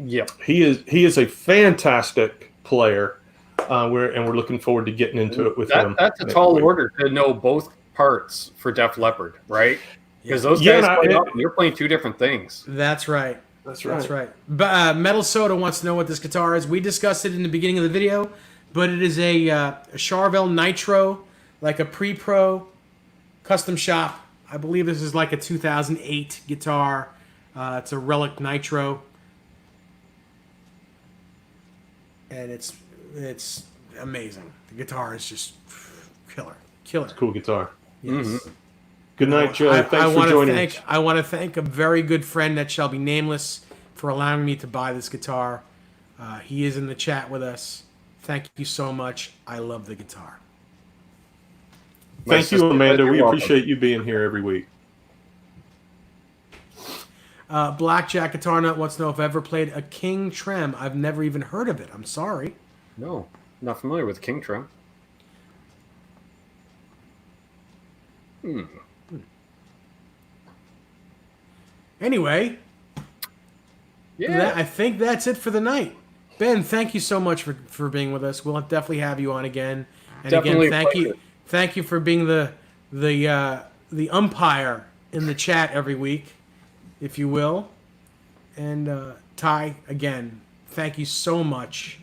S3: Yep.
S2: He is a fantastic player. We're looking forward to getting into it with him.
S3: That's a
S2: next
S3: tall
S2: week.
S3: order to know both parts for Def Leppard, right? Because those
S2: Yeah,
S3: guys
S2: and
S3: play up, and you're playing two different things.
S1: That's right.
S2: That's right.
S1: That's right. But Metal Soda wants to know what this guitar is. We discussed it in the beginning of the video, but it is a Charvel Nitro, like a pre-pro custom shop. I believe this is like a 2008 guitar. It's a Relic Nitro, and it's amazing. The guitar is just killer.
S2: Cool guitar.
S1: Yes.
S3: Mm-hmm.
S2: Good night, Joe. Thanks for joining us.
S1: I want to thank a very good friend that shall be nameless for allowing me to buy this guitar. He is in the chat with us. Thank you so much. I love the guitar.
S2: Thank you, Amanda. We appreciate you being here every week.
S1: Blackjack Guitar Nut wants to know if I've ever played a King Trem. I've never even heard of it. I'm sorry.
S3: No, not familiar with King Trem.
S1: Anyway,
S3: Yeah.
S1: I think that's it for the night. Ben, thank you so much for being with us. We'll definitely have you on again. And
S3: Definitely
S1: again,
S3: a pleasure.
S1: thank you for being the umpire in the chat every week, if you will. And Ty, again, thank you so much.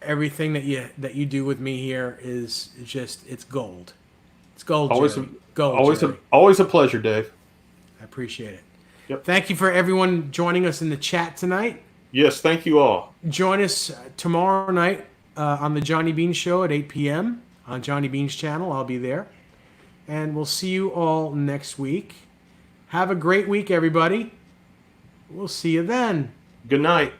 S1: Everything that you do with me here is just it's gold. It's gold.
S2: Always a pleasure, Dave.
S1: I appreciate it.
S2: Yep.
S1: Thank you for everyone joining us in the chat tonight.
S2: Yes, thank you all.
S1: Join us tomorrow night on the Johnny Beans Show at 8 p.m. on Johnny Beans channel. I'll be there. And we'll see you all next week. Have a great week, everybody. We'll see you then.
S2: Good night.